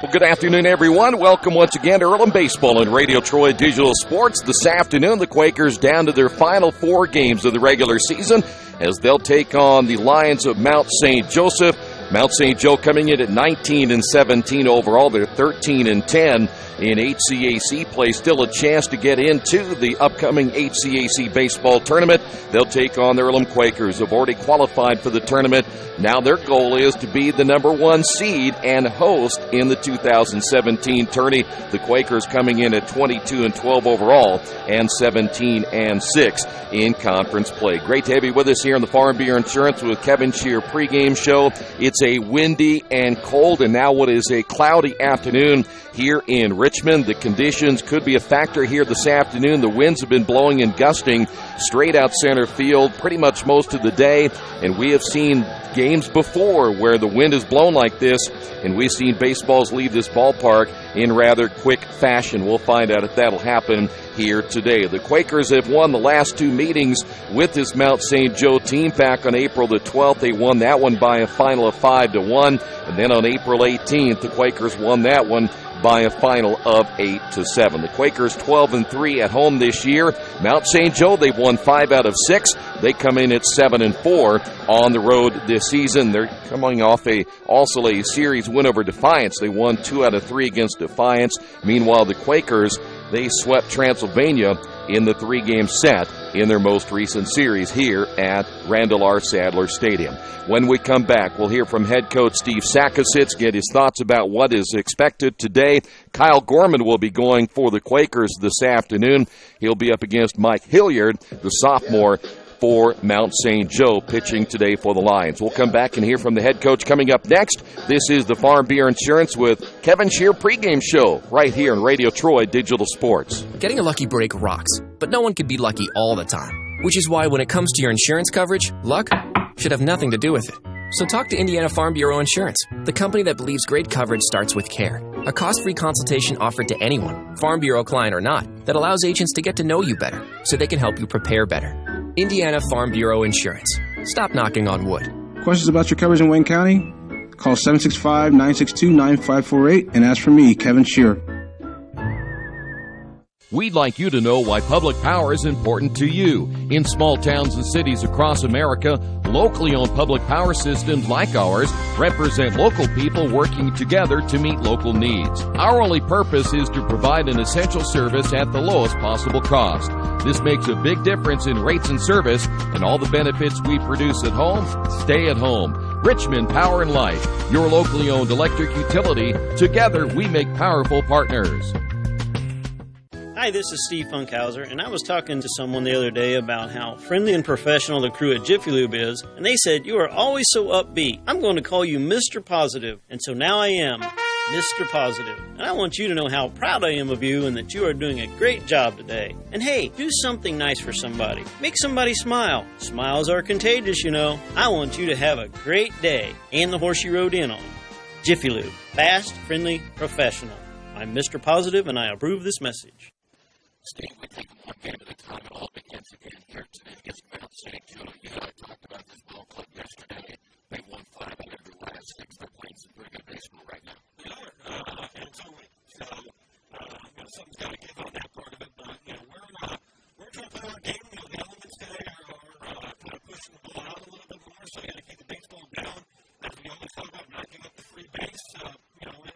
Well, good afternoon, everyone. Welcome once again to Earlham Baseball and Radio Troy Digital Sports. This afternoon, the Quakers down to their final 4 games of the regular season as they'll take on the Lions of Mount St. Joseph. Mount St. Joe coming in at 19-17 overall. They're 13-10 in HCAC play. Still a chance to get into the upcoming HCAC baseball tournament. They'll take on the Earlham Quakers, who have already qualified for the tournament. Now their goal is to be the number 1 seed and host in the 2017 tourney. The Quakers coming in at 22-12 overall and 17-6 in conference play. Great to have you with us here on the Farm Bureau Insurance with Kevin Shear pregame show. It's a windy and cold and now what is a cloudy afternoon here in Richmond. The conditions could be a factor here this afternoon. The winds have been blowing and gusting straight out center field pretty much most of the day, and we have seen games before where the wind is blown like this, and we've seen baseballs leave this ballpark in rather quick fashion. We'll find out if that'll happen here today. The Quakers have won the last 2 meetings with this Mount St. Joe team. Back on April the 12th, they won that one by a final of 5-1, and then on April 18th, the Quakers won that one by a final of 8-7. The Quakers 12-3 at home this year. Mount St. Joe, they've won 5 out of 6. They come in at 7-4 on the road this season. They're coming off also a series win over Defiance. They won 2 out of 3 against Defiance. Meanwhile, the Quakers, they swept Transylvania in the 3-game set in their most recent series here at Randall R. Sadler Stadium. When we come back, we'll hear from head coach Steve Sakositz, get his thoughts about what is expected today. Kyle Gorman will be going for the Quakers this afternoon. He'll be up against Mike Hilliard, the sophomore for Mount St. Joe, pitching today for the Lions. We'll come back and hear from the head coach coming up next. This is the Farm Bureau Insurance with Kevin Shear pregame show right here on Radio Troy Digital Sports. Getting a lucky break rocks, but no one can be lucky all the time, which is why when it comes to your insurance coverage, luck should have nothing to do with it. So talk to Indiana Farm Bureau Insurance, the company that believes great coverage starts with care. A cost-free consultation offered to anyone, Farm Bureau client or not, that allows agents to get to know you better so they can help you prepare better. Indiana Farm Bureau Insurance. Stop knocking on wood. Questions about your coverage in Wayne County? Call 765-962-9548 and ask for me, Kevin Shear. We'd like you to know why public power is important to you. In small towns and cities across America, locally owned public power systems like ours represent local people working together to meet local needs. Our only purpose is to provide an essential service at the lowest possible cost. This makes a big difference in rates and service, and all the benefits we produce at home stay at home. Richmond Power and Light, your locally owned electric utility. Together, we make powerful partners. Hi, this is Steve Funkhauser, and I was talking to someone the other day about how friendly and professional the crew at Jiffy Lube is, and they said, "You are always so upbeat. I'm going to call you Mr. Positive." And so now I am Mr. Positive. And I want you to know how proud I am of you and that you are doing a great job today. And hey, do something nice for somebody. Make somebody smile. Smiles are contagious, you know. I want you to have a great day and the horse you rode in on. Jiffy Lube. Fast, friendly, professional. I'm Mr. Positive, and I approve this message. Steve, we take them one game at a time. It all begins again here today against Mount St. Joe. Yeah, I talked about this ball club yesterday. They won 5 out of their last 6. They're playing some pretty good baseball right now. They are, and so something's got to give on that part of it. But we're trying to play our game. The elements today are kind of pushing the ball out a little bit more, so you got to keep the baseball down. As we always talk about knocking up the free base, and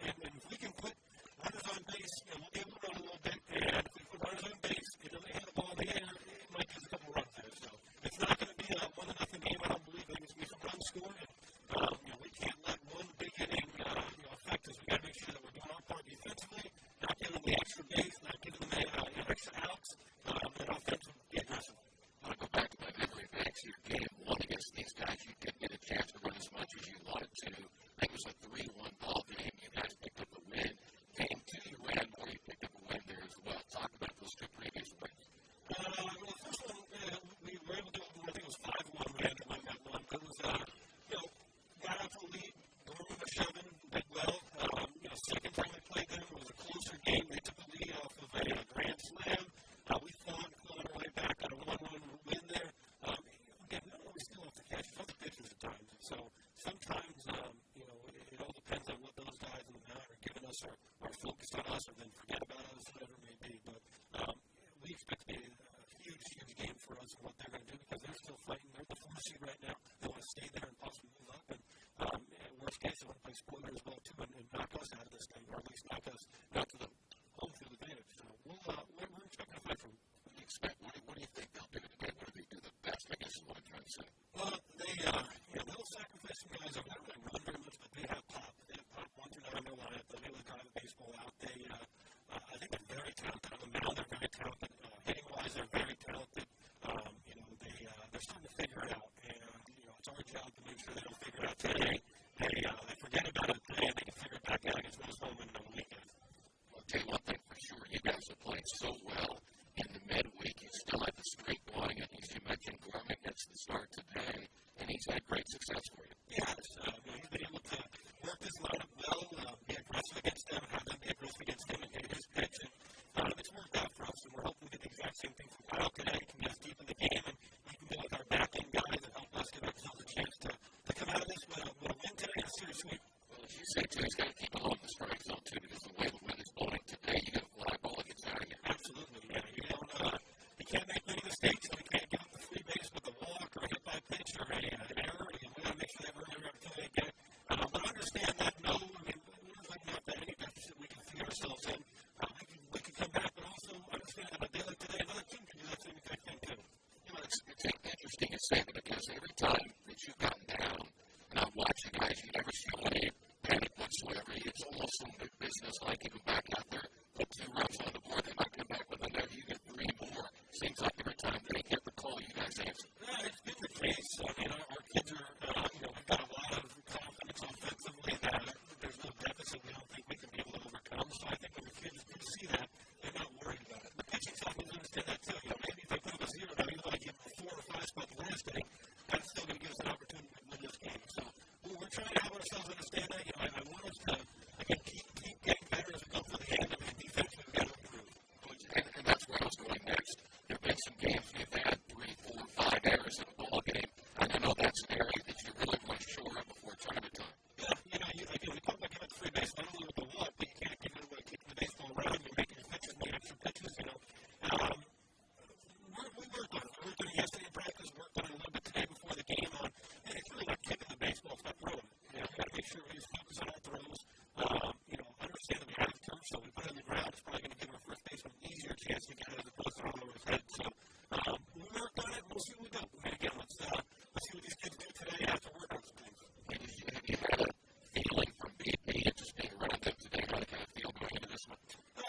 if we can put runners on base, we'll be able to run a little bit. And if we put runners on base, they hit the ball in the air, it might give us a couple runs there. So it's not going to be a 1-0 game. I don't believe there's going to be some runs scored. We can't let one big inning affect us. We got to make sure that we're doing our part defensively, not giving them the extra base, not giving them the extra outs, and offensively be aggressive. I want to go back to my memory banks. Your game 1 against these guys, you didn't get a chance to run as much as you wanted to. I think it was a 3-1 ball game. You guys picked up a win. Game 2, you ran more. You picked up a win there as well. Talk about those 2 previous wins. The first one, we were able to do, I think it was 5-1. We had to win that one. It was, got out to a lead, going with a shoving, did well. Second time we played them, it was a closer game. They took the lead off of a grand slam. We fought, clawed our way back, got a 1-1 win there. Again, we still have to catch other pitchers at times. And so sometimes, it all depends on what those guys in the mound are giving us us or then forget about us, whatever it may be. But we expect to be a huge, huge game for us and what they're going to do because they're still fighting. They're the 4 seed right now. They want to stay there and possibly move up. And worst case, they want to play spoiler as well, too, and knock us out of this thing, or at least knock us out to the home field advantage. So we're expecting a fight from them. What do you expect? What do you think they'll do today? What do they do the best, I guess is what I'm trying to say. Well, they'll sacrifice some guys over there. They don't run very much, but they have pop. They have pop 1 through 9 in their lineup. They'll be able to drive the baseball out. I think they're very talented on the mound. They're very talented. Hitting-wise, they're very talented. They're starting to figure it out. And, it's our job to make sure they don't figure it out today. They forget about it today, and they can figure it back out against West Holman on the weekend. I'll tell you one thing for sure. You guys have played so well in the midweek. You still had the streak going. And as you mentioned, Gorman gets the start today, and he's had great success for you. Yeah, he's been able to work this lineup well, be aggressive against them, have them be aggressive against him, and hit his pitch. And it's worked out for us, and we're hoping to get the exact same thing from Kyle today. He can get us deep in the game, and he can be like our back-end guys and help us give ourselves a chance to come out of this with a win today and a serious sweep. Well, as you say, too, he's got to keep along the strike zone, too, because the way the wind is blowing today, you got to fly ball that gets out of you. Absolutely, yeah. You can't make many mistakes. You can't give up the free base with a walk or a hit by pitch or an error. We got to make sure they earn every opportunity they get. But understand that, we're like not that any deficit we can feed ourselves in. We can come back, but also understand that a day like today, another team can do that same exact thing, too. It's interesting to say that because every time that you've gotten down, and I've watched you guys, you never show any panic whatsoever. It's almost some big business like you go back out there, put 2 runs on the board, they might come back with another, you get 3 more. Seems like every time they get the call, you guys answer. Yeah, it's been the case. Our kids are, we've got a lot of confidence offensively that there's no deficit we don't think we can be able to overcome. So I think when the kids do see that, they're not worried about it. The pitching side will understand that too. Maybe if they put up a 0 now, even though I give them 4 or 5 spots last inning, that's still going to give us an opportunity to win this game. So we're trying to have ourselves understand that. I want us to, again, keep getting better as we go through the end. Defense, we've got to improve. And that's where I was going next. There have been some games we've had 3, 4, 5 errors in a ball game. And I know that's an area that you really want to shore up before tournament time. Yeah, we talk about giving up the free base, not only with the walk, but you can't give it away, keeping the baseball around, you're making your pitches, making extra pitches, We worked on it. We worked on it yesterday in practice, worked on it a little bit today before the game and it's really like kicking the baseball, it's not throwing it. We got to make sure we just focus on our throws. Understand that we have turf, so we put it on the ground. It's probably going to give our first baseman an easier chance to get it as opposed to all over his head. So we worked on it. We'll see what we do. And again, let's see what these kids do today. I have to work on some things. Have you had a feeling from BP and just being around them today? How do you kind of feel going into this one?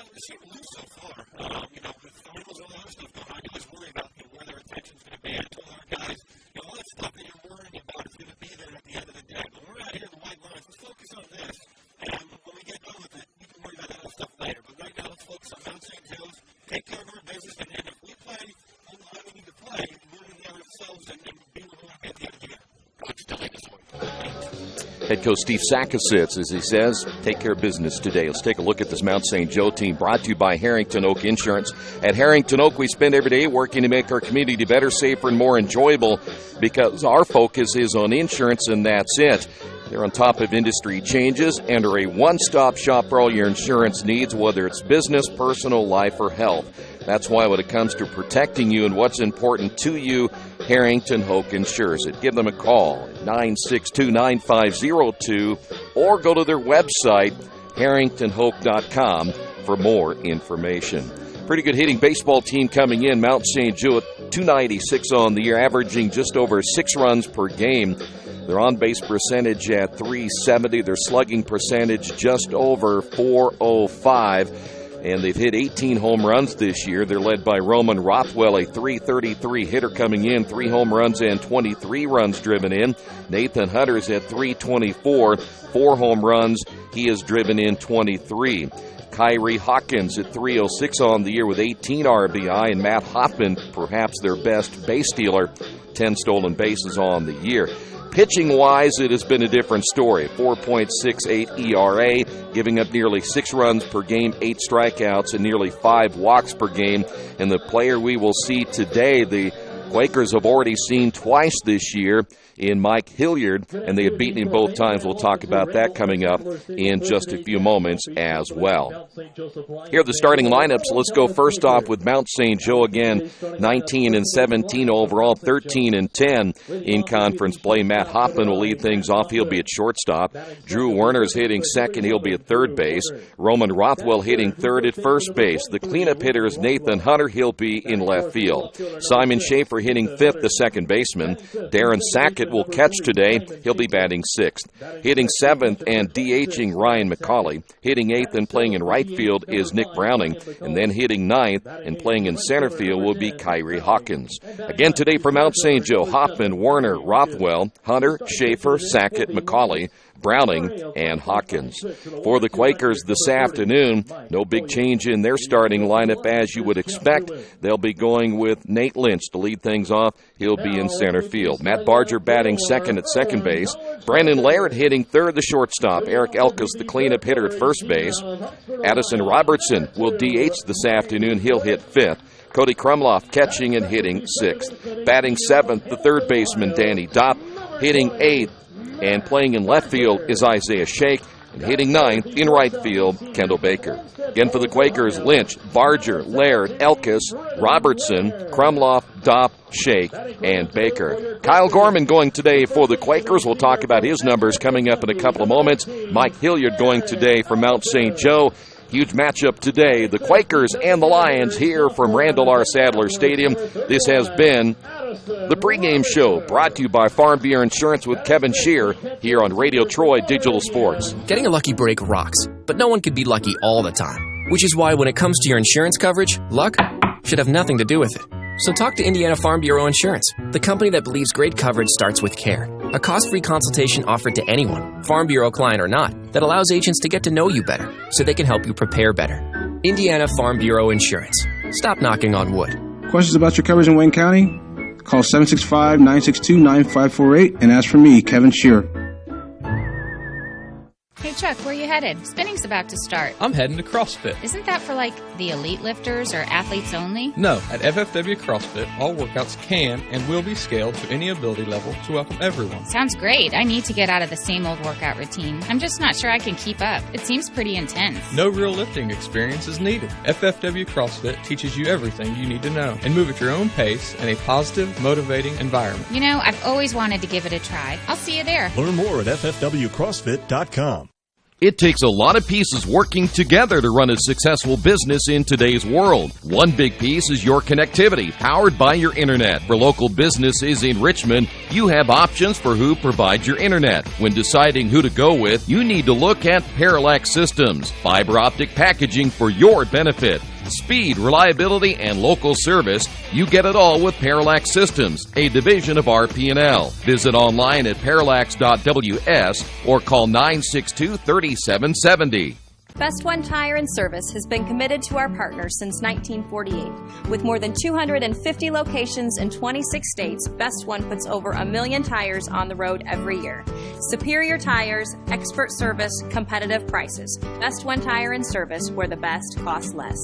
We seem loose so far. With finals and all that other stuff going on, you always worry about where their attention's going to be. I told our guys, all that stuff that you're worrying about is going to be there at the end of the day. But we're out here in the white lines. Let's focus on this. And when we get done with it, we can worry about that other stuff later. But right now, let's focus on Mount St. Joe's, take care of our business, and if we play on the line we need to play, we're going to get ourselves and be where we want to be at the end of the year. Coach, delay this one. Head coach Steve Sackasitz, as he says, take care of business today. Let's take a look at this Mount St. Joe team brought to you by Harrington Oak Insurance. At Harrington Oak, we spend every day working to make our community better, safer, and more enjoyable because our focus is on insurance, and that's it. They're on top of industry changes and are a one-stop shop for all your insurance needs, whether it's business, personal, life, or health. That's why when it comes to protecting you and what's important to you, Harrington Oak insures it. Give them a call at 962-9502 or go to their website, harringtonhoak.com, for more information. Pretty good hitting baseball team coming in. Mount St. Joe at 296 on the year, averaging just over 6 runs per game. Their on-base percentage at .370. Their slugging percentage just over .405. And they've hit 18 home runs this year. They're led by Roman Rothwell, a .333 hitter coming in, 3 home runs and 23 runs driven in. Nathan Hunter's at .324, 4 home runs. He has driven in 23. Kyrie Hawkins at .306 on the year with 18 RBI. And Matt Hoffman, perhaps their best base stealer, 10 stolen bases on the year. Pitching-wise, it has been a different story. 4.68 ERA, giving up nearly 6 runs per game, 8 strikeouts, and nearly 5 walks per game. And the player we will see today, the Quakers have already seen twice this year in Mike Hilliard, and they had beaten him both times. We'll talk about that coming up in just a few moments as well. Here are the starting lineups. Let's go first off with Mount St. Joe again, 19-17 overall, 13-10 in conference play. Matt Hoffman will lead things off. He'll be at shortstop. Drew Werner's hitting second. He'll be at third base. Roman Rothwell hitting third at first base. The cleanup hitter is Nathan Hunter. He'll be in left field. Simon Schaefer hitting fifth, the second baseman. Darren Sackett will catch today. He'll be batting sixth. Hitting seventh and DHing Ryan McCauley. Hitting eighth and playing in right field is Nick Browning. And then hitting ninth and playing in center field will be Kyrie Hawkins. Again today for Mount St. Joe, Hoffman, Werner, Rothwell, Hunter, Schaefer, Sackett, McCauley, Browning, and Hawkins. For the Quakers this afternoon, no big change in their starting lineup as you would expect. They'll be going with Nate Lynch to lead things off. He'll be in center field. Matt Barger batting second at second base. Brandon Laird hitting third, the shortstop. Eric Elkus, the cleanup hitter at first base. Addison Robertson will DH this afternoon. He'll hit fifth. Cody Krumloff catching and hitting sixth. Batting seventh, the third baseman Danny Dopp. Hitting eighth and playing in left field is Isaiah Shake. And hitting ninth in right field, Kendall Baker. Again for the Quakers, Lynch, Barger, Laird, Elkus, Robertson, Krumloff, Dopp, Shake, and Baker. Kyle Gorman going today for the Quakers. We'll talk about his numbers coming up in a couple of moments. Mike Hilliard going today for Mount St. Joe. Huge matchup today, the Quakers and the Lions here from Randall R. Sadler Stadium. This has been the pregame show brought to you by Farm Bureau Insurance with Kevin Shear here on Radio Troy Digital Sports. Getting a lucky break rocks, but no one can be lucky all the time. Which is why when it comes to your insurance coverage, luck should have nothing to do with it. So talk to Indiana Farm Bureau Insurance, the company that believes great coverage starts with care. A cost-free consultation offered to anyone, Farm Bureau client or not, that allows agents to get to know you better so they can help you prepare better. Indiana Farm Bureau Insurance. Stop knocking on wood. Questions about your coverage in Wayne County? Call 765-962-9548 and ask for me, Kevin Shear. Hey, Chuck, where you headed? Spinning's about to start. I'm heading to CrossFit. Isn't that for, like, the elite lifters or athletes only? No, at FFW CrossFit, all workouts can and will be scaled to any ability level to welcome everyone. Sounds great. I need to get out of the same old workout routine. I'm just not sure I can keep up. It seems pretty intense. No real lifting experience is needed. FFW CrossFit teaches you everything you need to know and move at your own pace in a positive, motivating environment. You know, I've always wanted to give it a try. I'll see you there. Learn more at ffwcrossfit.com. It takes a lot of pieces working together to run a successful business in today's world. One big piece is your connectivity, powered by your internet. For local businesses in Richmond, you have options for who provides your internet. When deciding who to go with, you need to look at Parallax Systems, fiber optic packaging for your benefit. Speed, reliability, and local service, you get it all with Parallax Systems, a division of RP&L. Visit online at parallax.ws or call 962-3770. Best One Tire and Service has been committed to our partners since 1948. With more than 250 locations in 26 states, Best One puts over 1 million tires on the road every year. Superior tires, expert service, competitive prices. Best One Tire and Service, where the best costs less.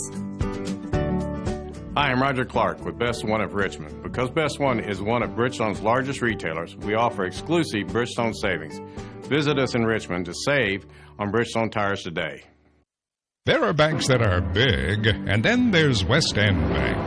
Hi, I'm Roger Clark with Best One of Richmond. Because Best One is one of Bridgestone's largest retailers, we offer exclusive Bridgestone savings. Visit us in Richmond to save on Bridgestone tires today. There are banks that are big, and then there's West End Bank,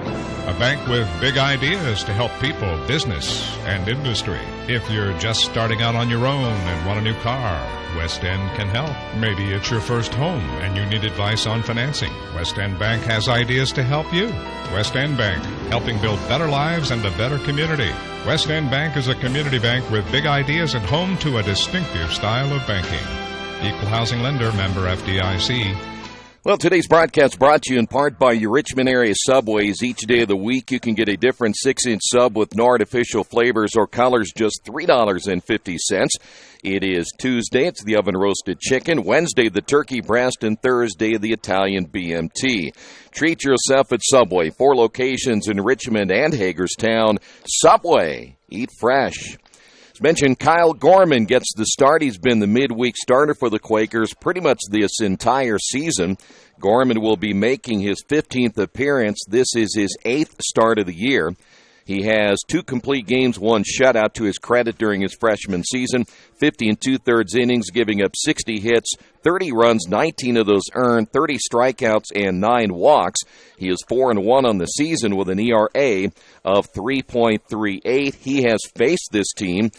a bank with big ideas to help people, business, and industry. If you're just starting out on your own and want a new car, West End can help. Maybe it's your first home and you need advice on financing. West End Bank has ideas to help you. West End Bank, helping build better lives and a better community. West End Bank is a community bank with big ideas and home to a distinctive style of banking. Equal housing lender, member FDIC. Well, today's broadcast brought to you in part by your Richmond area Subways. Each day of the week, you can get a different 6-inch sub with no artificial flavors or colors, just $3.50. It is Tuesday. It's the oven-roasted chicken. Wednesday, the turkey breast. And Thursday, the Italian BMT. Treat yourself at Subway. 4 locations in Richmond and Hagerstown. Subway. Eat fresh. Mentioned Kyle Gorman gets the start. He's been the midweek starter for the Quakers pretty much this entire season. Gorman will be making his 15th appearance. This is his 8th start of the year. He has 2 complete games, 1 shutout to his credit during his freshman season. 50 2/3 innings, giving up 60 hits, 30 runs, 19 of those earned, 30 strikeouts, and 9 walks. He is 4-1 on the season with an ERA of 3.38. He has faced this team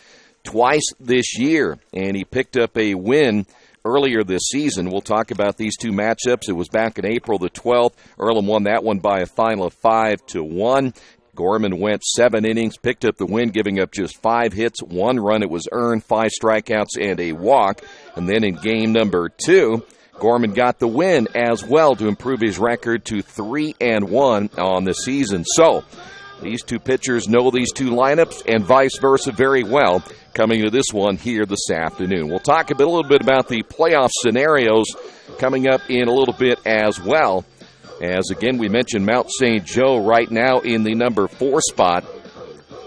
twice this year, and he picked up a win earlier this season. We'll talk about these 2 matchups. It was back in April the 12th. Earlham won that one by a final of 5-1. Gorman went 7 innings, picked up the win, giving up just 5 hits, 1 run. It was earned, 5 strikeouts, and a walk. And then in game number 2, Gorman got the win as well to improve his record to 3-1 on the season. So these 2 pitchers know these 2 lineups and vice versa very well coming to this one here this afternoon. We'll talk a little bit about the playoff scenarios coming up in a little bit as well. As, again, we mentioned Mount St. Joe right now in the number 4 spot,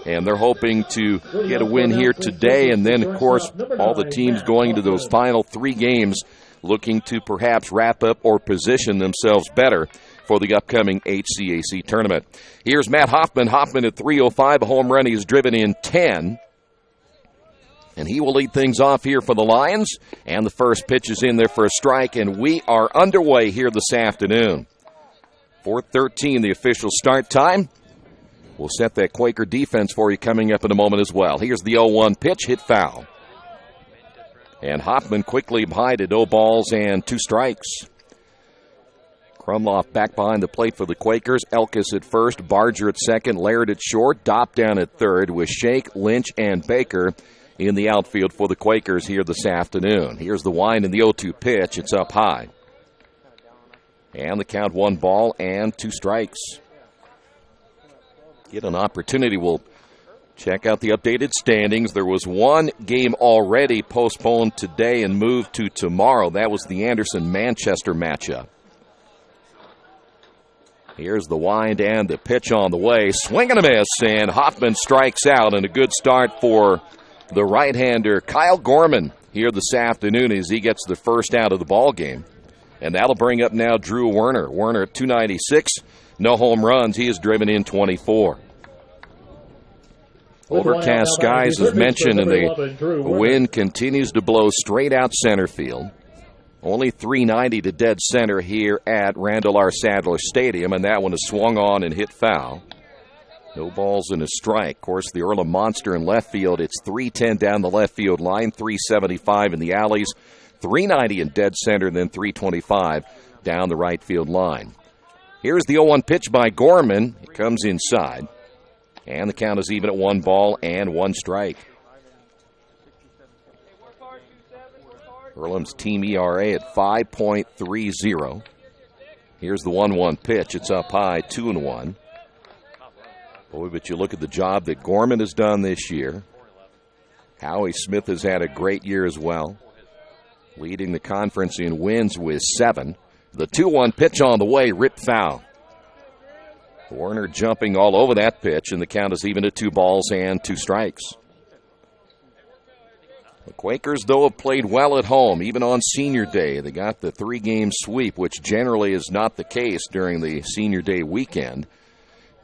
and they're hoping to get a win here today. And then, of course, all the teams going to those final 3 games looking to perhaps wrap up or position themselves better for the upcoming HCAC tournament. Here's Matt Hoffman. Hoffman at 3:05, a home run. He's driven in 10. And he will lead things off here for the Lions. And the first pitch is in there for a strike, and we are underway here this afternoon. 4:13, the official start time. We'll set that Quaker defense for you coming up in a moment as well. Here's the 0-1 pitch, hit foul. And Hoffman quickly behind it, 0 balls and 2 strikes. Krumloff back behind the plate for the Quakers. Elkis at first, Barger at second, Laird at short, Dopp down at third with Shake, Lynch, and Baker in the outfield for the Quakers here this afternoon. Here's the wind and the 0-2 pitch. It's up high. And the count, 1 ball and 2 strikes. Get an opportunity. We'll check out the updated standings. There was 1 game already postponed today and moved to tomorrow. That was the Anderson-Manchester matchup. Here's the wind and the pitch on the way. Swing and a miss, and Hoffman strikes out. And a good start for the right-hander Kyle Gorman here this afternoon as he gets the first out of the ball game. And that'll bring up now Drew Werner. Werner at 296, no home runs. He has driven in 24. Overcast skies, as mentioned, and the wind continues to blow straight out center field. Only 390 to dead center here at Randall R. Sadler Stadium, and that one is swung on and hit foul. No balls and a strike. Of course, the Earlham Monster in left field, it's 310 down the left field line, 375 in the alleys. 390 in dead center, and then 325 down the right field line. Here's the 0-1 pitch by Gorman. It comes inside. And the count is even at 1 ball and 1 strike. Earlham's team ERA at 5.30. Here's the 1-1 pitch. It's up high, 2-1. Boy, but you look at the job that Gorman has done this year. Howie Smith has had a great year as well, leading the conference in wins with 7. The 2-1 pitch on the way, ripped foul. Warner jumping all over that pitch, and the count is even at 2 balls and 2 strikes. The Quakers, though, have played well at home, even on Senior Day. They got the 3-game sweep, which generally is not the case during the Senior Day weekend.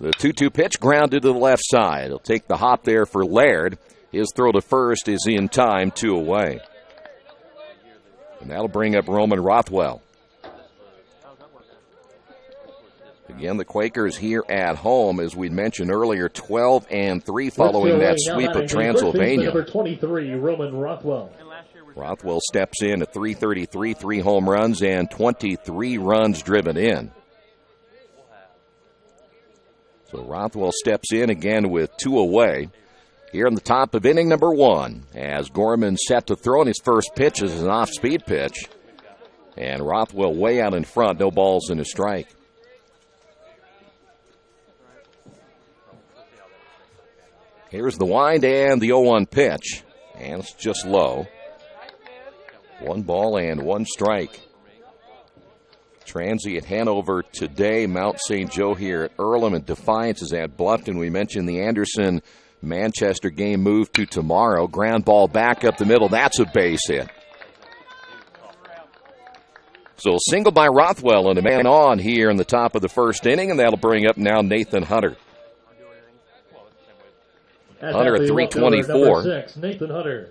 The 2-2 pitch grounded to the left side. He'll take the hop there for Laird. His throw to first is in time, 2 away. And that'll bring up Roman Rothwell. Again, the Quakers here at home, as we mentioned earlier, 12-3 following that sweep of Transylvania. Number 23, Roman Rothwell. Rothwell steps in at .333, 3 home runs and 23 runs driven in. So Rothwell steps in again with 2 away. Here in the top of inning number 1, as Gorman set to throw, and his first pitch is an off-speed pitch. And Rothwell way out in front, no balls and a strike. Here's the wind and the 0-1 pitch. And it's just low. 1 ball and 1 strike. Transy at Hanover today. Mount St. Joe here at Earlham, and Defiance is at Bluffton. We mentioned the Anderson-Manchester game moved to tomorrow. Ground ball back up the middle. That's a base hit. So single by Rothwell and a man on here in the top of the first inning, and that'll bring up now Nathan Hunter. Hunter at 324. 6, Nathan Hunter.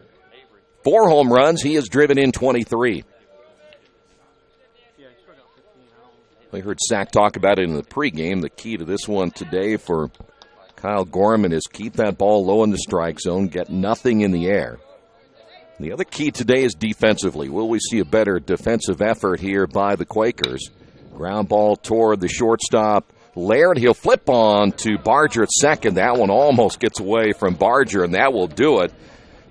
4 home runs. He has driven in 23. We heard Sack talk about it in the pregame. The key to this one today for Kyle Gorman is keep that ball low in the strike zone, get nothing in the air. The other key today is defensively. Will we see a better defensive effort here by the Quakers? Ground ball toward the shortstop, Laird. He'll flip on to Barger at second. That one almost gets away from Barger, and that will do it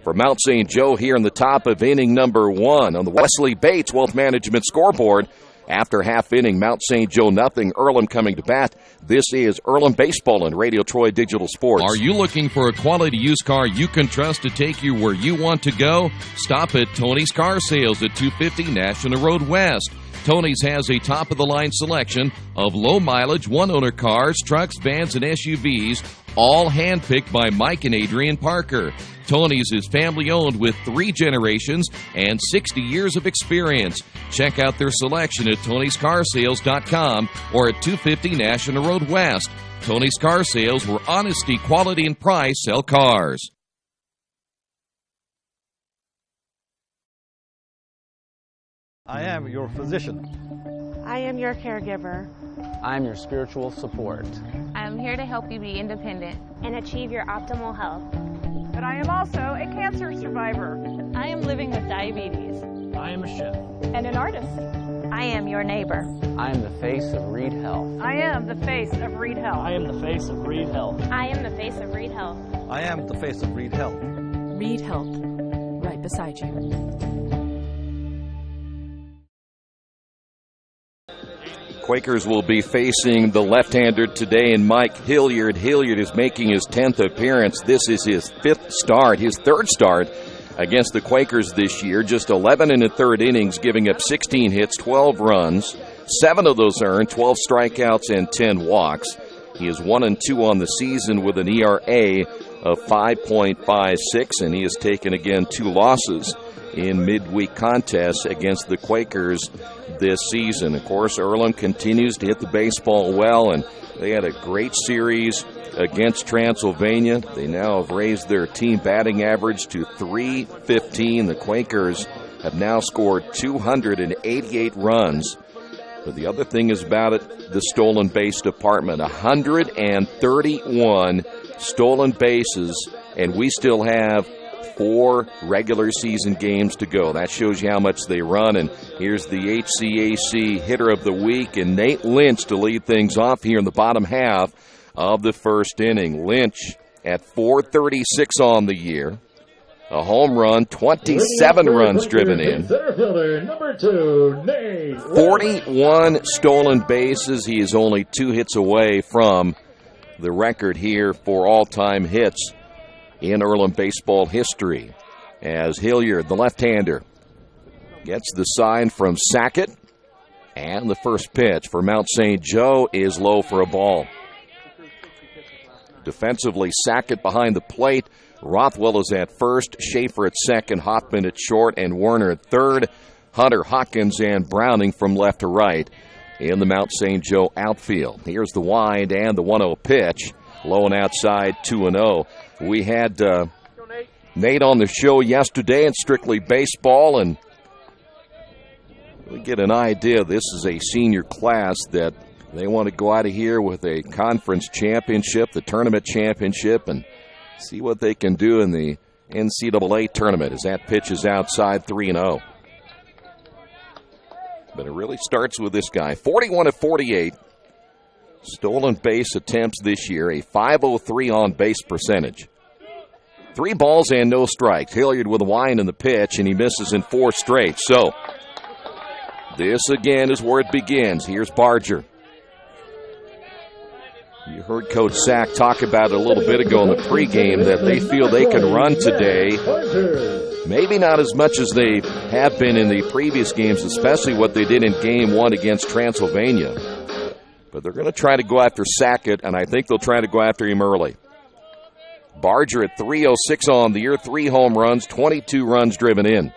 for Mount St. Joe here in the top of inning number 1 on the Wesley Bates Wealth Management scoreboard. After half inning, Mount St. Joe nothing, Earlham coming to bat. This is Earlham Baseball and Radio Troy Digital Sports. Are you looking for a quality used car you can trust to take you where you want to go? Stop at Tony's Car Sales at 250 National Road West. Tony's has a top-of-the-line selection of low-mileage, one-owner cars, trucks, vans, and SUVs, all handpicked by Mike and Adrian Parker. Tony's is family-owned with 3 generations and 60 years of experience. Check out their selection at Tony'sCarSales.com or at 250 National Road West. Tony's Car Sales, where honesty, quality, and price sell cars. I am your physician. I am your caregiver. I am your spiritual support. I am here to help you be independent and achieve your optimal health. But I am also a cancer survivor. I am living with diabetes. I am a chef. And an artist. I am your neighbor. I am the face of Reed Health. I am the face of Reed Health. I am the face of Reed Health. I am the face of Reed Health. I am the face of Reed Health. Reed Health, right beside you. Quakers will be facing the left-hander today in Mike Hilliard. Hilliard is making his 10th appearance. This is his 5th start, his 3rd start against the Quakers this year. Just 11 and a third innings, giving up 16 hits, 12 runs, 7 of those earned, 12 strikeouts, and 10 walks. He is 1-2 on the season with an ERA of 5.56, and he has taken again 2 losses in midweek contests against the Quakers this season. Of course, Earlham continues to hit the baseball well, and they had a great series against Transylvania. They now have raised their team batting average to .315. The Quakers have now scored 288 runs. But the other thing is about it, the stolen base department. 131 stolen bases, and we still have 4 regular season games to go. That shows you how much they run. And here's the HCAC hitter of the week, and Nate Lynch to lead things off here in the bottom half of the first inning. Lynch at .436 on the year. A home run, 27 runs driven in. Center fielder, number 2, Nate. 41 stolen bases. He is only 2 hits away from the record here for all-time hits in Earlham baseball history, as Hilliard, the left-hander, gets the sign from Sackett, and the first pitch for Mount St. Joe is low for a ball. Defensively, Sackett behind the plate. Rothwell is at first, Schaefer at second, Hoffman at short, and Werner at third. Hunter, Hawkins, and Browning from left to right in the Mount St. Joe outfield. Here's the wind and the 1-0 pitch. Low and outside, 2-0. We had Nate on the show yesterday in Strictly Baseball, and we get an idea. This is a senior class that they want to go out of here with a conference championship, the tournament championship, and see what they can do in the NCAA tournament as that pitch is outside, 3-0. But it really starts with this guy, 41 of 48. Stolen base attempts this year, a .503 on-base percentage. 3 balls and no strikes. Hilliard with a wind in the pitch, and he misses in 4 straight. So, this again is where it begins. Here's Barger. You heard Coach Sack talk about it a little bit ago in the pregame that they feel they can run today. Maybe not as much as they have been in the previous games, especially what they did in Game 1 against Transylvania. But they're going to try to go after Sackett, and I think they'll try to go after him early. Barger at .306 on the year, 3 home runs, 22 runs driven in.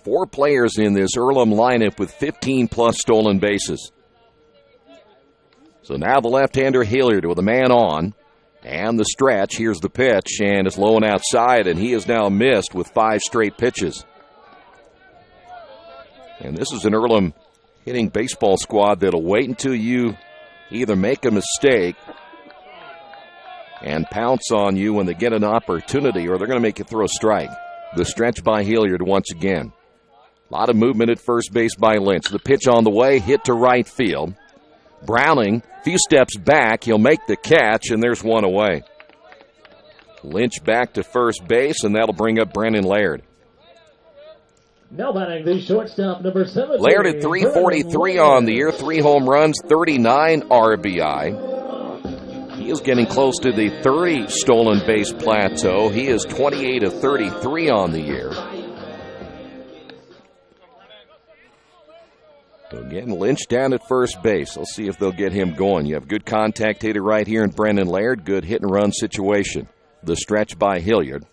4 players in this Earlham lineup with 15-plus stolen bases. So now the left-hander Hilliard with a man on, And the stretch, here's the pitch, and it's low and outside, and he is now missed with 5 straight pitches. And this is an Earlham hitting baseball squad that'll wait until you either make a mistake and pounce on you when they get an opportunity, or they're going to make you throw a strike. The stretch by Hilliard once again. A lot of movement at first base by Lynch. The pitch on the way, hit to right field. Browning, few steps back, he'll make the catch, and there's one away. Lynch back to first base, and that'll bring up Brennan Laird. Now batting the shortstop, number 17. Laird at 343 on the year, 3 home runs, 39 RBI. He is getting close to the 30 stolen base plateau. He is 28 of 33 on the year. So again, Lynch down at first base. Let's see if they'll get him going. You have good contact hitter right here in Brennan Laird. Good hit and run situation. The stretch by Hilliard.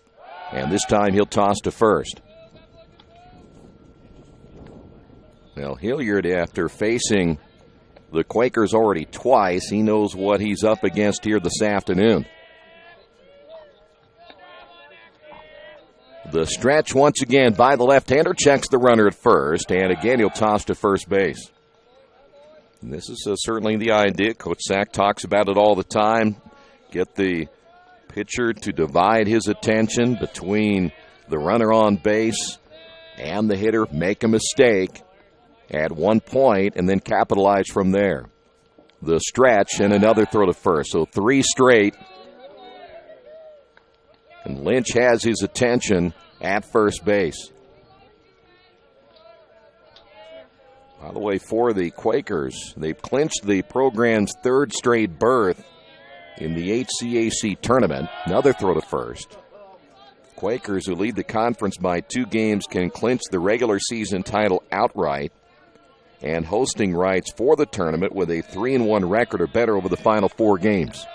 And this time he'll toss to first. Well, Hilliard, after facing the Quakers already twice, he knows what he's up against here this afternoon. The stretch once again by the left-hander, checks the runner at first, and again he'll toss to first base. And this is certainly the idea. Coach Sack talks about it all the time. Get the pitcher to divide his attention between the runner on base and the hitter, make a mistake at one point, and then capitalize from there. The stretch and another throw to first. So 3 straight. And Lynch has his attention at first base. By the way, for the Quakers, they've clinched the program's 3rd straight berth in the HCAC tournament. Another throw to first. Quakers, who lead the conference by 2 games, can clinch the regular season title outright and hosting rights for the tournament with a 3-1 record or better over the final 4 games.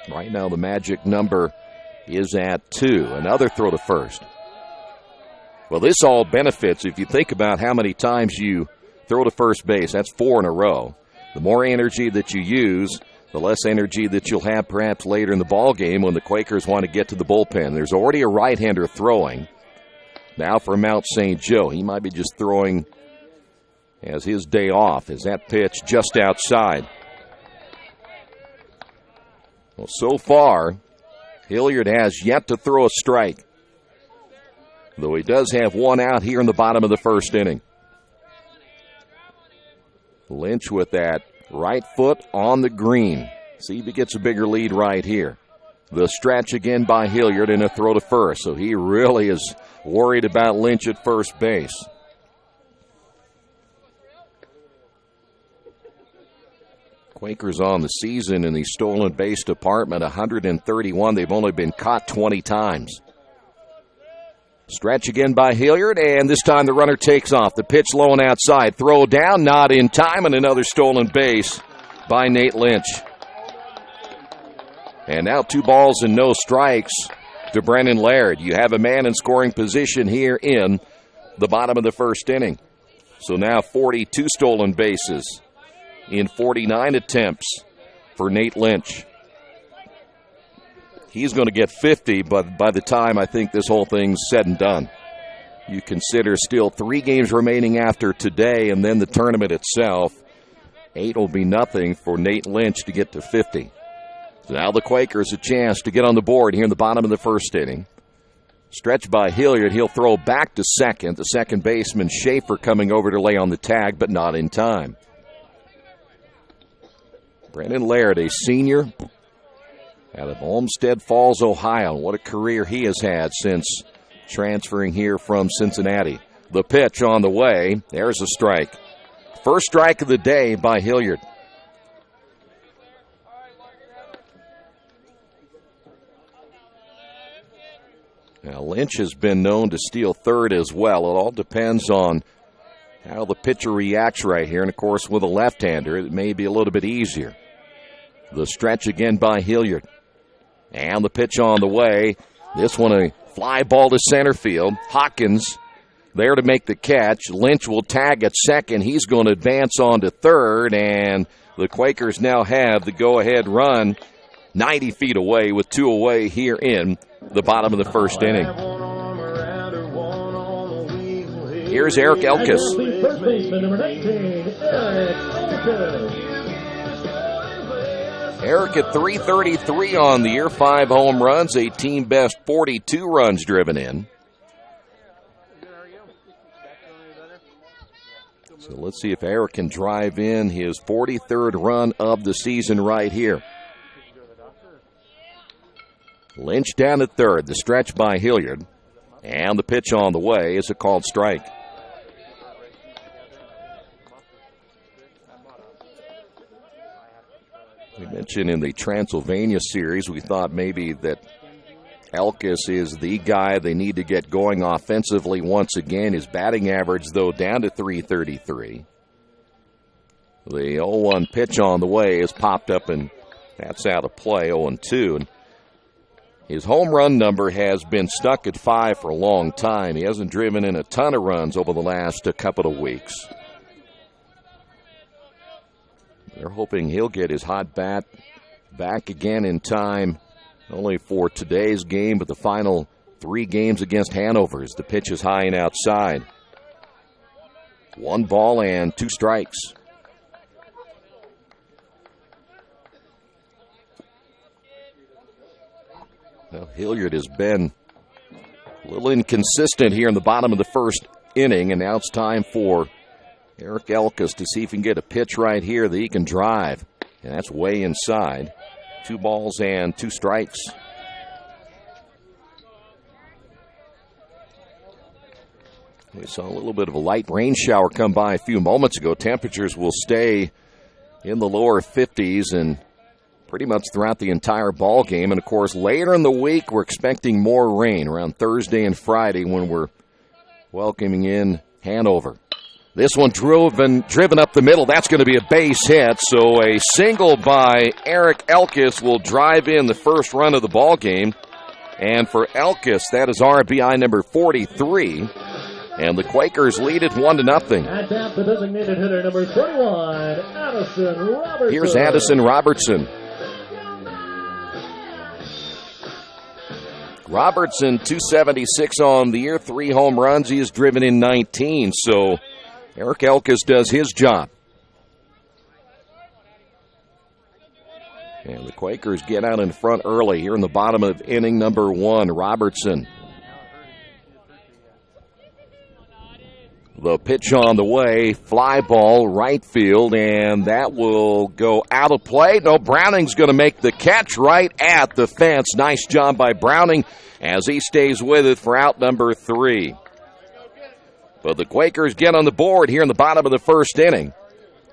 Right now the magic number is at 2. Another throw to first. Well, this all benefits if you think about how many times you throw to first base. That's 4 in a row. The more energy that you use, the less energy that you'll have perhaps later in the ball game when the Quakers want to get to the bullpen. There's already a right-hander throwing. Now for Mount St. Joe, he might be just throwing as his day off. Is that pitch just outside? Well, so far, Hilliard has yet to throw a strike, though he does have 1 out here in the bottom of the first inning. Lynch with that right foot on the green. See if he gets a bigger lead right here. The stretch again by Hilliard and a throw to first, so he really is worried about Lynch at first base. Quakers on the season in the stolen base department, 131. They've only been caught 20 times. Stretch again by Hilliard, and this time the runner takes off. The pitch low and outside. Throw down, not in time, and another stolen base by Nate Lynch. And now 2 balls and no strikes to Brennan Laird. You have a man in scoring position here in the bottom of the first inning. So now 42 stolen bases in 49 attempts for Nate Lynch. He's going to get 50, but by the time I think this whole thing's said and done. You consider still 3 games remaining after today and then the tournament itself. 8 will be nothing for Nate Lynch to get to 50. So now the Quakers a chance to get on the board here in the bottom of the first inning. Stretch by Hilliard. He'll throw back to second. The second baseman, Schaefer, coming over to lay on the tag, but not in time. Brennan Laird, a senior out of Olmsted Falls, Ohio. What a career he has had since transferring here from Cincinnati. The pitch on the way. There's a strike. First strike of the day by Hilliard. Now, Lynch has been known to steal third as well. It all depends on how the pitcher reacts right here. And, of course, with a left-hander, it may be a little bit easier. The stretch again by Hilliard. And the pitch on the way. This one a fly ball to center field. Hawkins there to make the catch. Lynch will tag at second. He's going to advance on to third. And the Quakers now have the go-ahead run 90 feet away with 2 away here in the bottom of the first inning. Here's Eric Elkis. First baseman, number 19, Eric Elkis. Eric at 333 on the year, 5 home runs, a team best 42 runs driven in. So let's see if Eric can drive in his 43rd run of the season right here. Lynch down at third, the stretch by Hilliard. And the pitch on the way is a called strike. We mentioned in the Transylvania series, we thought maybe that Elkis is the guy they need to get going offensively once again. His batting average, though, down to 333. The 0-1 pitch on the way is popped up, and that's out of play, 0-2. And his home run number has been stuck at 5 for a long time. He hasn't driven in a ton of runs over the last couple of weeks. They're hoping he'll get his hot bat back again in time, not only for today's game, but the final 3 games against Hanover as the pitch is high and outside. 1 ball and 2 strikes. Well, Hilliard has been a little inconsistent here in the bottom of the first inning, and now it's time for Eric Elkis to see if he can get a pitch right here that he can drive. And that's way inside. 2 balls and 2 strikes. We saw a little bit of a light rain shower come by a few moments ago. Temperatures will stay in the lower 50s and pretty much throughout the entire ball game. And, of course, later in the week, we're expecting more rain around Thursday and Friday when we're welcoming in Hanover. This one driven up the middle. That's going to be a base hit. So a single by Eric Elkis will drive in the first run of the ball game. And for Elkis, that is RBI number 43. And the Quakers lead it 1-0. At bat, the designated hitter, number 21, Addison Robertson. Here's Addison Robertson. Robertson, 276 on the year, 3 home runs. He has driven in 19. So Eric Elkis does his job. And the Quakers get out in front early here in the bottom of inning number 1. Robertson. The pitch on the way, fly ball, right field, and that will go out of play. No, Browning's going to make the catch right at the fence. Nice job by Browning as he stays with it for out number 3. But the Quakers get on the board here in the bottom of the first inning.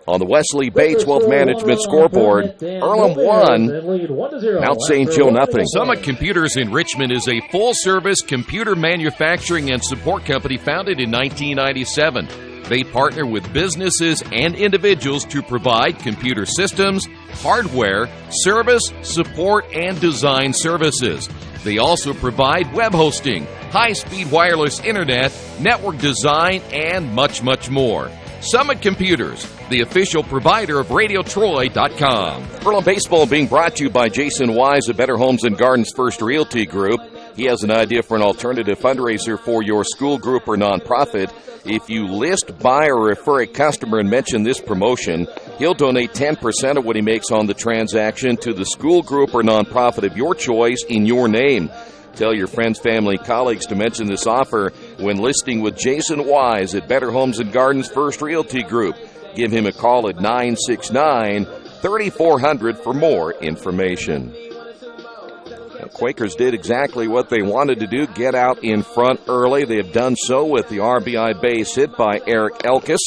On the Wesley Bates Wealth Management scoreboard, Earlham 1, Mount St. Joe nothing. Summit Computers in Richmond is a full-service computer manufacturing and support company founded in 1997. They partner with businesses and individuals to provide computer systems, hardware, service, support, and design services. They also provide web hosting, high-speed wireless internet, network design, and much, much more. Summit Computers, the official provider of RadioTroy.com. Earlham Baseball being brought to you by Jason Wise of Better Homes and Gardens First Realty Group. He has an idea for an alternative fundraiser for your school group or nonprofit. If you list, buy, or refer a customer and mention this promotion, he'll donate 10% of what he makes on the transaction to the school group or nonprofit of your choice in your name. Tell your friends, family, colleagues to mention this offer when listing with Jason Wise at Better Homes and Gardens First Realty Group. Give him a call at 969-3400 for more information. The Quakers did exactly what they wanted to do, get out in front early. They have done so with the RBI base hit by Eric Elkis.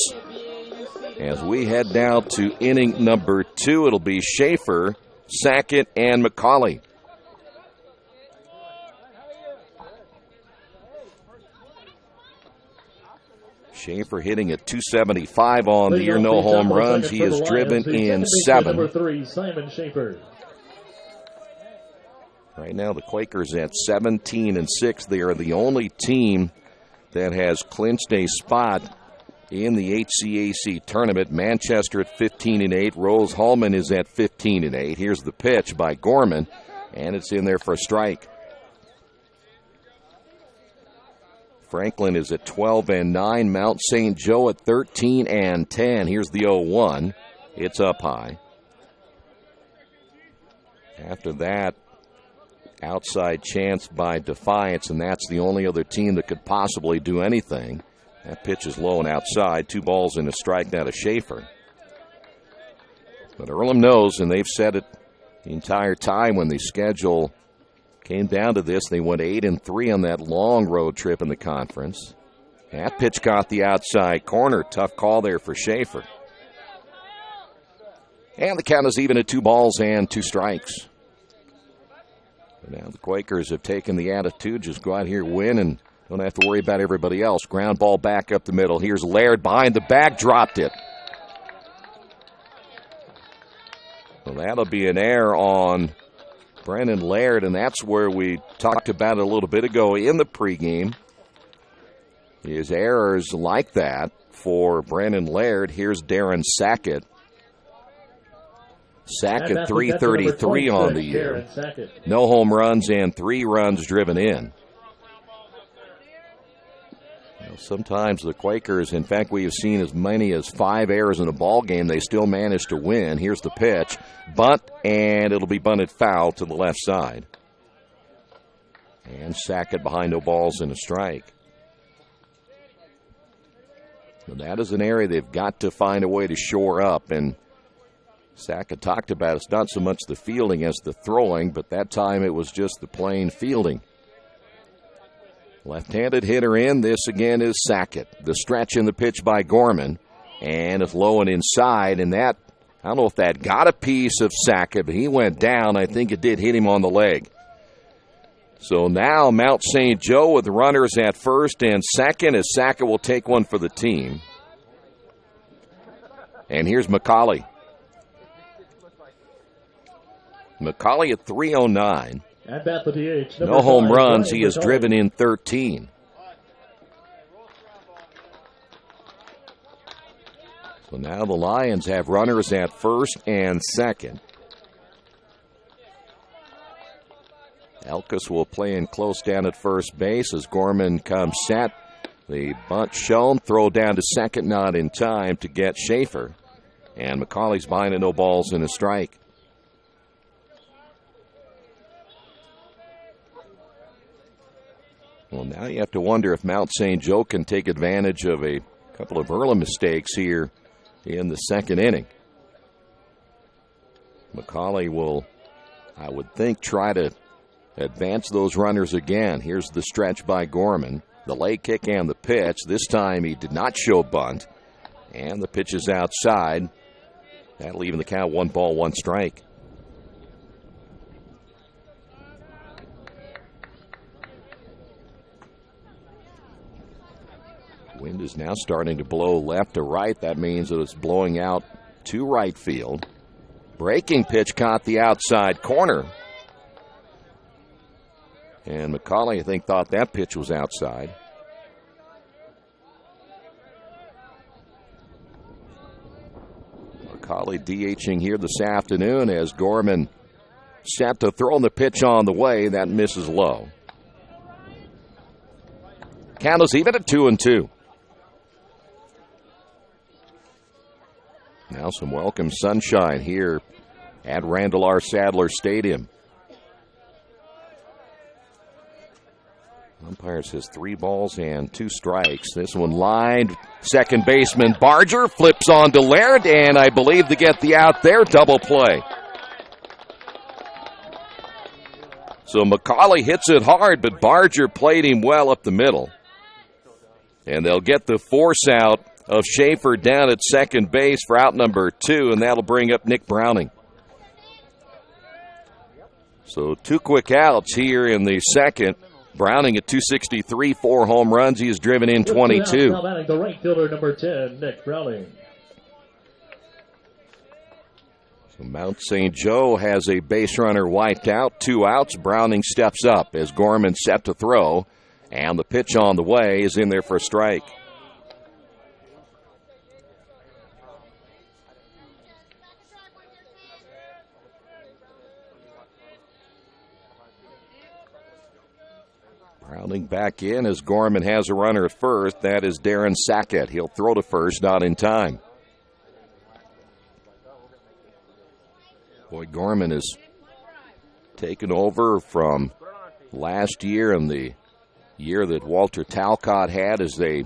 As we head now to inning number 2, it'll be Schaefer, Sackett, and McCauley. Schaefer hitting at 275 on the year, no home runs. He has driven in 7. Number 3, Simon Schaefer. Right now, the Quakers at 17-6. They are the only team that has clinched a spot in the HCAC tournament. Manchester at 15-8. Rose-Hulman is at 15-8. Here's the pitch by Gorman, and it's in there for a strike. Franklin is at 12-9. Mount St. Joe at 13-10. Here's the 0-1. It's up high. After that, outside chance by Defiance, and that's the only other team that could possibly do anything. That pitch is low and outside. 2 balls and a strike now to Schaefer. But Earlham knows, and they've said it the entire time when the schedule came down to this, they went 8-3 on that long road trip in the conference. That pitch caught the outside corner. Tough call there for Schaefer. And the count is even at 2 balls and 2 strikes. Now the Quakers have taken the attitude, just go out here, win, and don't have to worry about everybody else. Ground ball back up the middle. Here's Laird behind the back, dropped it. Well, that'll be an error on Brennan Laird, and that's where we talked about it a little bit ago in the pregame. His errors like that for Brennan Laird. Here's Darren Sackett. Sackett 333 on the year. No home runs and 3 runs driven in. Sometimes the Quakers, in fact, we have seen as many as 5 errors in a ball game. They still manage to win. Here's the pitch. Bunt, and it'll be bunted foul to the left side. And Sackett behind, no balls and a strike. So that is an area they've got to find a way to shore up. And Sackett talked about it's not so much the fielding as the throwing, but that time it was just the plain fielding. Left-handed hitter in. This again is Sackett. The stretch in the pitch by Gorman. And it's low and inside. And that, I don't know if that got a piece of Sackett, but he went down. I think it did hit him on the leg. So now Mount St. Joe with runners at first and second as Sackett will take one for the team. And here's McCauley. McCauley at 309. At bat for DH. No home runs. He has driven in 13. So now the Lions have runners at first and second. Elkus will play in close down at first base as Gorman comes set. The bunt shown. Throw down to second, not in time to get Schaefer. And McCauley's behind a no balls and a strike. Well, now you have to wonder if Mount St. Joe can take advantage of a couple of Earlham mistakes here in the second inning. McCauley will, I would think, try to advance those runners again. Here's the stretch by Gorman. The leg kick and the pitch. This time he did not show bunt. And the pitch is outside. That'll even the count 1 ball, 1 strike. Wind is now starting to blow left to right. That means that it's blowing out to right field. Breaking pitch caught the outside corner. And McCauley, I think, thought that pitch was outside. McCauley DHing here this afternoon as Gorman set to throw the pitch on the way. That misses low. Count is even at 2-2. Now some welcome sunshine here at Randall R. Sadler Stadium. Umpire says 3 balls and 2 strikes. This one lined. Second baseman Barger flips on to Laird, and I believe to get the out there, double play. So McCauley hits it hard, but Barger played him well up the middle. And they'll get the force out of Schaefer down at second base for out number 2, and that'll bring up Nick Browning. So 2 quick outs here in the second. Browning at 263, 4 home runs. He has driven in 22. Now batting the right fielder, number 10, Nick Browning. So Mount St. Joe has a base runner wiped out. 2 outs. Browning steps up as Gorman set to throw. And the pitch on the way is in there for a strike. back in as Gorman has a runner at first. That is Darren Sackett. He'll throw to first, not in time. Boy, Gorman has taken over from last year and the year that Walter Talcott had as a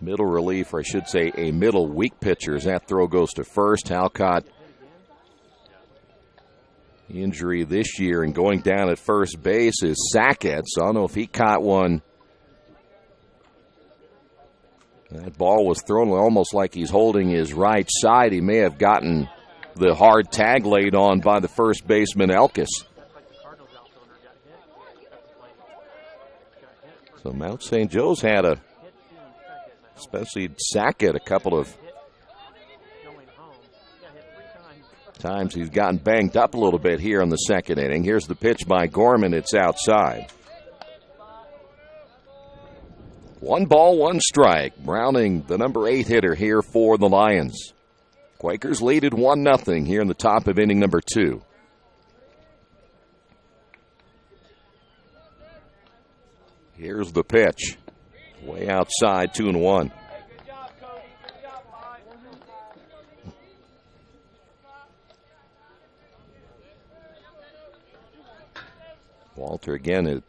middle relief, or I should say a middle weak pitcher, as that throw goes to first. Talcott injury this year, and going down at first base is Sackett. So I don't know if he caught one. That ball was thrown almost like he's holding his right side. He may have gotten the hard tag laid on by the first baseman, Elkis. So Mount St. Joe's had especially Sackett, a couple of times he's gotten banged up a little bit here in the second inning. Here's the pitch by Gorman. It's outside. 1 ball, 1 strike. Browning, the number 8 hitter here for the Lions. Quakers lead at 1-0 here in the top of inning number 2. Here's the pitch. Way outside, 2-1. Walter, again, a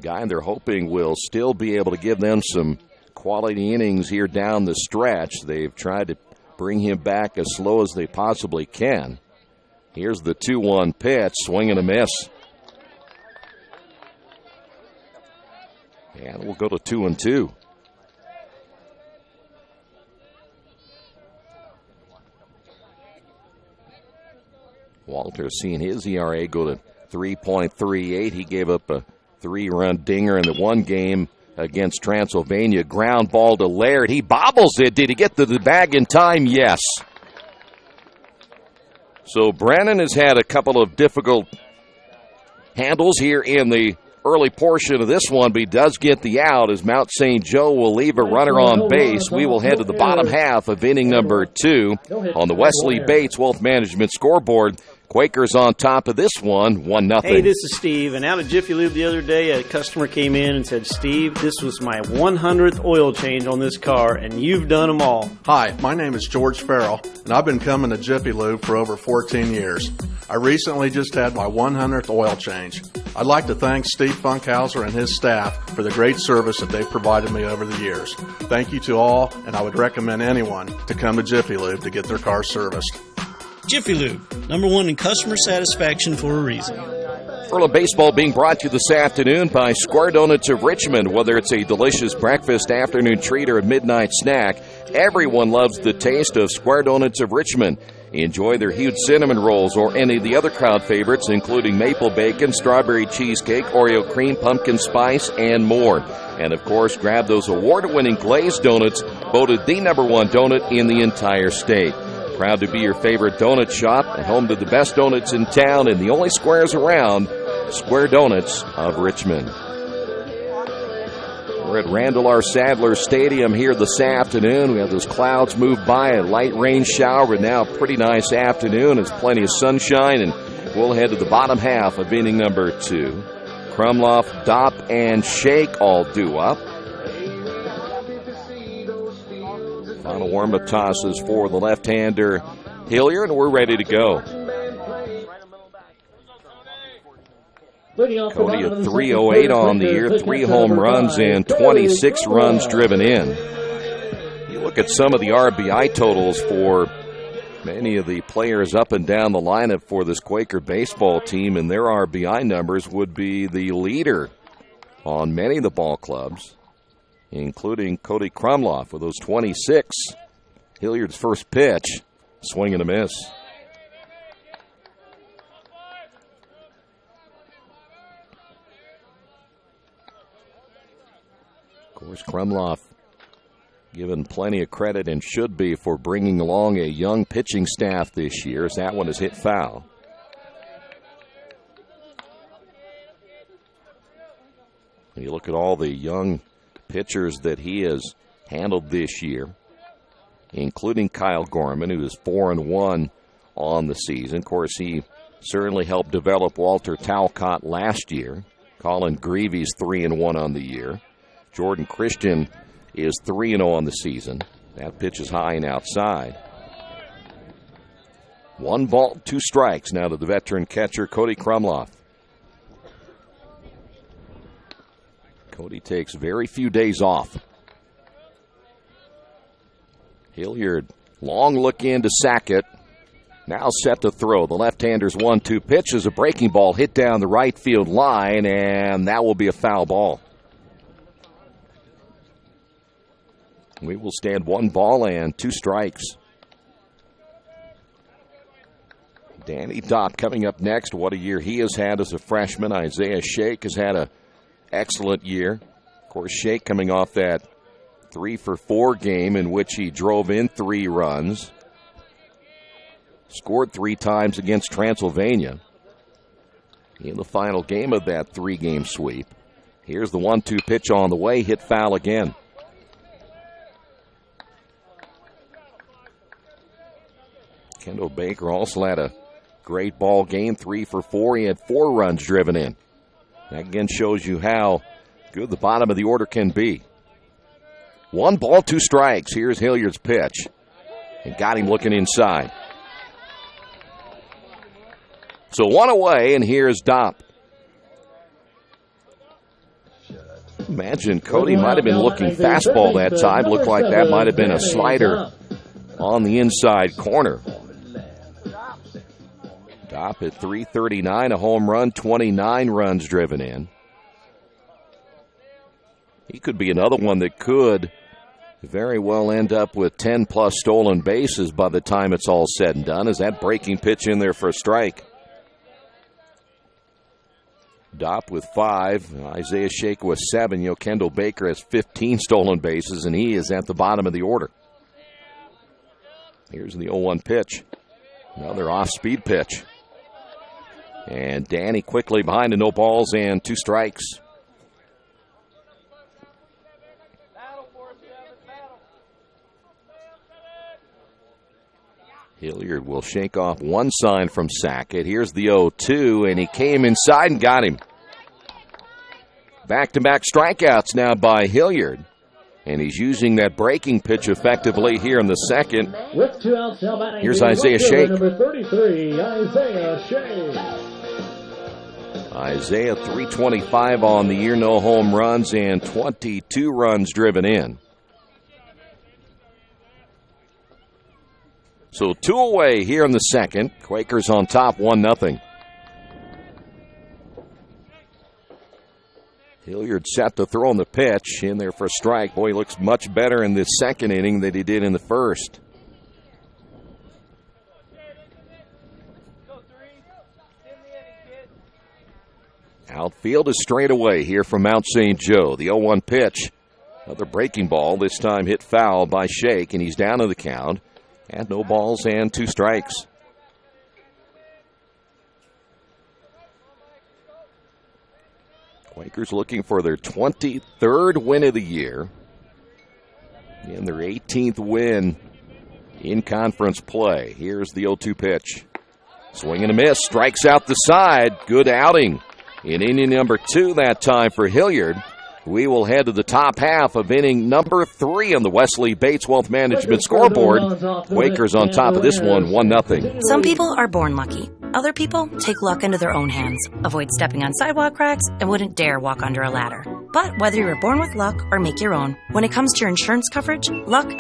guy they're hoping will still be able to give them some quality innings here down the stretch. They've tried to bring him back as slow as they possibly can. Here's the 2-1 pitch, swing and a miss. And we'll go to 2-2. Walter's seen his ERA go to 3.38. He gave up a 3-run dinger in the one game against Transylvania. Ground ball to Laird. He bobbles it. Did he get to the bag in time? Yes. So Brennan has had a couple of difficult handles here in the early portion of this one, but he does get the out as Mount St. Joe will leave a runner on base. We will head to the bottom half of inning number 2 on the Wesley Bates Wealth Management scoreboard. Quakers on top of this one, 1-0. Hey, this is Steve, and out of Jiffy Lube the other day, a customer came in and said, Steve, this was my 100th oil change on this car, and you've done them all. Hi, my name is George Farrell, and I've been coming to Jiffy Lube for over 14 years. I recently just had my 100th oil change. I'd like to thank Steve Funkhauser and his staff for the great service that they've provided me over the years. Thank you to all, and I would recommend anyone to come to Jiffy Lube to get their car serviced. Jiffy Lube, #1 in customer satisfaction for a reason. Earlham baseball being brought to you this afternoon by Square Donuts of Richmond. Whether it's a delicious breakfast, afternoon treat, or a midnight snack, everyone loves the taste of Square Donuts of Richmond. Enjoy their huge cinnamon rolls or any of the other crowd favorites, including maple bacon, strawberry cheesecake, Oreo cream, pumpkin spice, and more. And, of course, grab those award-winning glazed donuts, voted the #1 donut in the entire state. Proud to be your favorite donut shop and home to the best donuts in town and the only squares around, Square Donuts of Richmond. We're at Randall R. Sadler Stadium here this afternoon. We have those clouds move by, a light rain shower, but now a pretty nice afternoon. There's plenty of sunshine, and we'll head to the bottom half of inning number 2. Krumloff, Dopp, and Shake all due up. Final warm-up tosses for the left-hander Hilliard, and we're ready to go. Cody at 308 on the year, 3 home runs and 26 runs driven in. You look at some of the RBI totals for many of the players up and down the lineup for this Quaker baseball team, and their RBI numbers would be the leader on many of the ball clubs, including Cody Krumloff with those 26. Hilliard's first pitch, swing and a miss. Of course, Krumloff given plenty of credit and should be for bringing along a young pitching staff this year, as that one is hit foul. When you look at all the young pitchers that he has handled this year, including Kyle Gorman, who is 4-1 on the season. Of course, he certainly helped develop Walter Talcott last year. Colin Greavy's 3-1 on the year. Jordan Christian is 3-0 on the season. That pitch is high and outside. 1 ball, 2 strikes now to the veteran catcher, Cody Krumloff. Cody takes very few days off. Hilliard, long look in to Sackett. Now set to throw. The left-hander's 1-2 pitch is a breaking ball hit down the right field line, and that will be a foul ball. We will stand 1 ball and 2 strikes. Danny Dopp coming up next. What a year he has had as a freshman. Isaiah Shake has had an excellent year. Of course, Shake coming off that 3-for-4 game in which he drove in 3 runs. Scored 3 times against Transylvania in the final game of that 3-game sweep. Here's the 1-2 pitch on the way, hit foul again. Kendall Baker also had a great ball game, 3-for-4. He had 4 runs driven in. That again shows you how good the bottom of the order can be. 1 ball, 2 strikes. Here's Hilliard's pitch. And got him looking inside. So 1 away, and here's Dopp. Imagine Cody might have been looking fastball that time. Looked like that might have been a slider on the inside corner. Dopp at .339, a home run, 29 runs driven in. He could be another one that could very well end up with 10-plus stolen bases by the time it's all said and done. Is that breaking pitch in there for a strike? Dopp with 5, Isaiah Shake with 7. Kendall Baker has 15 stolen bases, and he is at the bottom of the order. Here's the 0-1 pitch. Another off-speed pitch. And Danny quickly behind to no balls and 2 strikes. Hilliard will shake off 1 sign from Sackett. Here's the 0-2, and he came inside and got him. Back-to-back strikeouts now by Hilliard. And he's using that breaking pitch effectively here in the second. With 2 outs, now batting. Here's Isaiah Shake. Number 33, Isaiah Shake. Isaiah, .325 on the year, no home runs and 22 runs driven in. So 2 away here in the second. Quakers on top, 1-0. Hilliard set to throw on the pitch. In there for a strike. Boy, he looks much better in this second inning than he did in the first. Outfield is straight away here from Mount St. Joe. The 0-1 pitch. Another breaking ball, this time hit foul by Shake, and he's down to the count. And no balls and 2 strikes. Quakers looking for their 23rd win of the year. And their 18th win in conference play. Here's the 0-2 pitch. Swing and a miss. Strikes out the side. Good outing in inning number 2 that time for Hilliard. We will head to the top half of inning number 3 on the Wesley Bates Wealth Management scoreboard. Quakers on top of this one, 1-0. Some people are born lucky. Other people take luck into their own hands, avoid stepping on sidewalk cracks, and wouldn't dare walk under a ladder. But whether you're born with luck or make your own, when it comes to your insurance coverage, luck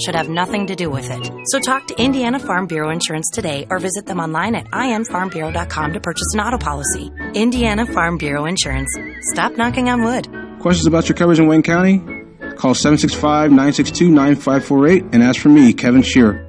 should have nothing to do with it. So talk to Indiana Farm Bureau Insurance today or visit them online at infarmbureau.com to purchase an auto policy. Indiana Farm Bureau Insurance. Stop knocking on wood. Questions about your coverage in Wayne County? Call 765-962-9548 and ask for me, Kevin Shearer.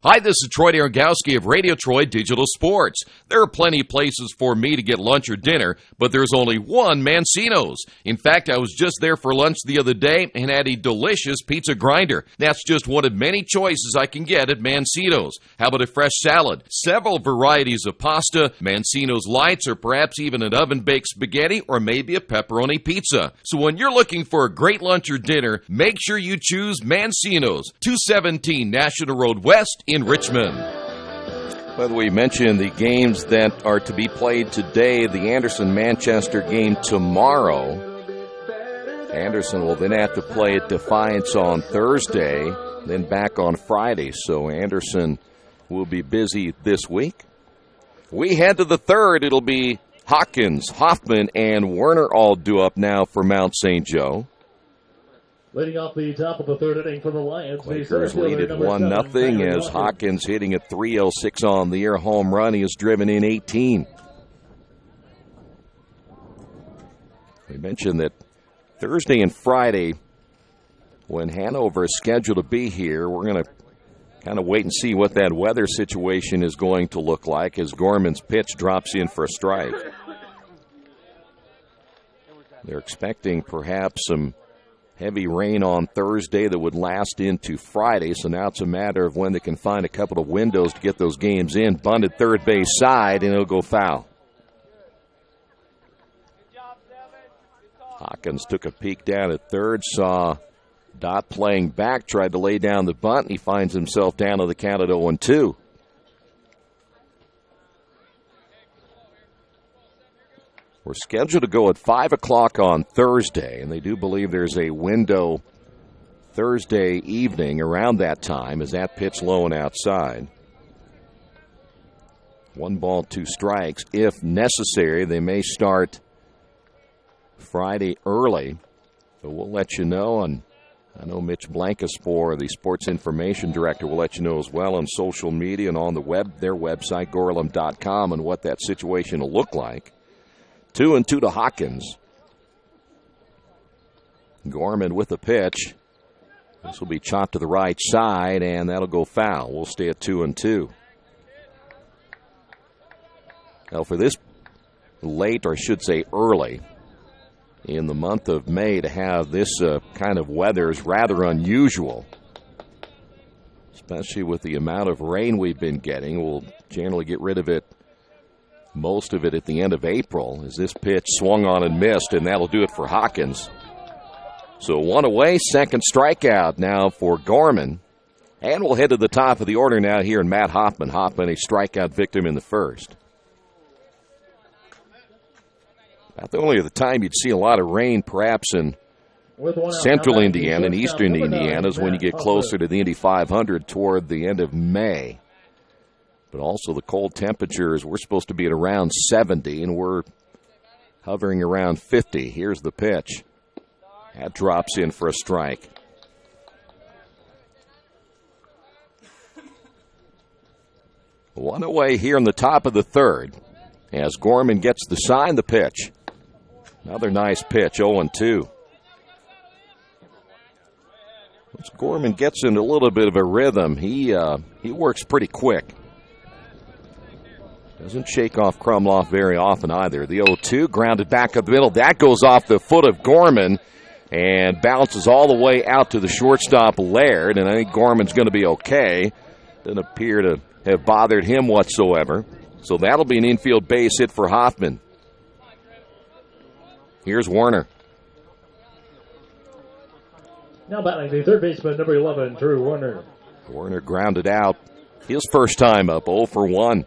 Hi, this is Troy Dargowski of Radio Troy Digital Sports. There are plenty of places for me to get lunch or dinner, but there's only one Mancino's. In fact, I was just there for lunch the other day and had a delicious pizza grinder. That's just one of many choices I can get at Mancino's. How about a fresh salad? Several varieties of pasta, Mancino's Lights, or perhaps even an oven-baked spaghetti, or maybe a pepperoni pizza. So when you're looking for a great lunch or dinner, make sure you choose Mancino's, 217 National Road West in Richmond. By the way, you mentioned the games that are to be played today, the Anderson-Manchester game tomorrow. Anderson will then have to play at Defiance on Thursday, then back on Friday. So Anderson will be busy this week. We head to the third. It'll be Hawkins, Hoffman, and Werner all due up now for Mount St. Joe. Leading off the top of the third inning for the Lions. Quakers lead at 1-0 as Hawkins hitting a .306 on the air home run. He has driven in 18. We mentioned that Thursday and Friday, when Hanover is scheduled to be here, we're going to kind of wait and see what that weather situation is going to look like as Gorman's pitch drops in for a strike. They're expecting perhaps some heavy rain on Thursday that would last into Friday, so now it's a matter of when they can find a couple of windows to get those games in. Bunted third base side, and it'll go foul. Hawkins took a peek down at third, saw Dot playing back, tried to lay down the bunt, and he finds himself down to the count at 0-2. We're scheduled to go at 5 o'clock on Thursday, and they do believe there's a window Thursday evening around that time as that pitch low and outside. 1 ball, 2 strikes. If necessary, they may start Friday early, but we'll let you know. And I know Mitch Blancaspor, the sports information director, will let you know as well on social media and on the web, their website, Earlham.com, and what that situation will look like. 2-2 to Hawkins. Gorman with the pitch. This will be chopped to the right side, and that'll go foul. We'll stay at 2-2. Now, for this late, or I should say early, in the month of May to have this kind of weather is rather unusual, especially with the amount of rain we've been getting. We'll generally get rid of it, most of it, at the end of April, as this pitch swung on and missed, and that'll do it for Hawkins. So 1 away, second strikeout now for Gorman. And we'll head to the top of the order now here in Matt Hoffman. Hoffman, a strikeout victim in the first. About the only other time you'd see a lot of rain perhaps in central Indiana and eastern Indiana is when you get closer to the Indy 500 toward the end of May. But also the cold temperatures, we're supposed to be at around 70, and we're hovering around 50. Here's the pitch. That drops in for a strike. One away here in the top of the third as Gorman gets the sign, the pitch. Another nice pitch, 0-2. Once Gorman gets into a little bit of a rhythm, he works pretty quick. Doesn't shake off Krumloff very often either. The 0-2 grounded back up the middle. That goes off the foot of Gorman and bounces all the way out to the shortstop Laird, and I think Gorman's going to be okay. Doesn't appear to have bothered him whatsoever. So that'll be an infield base hit for Hoffman. Here's Werner. Now batting the third baseman, number 11, Drew Werner. Werner grounded out his first time up, 0 for 1.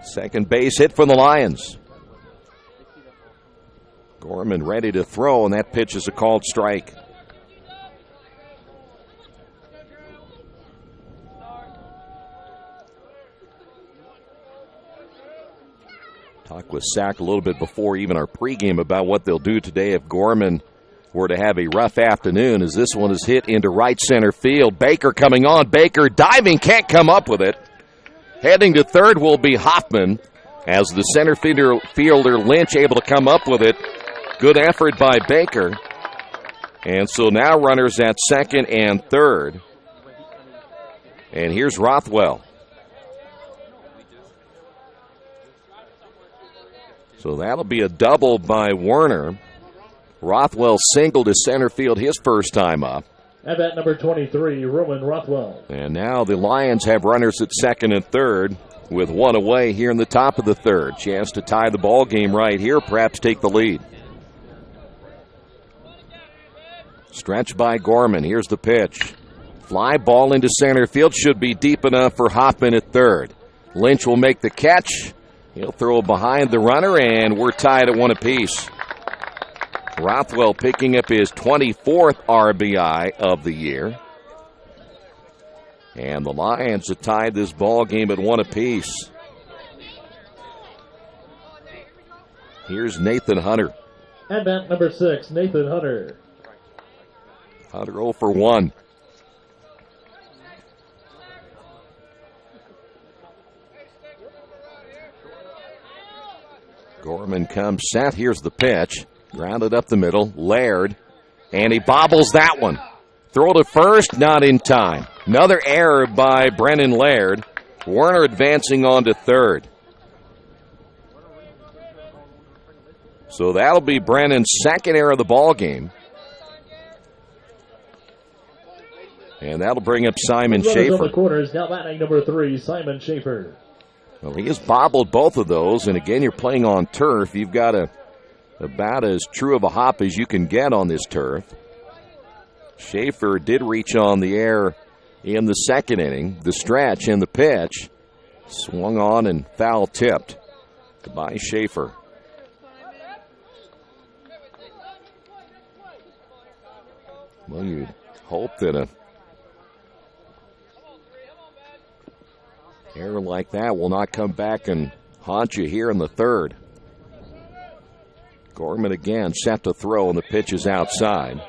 Second base hit for the Lions. Gorman ready to throw, and that pitch is a called strike. Talked with Sack a little bit before even our pregame about what they'll do today if Gorman were to have a rough afternoon, as this one is hit into right center field. Baker coming on. Baker diving, can't come up with it. Heading to third will be Hoffman as the center fielder Lynch able to come up with it. Good effort by Baker. And so now runners at second and third. And here's Rothwell. So that'll be a double by Werner. Rothwell singled to center field his first time up. At bat number 23, Roman Rothwell. And now the Lions have runners at second and third with one away here in the top of the third. Chance to tie the ball game right here, perhaps take the lead. Stretch by Gorman. Here's the pitch. Fly ball into center field, should be deep enough for Hoffman at third. Lynch will make the catch. He'll throw behind the runner, and we're tied at 1 apiece. Rothwell picking up his 24th RBI of the year. And the Lions have tied this ball game at 1 apiece. Here's Nathan Hunter. At bat number 6, Nathan Hunter. Hunter 0 for 1. Gorman comes set. Here's the pitch. Grounded up the middle. Laird. And he bobbles that one. Throw to first, not in time. Another error by Brennan Laird. Werner advancing on to third. So that'll be Brennan's second error of the ball game. And that'll bring up Simon Schaefer. On the corners, now batting number 3, Simon Schaefer. Well, he has bobbled both of those, and again, you're playing on turf. You've got about as true of a hop as you can get on this turf. Schaefer did reach on the air in the second inning. The stretch and the pitch swung on and foul tipped by Schaefer. Well, you'd hope that a error like that will not come back and haunt you here in the third. Gorman again set to throw, and the pitch is outside.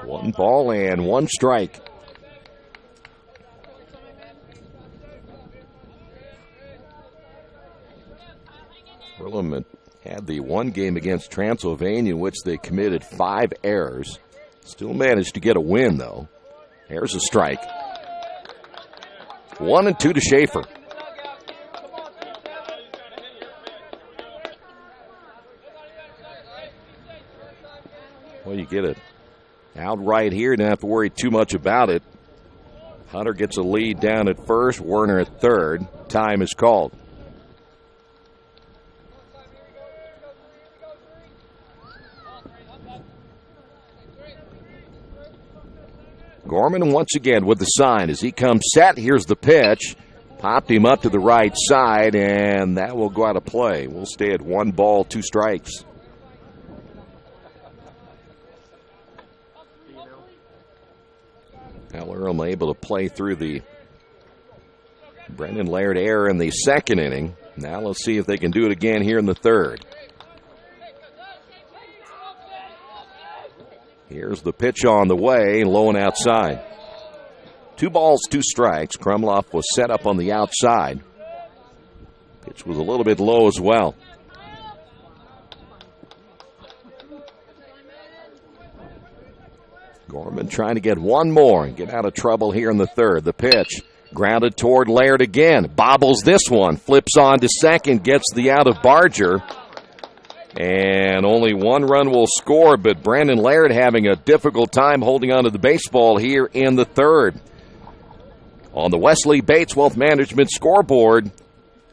1 ball and 1 strike. Earlham had the one game against Transylvania in which they committed 5 errors. Still managed to get a win, though. There's a strike. 1 and 2 to Schaefer. Well, you get it outright here. Don't have to worry too much about it. Hunter gets a lead down at first. Werner at third. Time is called. Gorman once again with the sign as he comes set. Here's the pitch. Popped him up to the right side, and that will go out of play. We'll stay at 1 ball, 2 strikes. Now Earlham able to play through the Brendan Laird error in the second inning. Now let's see if they can do it again here in the third. Here's the pitch on the way, low and outside. 2 balls, 2 strikes. Krumloff was set up on the outside. Pitch was a little bit low as well. Gorman trying to get one more and get out of trouble here in the third. The pitch grounded toward Laird again. Bobbles this one. Flips on to second. Gets the out of Barger. And only 1 run will score, but Brandon Laird having a difficult time holding on to the baseball here in the third. On the Wesley Bates Wealth Management scoreboard,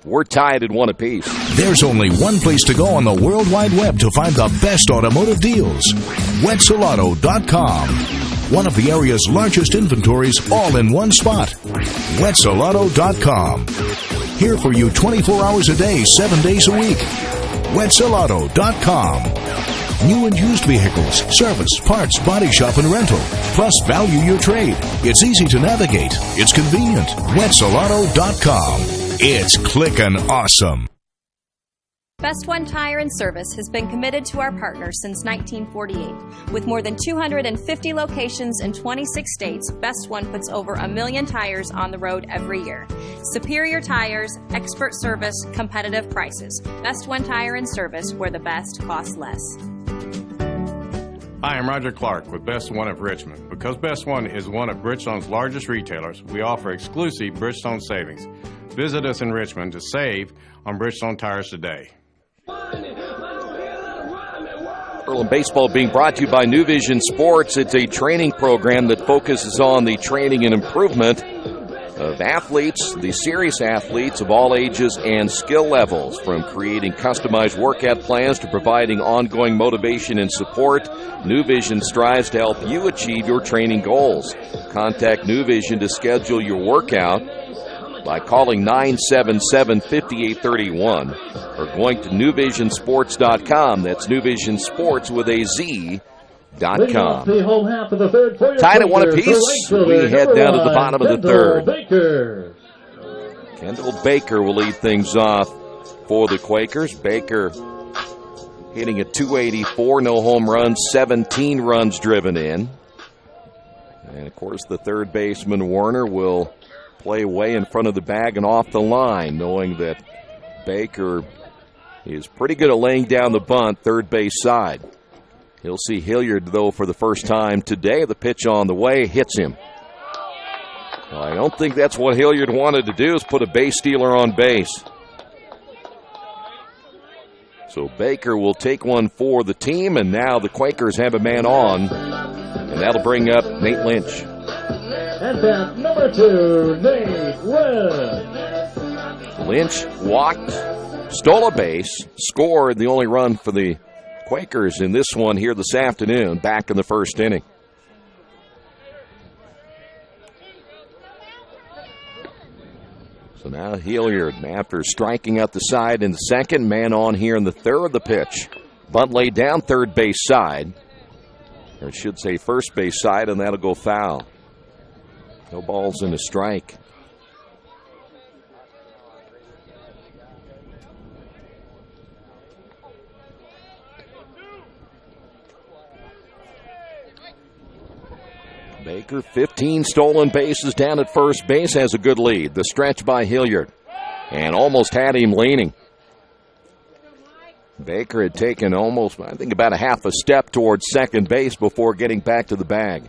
we're tied at 1 apiece. There's only one place to go on the World Wide Web to find the best automotive deals. Wetzelauto.com. One of the area's largest inventories all in one spot. Wetzelauto.com. Here for you 24 hours a day, 7 days a week. Wetzelauto.com. New and used vehicles, service, parts, body shop, and rental. Plus, value your trade. It's easy to navigate. It's convenient. Wetzelauto.com. It's clickin' awesome. Best One Tire and Service has been committed to our partners since 1948. With more than 250 locations in 26 states, Best One puts over 1 million tires on the road every year. Superior tires, expert service, competitive prices. Best One Tire and Service, where the best costs less. Hi, I'm Roger Clark with Best One of Richmond. Because Best One is one of Bridgestone's largest retailers, we offer exclusive Bridgestone savings. Visit us in Richmond to save on Bridgestone tires today. Earlham Baseball being brought to you by New Vision Sports. It's a training program that focuses on the training and improvement of athletes, the serious athletes of all ages and skill levels, from creating customized workout plans to providing ongoing motivation and support. New Vision strives to help you achieve your training goals. Contact New Vision to schedule your workout by calling 977-5831 or going to newvisionsports.com. That's newvisionsports with a Z.com. The home half of the third for your Tied at one Quakers, apiece. the right We fielder, head down to the bottom of the Kendall third. Baker. Kendall Baker will lead things off for the Quakers. Baker hitting a .284, no home runs, 17 runs driven in. And, of course, the third baseman, Warner, will play way in front of the bag and off the line, knowing that Baker is pretty good at laying down the bunt, third base side. He'll see Hilliard, though, for the first time today. The pitch on the way hits him. Well, I don't think that's what Hilliard wanted to do, is put a base stealer on base. So Baker will take one for the team, and now the Quakers have a man on, and that'll bring up Nate Lynch. And that number 2, Nate Lynch. Lynch walked, stole a base, scored the only run for the Quakers in this one here this afternoon, back in the first inning. So now Hilliard, after striking out the side in the second, man on here in the third. The pitch. Bunt laid down third base side. Or I should say first base side, and that'll go foul. No balls and a strike. Baker, 15 stolen bases down at first base, has a good lead. The stretch by Hilliard, and almost had him leaning. Baker had taken almost, I think, about a half a step towards second base before getting back to the bag.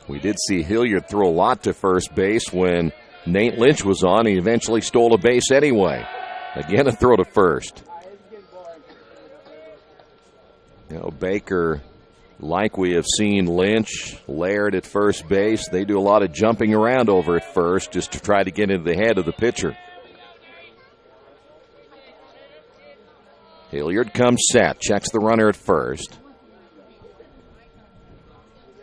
We did see Hilliard throw a lot to first base when Nate Lynch was on. He eventually stole a base anyway. Again, a throw to first. You know, Baker, like we have seen Lynch, Laird at first base, they do a lot of jumping around over at first just to try to get into the head of the pitcher. Hilliard comes set, checks the runner at first.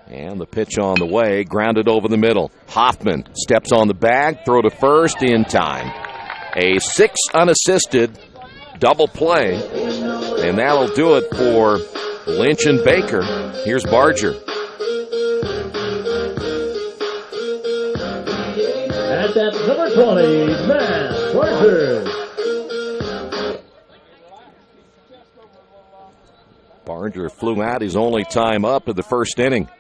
And the pitch on the way, grounded over the middle. Hoffman steps on the bag, throw to first in time. A 6 unassisted double play, and that'll do it for Lynch and Baker. Here's Barger. At that number 20, Matt Barger. Barger flew out his only time up in the first inning.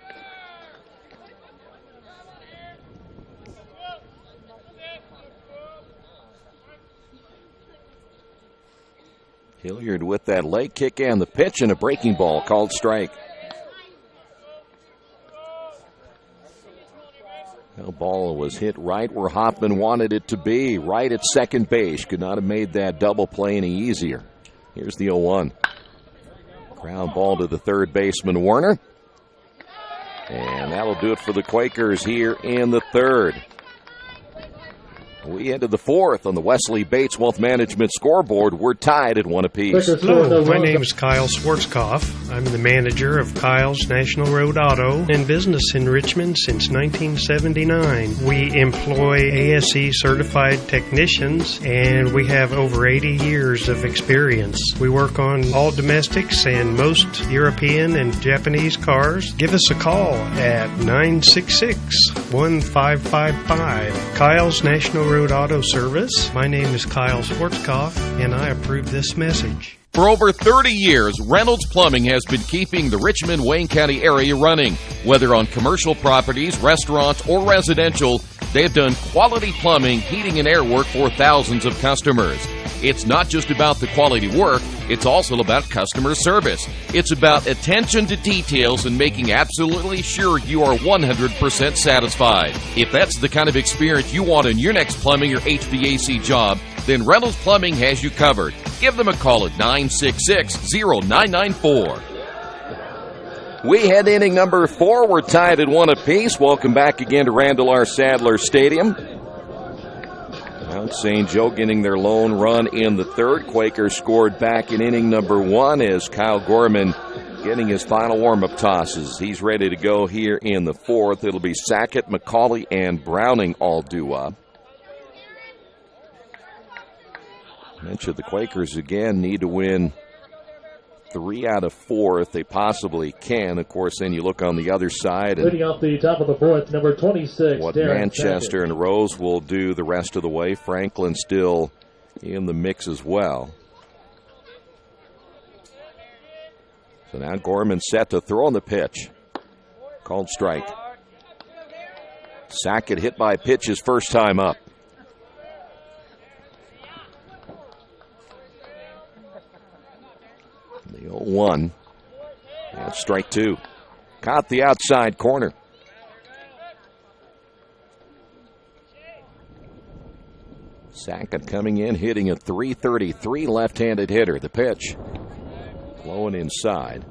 Hilliard with that leg kick and the pitch, and a breaking ball called strike. The ball was hit right where Hoffman wanted it to be, right at second base. Could not have made that double play any easier. Here's the 0-1. Ground ball to the third baseman, Warner. And that'll do it for the Quakers here in the third. We ended the fourth on the Wesley Bates Wealth Management scoreboard. We're tied at one apiece. Hello, my name is Kyle Schwarzkopf. I'm the manager of Kyle's National Road Auto and business in Richmond since 1979. We employ ASE certified technicians, and we have over 80 years of experience. We work on all domestics and most European and Japanese cars. Give us a call at 966-1555. Kyle's National Road Auto Service. My name is Kyle Schwarzkopf, and I approve this message. For over 30 years, Reynolds Plumbing has been keeping the Richmond-Wayne County area running. Whether on commercial properties, restaurants, or residential, they have done quality plumbing, heating, and air work for thousands of customers. It's not just about the quality work, it's also about customer service. It's about attention to details and making absolutely sure you are 100% satisfied. If that's the kind of experience you want in your next plumbing or HVAC job, then Reynolds Plumbing has you covered. Give them a call at 966-0994. We head to inning number 4. We're tied at 1 apiece. Welcome back again to Randall R. Sadler Stadium. Mount St. Joe getting their lone run in the third. Quakers scored back in inning number 1 as Kyle Gorman getting his final warm-up tosses. He's ready to go here in the 4th. It'll be Sackett, McCauley, and Browning all due up. I mentioned the Quakers again need to win 3 out of 4 if they possibly can. Of course, then you look on the other side. And leading off the top of the 4th, number 26. What Darren Manchester Sackett and Rose will do the rest of the way. Franklin still in the mix as well. So now Gorman set to throw on the pitch. Called strike. Sackett hit by a pitch his first time up. The 0-1. And strike 2. Caught the outside corner. Sackett coming in, hitting a .333 left-handed hitter. The pitch blowing inside.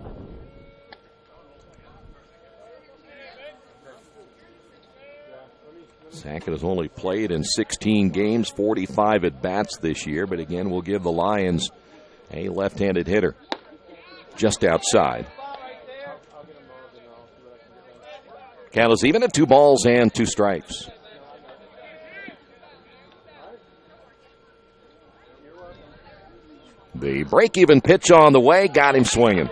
Sackett has only played in 16 games, 45 at-bats this year, but again, we'll give the Lions a left-handed hitter. Just outside. Count is even at 2 balls and 2 strikes. The break-even pitch on the way got him swinging.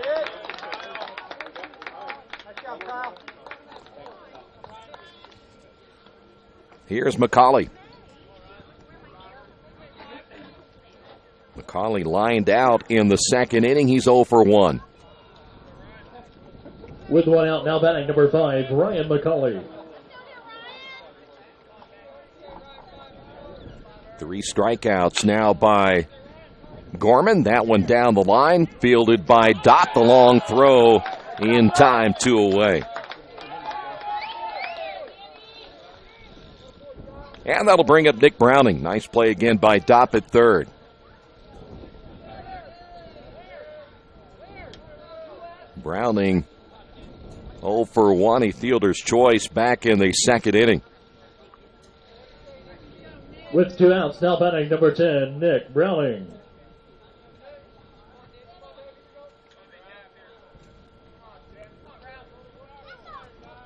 Here's McCauley. McCauley lined out in the second inning. He's 0 for 1. with 1 out, now batting number 5, Ryan McCauley. 3 strikeouts now by Gorman. That one down the line, fielded by Dott. The long throw in time, 2 away. And that'll bring up Nick Browning. Nice play again by Dott at third. Browning 0 for 1. He fielder's choice back in the second inning. With 2 outs, now batting number 10, Nick Browning.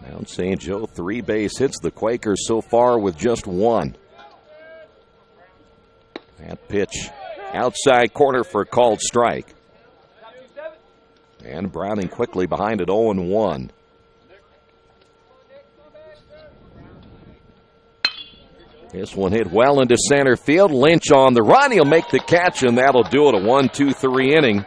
Mount St. Joe 3 base hits. The Quakers so far with just 1. That pitch outside corner for a called strike. And Browning quickly behind it, 0-1. This one hit well into center field. Lynch on the run. He'll make the catch, and that'll do it. A 1-2-3 inning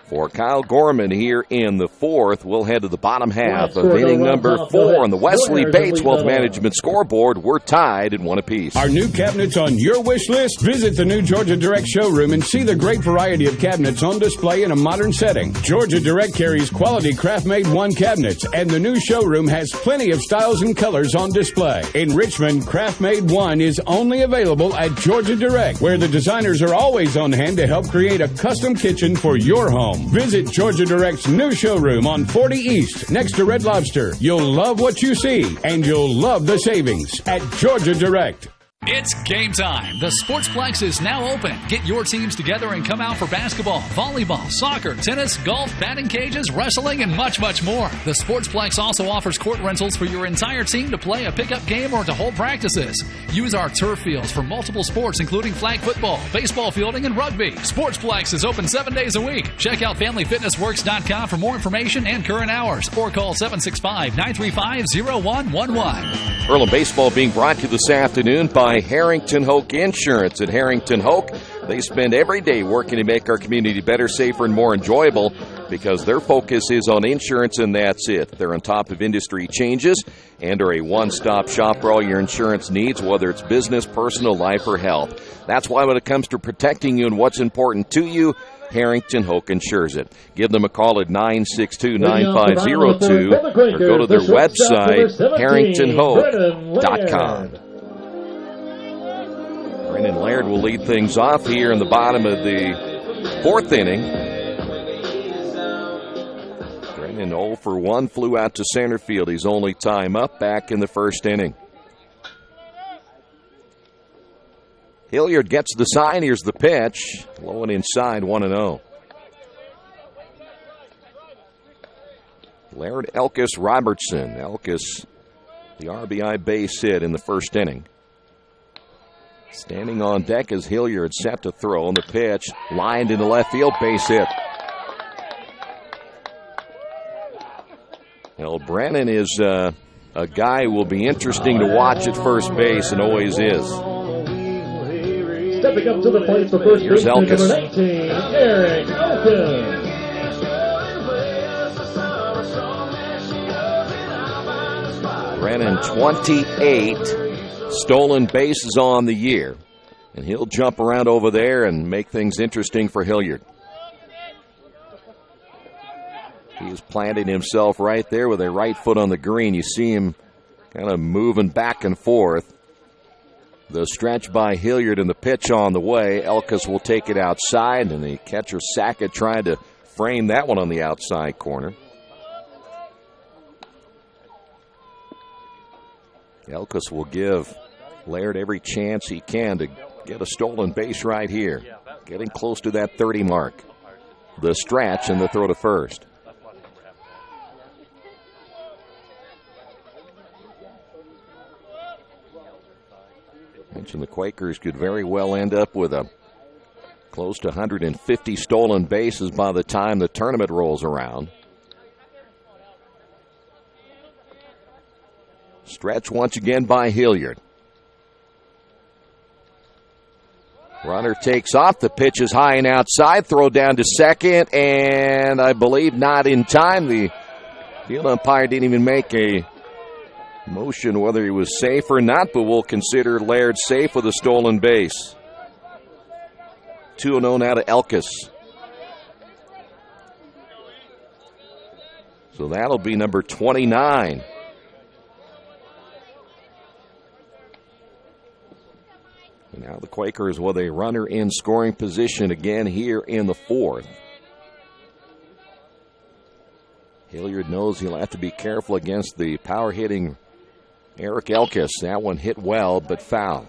for Kyle Gorman here in the 4th. We'll head to the bottom half of inning number 4 on the Wesley Bates Wealth Management scoreboard. We're tied at 1 apiece. Are new cabinets on your wish list? Visit the new Georgia Direct showroom and see the great variety of cabinets on display in a modern setting. Georgia Direct carries quality craft-made one cabinets, and the new showroom has plenty of styles and colors on display. In Richmond, craft-made one is only available at Georgia Direct, where the designers are always on hand to help create a custom kitchen for your home. Visit Georgia Direct's new showroom on 40 East, next to Red Lobster. You'll love what you see, and you'll love the savings at Georgia Direct. It's game time. The Sportsplex is now open. Get your teams together and come out for basketball, volleyball, soccer, tennis, golf, batting cages, wrestling, and much, much more. The Sportsplex also offers court rentals for your entire team to play a pickup game or to hold practices. Use our turf fields for multiple sports, including flag football, baseball fielding, and rugby. Sportsplex is open 7 days a week. Check out FamilyFitnessWorks.com for more information and current hours, or call 765-935-0111. Earlham baseball being brought to you this afternoon by Harrington Hoke Insurance. At Harrington Hoke, they spend every day working to make our community better, safer, and more enjoyable because their focus is on insurance, and that's it. They're on top of industry changes and are a one-stop shop for all your insurance needs, whether it's business, personal, life, or health. That's why when it comes to protecting you and what's important to you, Harrington Hoke insures it. Give them a call at 962-9502 or go to their website, harringtonhoke.com. Brennan Laird will lead things off here in the bottom of the 4th inning. Brennan 0 for 1, flew out to center field. He's only time up back in the first inning. Hilliard gets the sign. Here's the pitch. Low and inside, 1-0. Laird, Elkis, Robertson. Elkis, the RBI base hit in the first inning. Standing on deck is Hilliard, set to throw, and the pitch lined into left field, base hit. Well, Brennan is a guy who will be interesting to watch at first base and always is. Stepping up to the plate for first Here's baseman Elkis. number 19, Eric Elkis. Brennan 28 stolen bases on the year, and he'll jump around over there and make things interesting for Hilliard. He's planted himself right there with a right foot on the green. You see him kind of moving back and forth. The stretch by Hilliard and the pitch on the way. Elkis will take it outside, and the catcher Sackett trying to frame that one on the outside corner. Elkis will give Laird every chance he can to get a stolen base right here. Getting close to that 30 mark. The stretch and the throw to first. Mentioned the Quakers could very well end up with a close to 150 stolen bases by the time the tournament rolls around. Stretch once again by Hilliard. Runner takes off. The pitch is high and outside. Throw down to second, and I believe not in time. The field umpire didn't even make a motion whether he was safe or not, but we'll consider Laird safe with a stolen base. 2-0 now to Elkis. So that'll be number 29. And now the Quakers with a runner in scoring position again here in the fourth. Hilliard knows he'll have to be careful against the power-hitting Eric Elkis. That one hit well, but foul.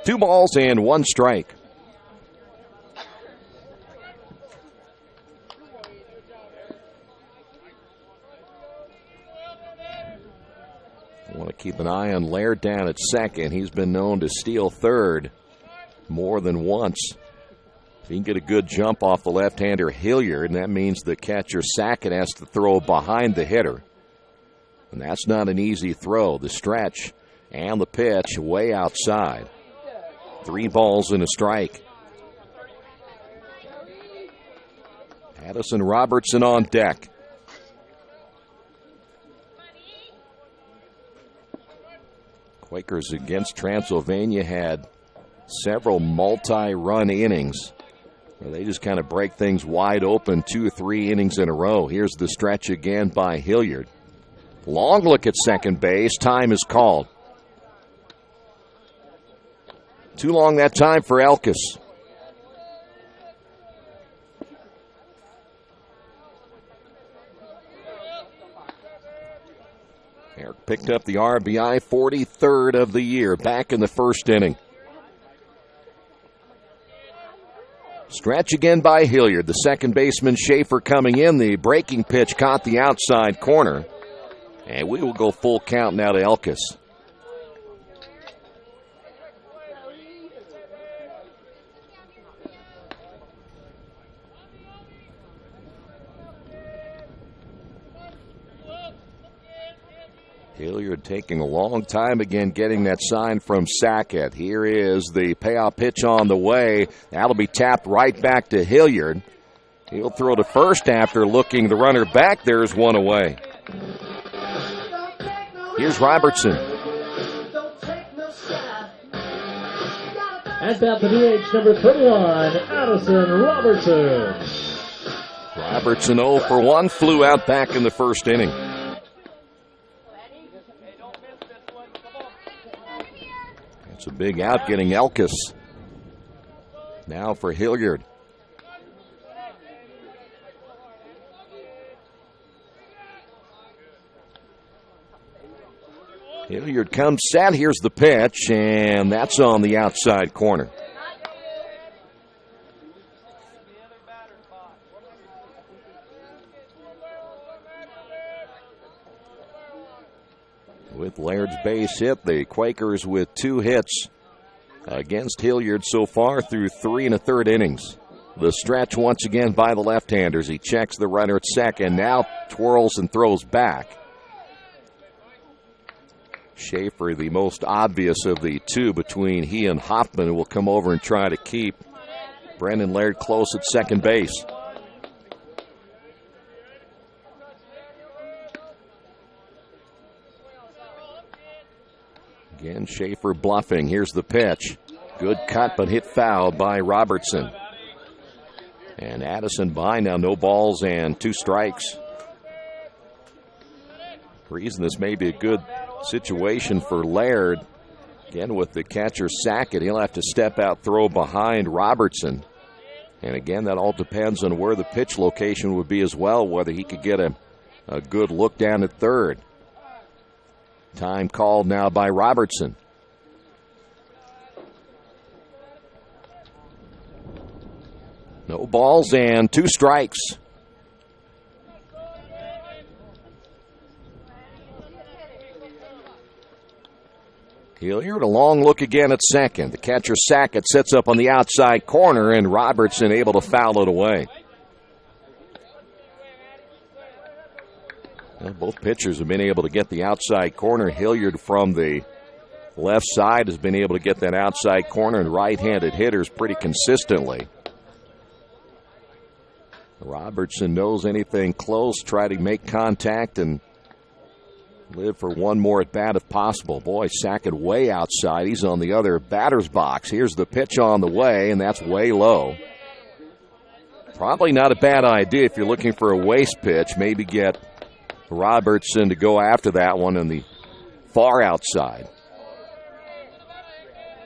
2 balls and 1 strike. I want to keep an eye on Laird down at second. He's been known to steal third more than once. If he can get a good jump off the left-hander Hilliard, and that means the catcher Sackett has to throw behind the hitter. And that's not an easy throw. The stretch and the pitch way outside. 3 balls and a strike. Addison Robertson on deck. Quakers against Transylvania had several multi-run innings where they just kind of break things wide open 2 or 3 innings in a row. Here's the stretch again by Hilliard. Long look at second base. Time is called. Too long that time for Elkis. Eric picked up the RBI, 43rd of the year, back in the first inning. Stretch again by Hilliard. The second baseman Schaefer coming in. The breaking pitch caught the outside corner. And we will go full count now to Elkis. Hilliard taking a long time again getting that sign from Sackett. Here is the payoff pitch on the way. That'll be tapped right back to Hilliard. He'll throw to first after looking the runner back. There's one away. Here's Robertson. At bat the DH number 31, Addison Robertson. Robertson 0 for 1, flew out back in the first inning. It's a big out getting Elkis. Now for Hilliard. Hilliard comes set. Here's the pitch, and that's on the outside corner. With Laird's base hit, the Quakers with 2 hits against Hilliard so far through 3 1/3 innings. The stretch once again by the left-handers. He checks the runner at second, now twirls and throws back. Schaefer, the most obvious of the two between he and Hoffman, will come over and try to keep Brendan Laird close at second base. Again, Schaefer bluffing. Here's the pitch. Good cut, but hit foul by Robertson. And Addison by now, no balls and 2 strikes. Reason this may be a good situation for Laird. Again, with the catcher Sackett, he'll have to step out, throw behind Robertson. And again, that all depends on where the pitch location would be as well, whether he could get a good look down at third. Time called now by Robertson. No balls and 2 strikes. Hilliard, a long look again at second. The catcher Sackett sets up on the outside corner, and Robertson able to foul it away. Well, both pitchers have been able to get the outside corner. Hilliard from the left side has been able to get that outside corner, and right-handed hitters pretty consistently. Robertson knows anything close, try to make contact and live for one more at bat if possible. Boy, Sackett way outside. He's on the other batter's box. Here's the pitch on the way, and that's way low. Probably not a bad idea if you're looking for a waste pitch. Maybe get Robertson to go after that one on the far outside.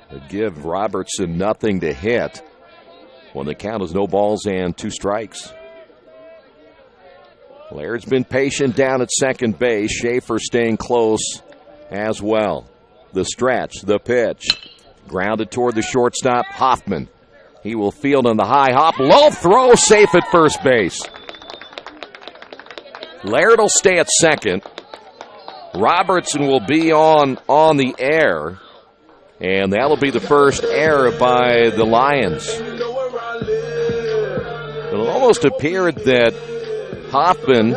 It'd give Robertson nothing to hit when the count is no balls and 2 strikes. Laird's been patient down at second base. Schaefer staying close as well. The stretch, the pitch. Grounded toward the shortstop, Hoffman. He will field on the high hop. Low throw, safe at first base. Laird will stay at second. Robertson will be on the air. And that'll be the first error by the Lions. It almost appeared that Hoffman,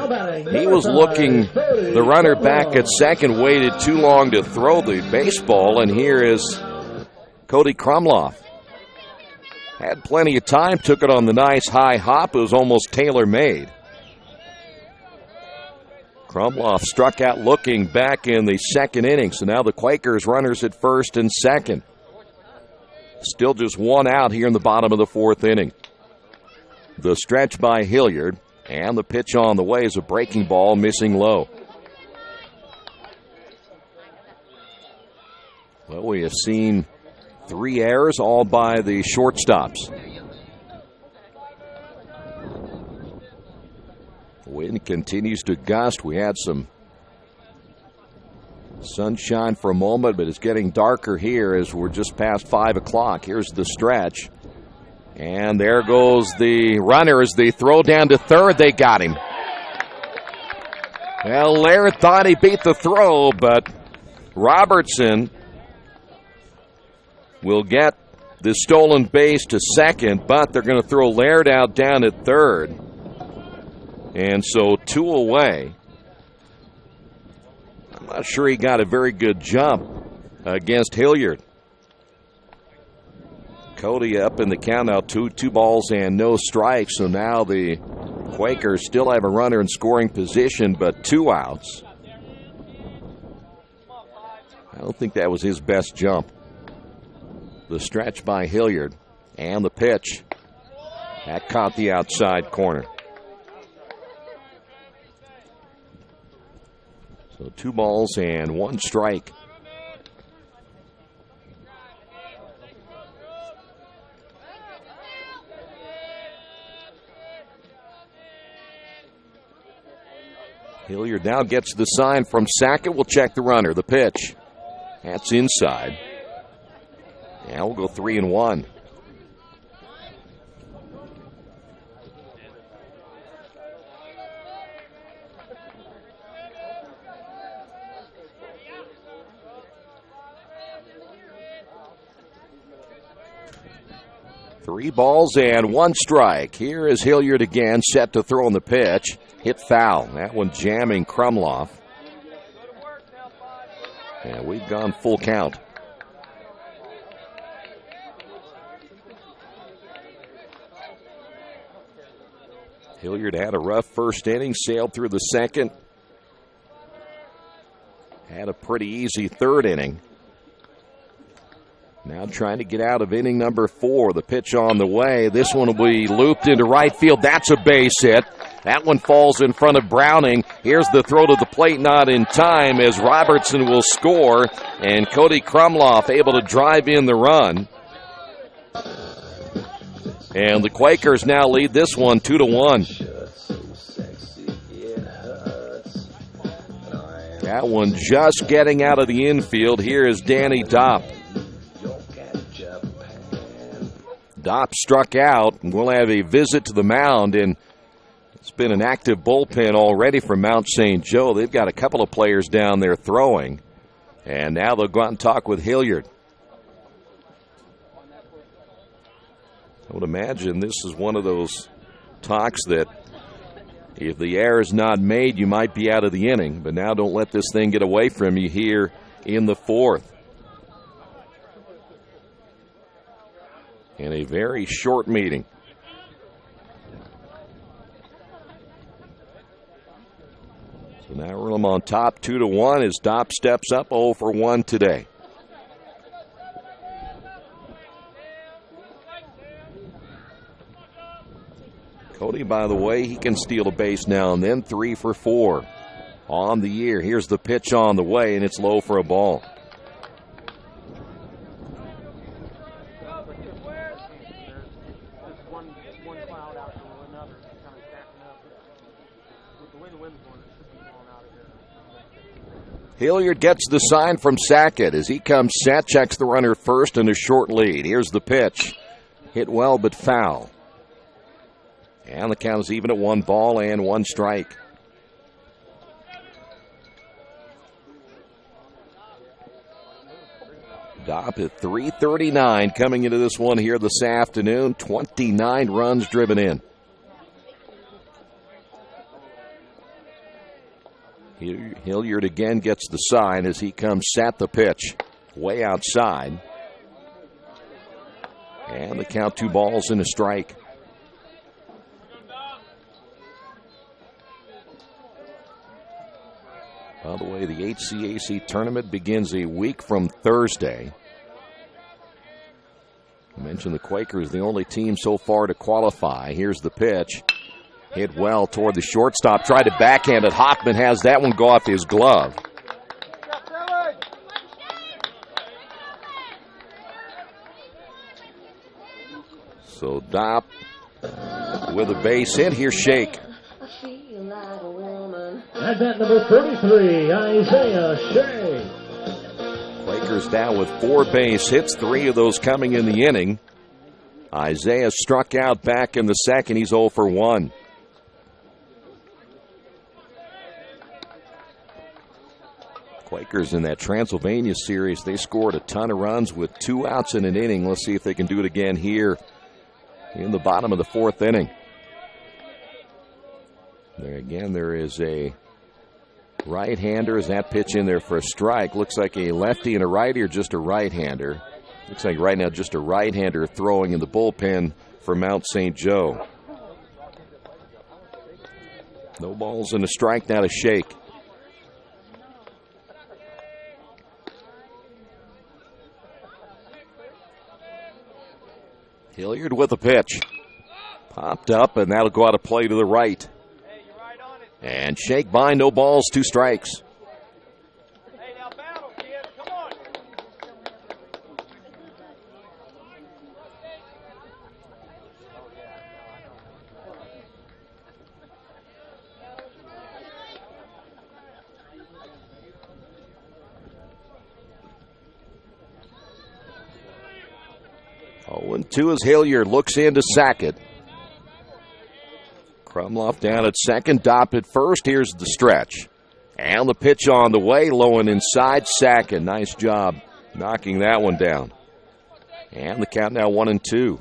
he was looking the runner back at second, waited too long to throw the baseball, and here is Cody Krumloff. Had plenty of time, took it on the nice high hop. It was almost tailor-made. Krumloff struck out looking back in the second inning, so now the Quakers runners at first and second. Still just 1 out here in the bottom of the 4th inning. The stretch by Hilliard. And the pitch on the way is a breaking ball, missing low. Well, we have seen 3 errors, all by the shortstops. Wind continues to gust. We had some sunshine for a moment, but it's getting darker here as we're just past 5 o'clock. Here's the stretch. And there goes the runner as they throw down to third. They got him. Well, Laird thought he beat the throw, but Robertson will get the stolen base to second, but they're going to throw Laird out down at third. And so 2 away. I'm not sure he got a very good jump against Hilliard. Cody up in the count now, two balls and no strikes. So now the Quakers still have a runner in scoring position, but 2 outs. I don't think that was his best jump. The stretch by Hilliard and the pitch. That caught the outside corner. So 2 balls and 1 strike. Hilliard now gets the sign from Sackett. We'll check the runner. The pitch. That's inside. Yeah, we'll go 3-1. Three balls and one strike. Here is Hilliard again, set to throw on the pitch. Hit foul. That one jamming Krumloff. And we've gone full count. Hilliard had a rough first inning, sailed through the second. Had a pretty easy third inning. Now trying to get out of inning number 4. The pitch on the way. This one will be looped into right field. That's a base hit. That one falls in front of Browning. Here's the throw to the plate, not in time, as Robertson will score. And Cody Krumloff able to drive in the run. And the Quakers now lead this one 2-1. That one just getting out of the infield. Here is Danny Dopp. Dopp struck out, and we'll have a visit to the mound, and it's been an active bullpen already for Mount St. Joe. They've got a couple of players down there throwing, and now they'll go out and talk with Hilliard. I would imagine this is one of those talks that if the error is not made, you might be out of the inning, but now don't let this thing get away from you here in the 4th. In a very short meeting. So now Earlham on top 2-1 as Dopp steps up 0 for 1 today. Cody, by the way, he can steal a base now and then, 3 for 4 on the year. Here's the pitch on the way, and it's low for a ball. Hilliard gets the sign from Sackett as he comes set, checks the runner first in a short lead. Here's the pitch. Hit well but foul. And the count is even at 1 ball and 1 strike. Dopp at 3:39 coming into this one here this afternoon. 29 runs driven in. Hilliard again gets the sign as he comes set the pitch. Way outside. And the count 2 balls and a strike. By the way, the HCAC tournament begins a week from Thursday. I mentioned the Quakers, the only team so far to qualify. Here's the pitch. Hit well toward the shortstop. Tried to backhand it. Hockman has that one go off his glove. So Dopp with a base hit. Here's Shake. At bat number 33, Isaiah Shea. Quakers down with 4 base hits, 3 of those coming in the inning. Isaiah struck out back in the second. He's 0 for 1. Quakers in that Transylvania series, they scored a ton of runs with 2 outs in an inning. Let's see if they can do it again here in the bottom of the 4th inning. There again, there is a right-hander. Is that pitch in there for a strike? Looks like a lefty and a righty or just a right-hander. Looks like right now just a right-hander throwing in the bullpen for Mount St. Joe. No balls and a strike now to Shake. Hilliard with a pitch. Popped up, and that'll go out of play to the right. And Shake by, no balls, 2 strikes. 0-2 as Hilliard looks in to Sackett. Krumloff down at second, Dopp at first. Here's the stretch. And the pitch on the way, low and inside. Sackett, nice job knocking that one down. And the count now 1-2.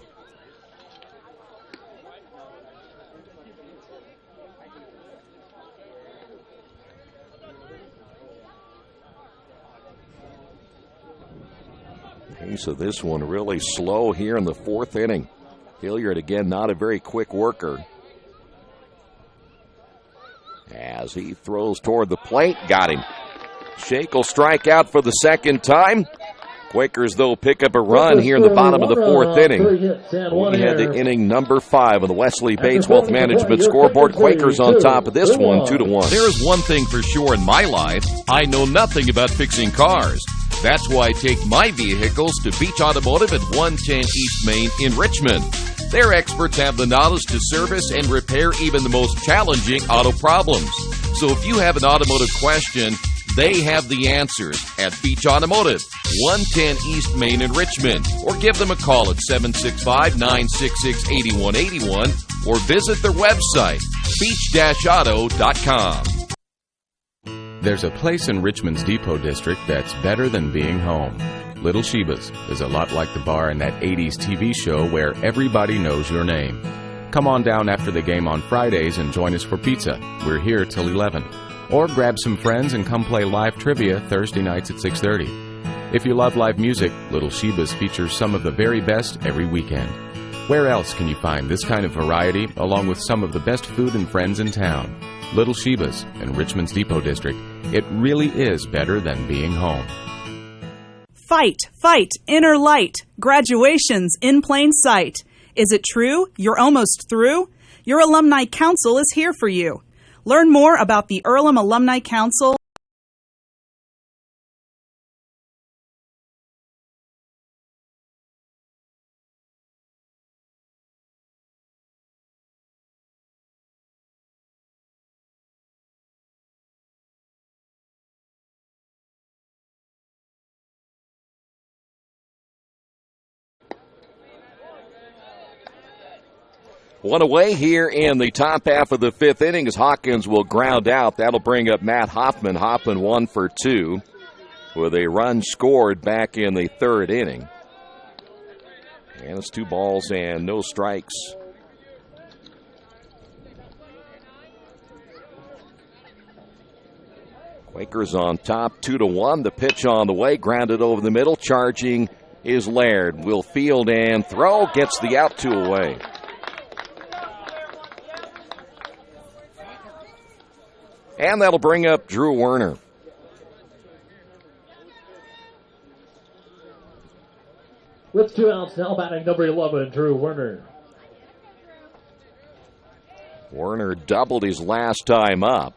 Pace of this one really slow here in the fourth inning. Hilliard, again, not a very quick worker. As he throws toward the plate, got him. Shake will strike out for the second time. Quakers, though, pick up a run here in the bottom of the fourth inning. We had the inning number 5 on the Wesley Bates Wealth Management scoreboard. Quakers on top of this one, 2-1. There is one thing for sure in my life. I know nothing about fixing cars. That's why I take my vehicles to Beach Automotive at 110 East Main in Richmond. Their experts have the knowledge to service and repair even the most challenging auto problems. So if you have an automotive question, they have the answers at Beach Automotive, 110 East Main in Richmond. Or give them a call at 765-966-8181 or visit their website, beach-auto.com. There's a place in Richmond's Depot District that's better than being home. Little Sheba's is a lot like the bar in that 80s TV show where everybody knows your name. Come on down after the game on Fridays and join us for pizza. We're here till 11. Or grab some friends and come play live trivia Thursday nights at 6:30. If you love live music, Little Sheba's features some of the very best every weekend. Where else can you find this kind of variety along with some of the best food and friends in town? Little Sheba's in Richmond's Depot District. It really is better than being home. Fight, fight, inner light. Graduation's in plain sight. Is it true? You're almost through? Your Alumni Council is here for you. Learn more about the Earlham Alumni Council. One away here in the top half of the fifth inning as Hawkins will ground out. That'll bring up Matt Hoffman. Hoffman 1 for 2 with a run scored back in the third inning. And it's 2 balls and no strikes. Quakers on top, 2-1. The pitch on the way, grounded over the middle. Charging is Laird. Will field and throw, gets the out 2 away. And that'll bring up Drew Werner. With 2 outs now, batting number 11, Drew Werner. Werner doubled his last time up.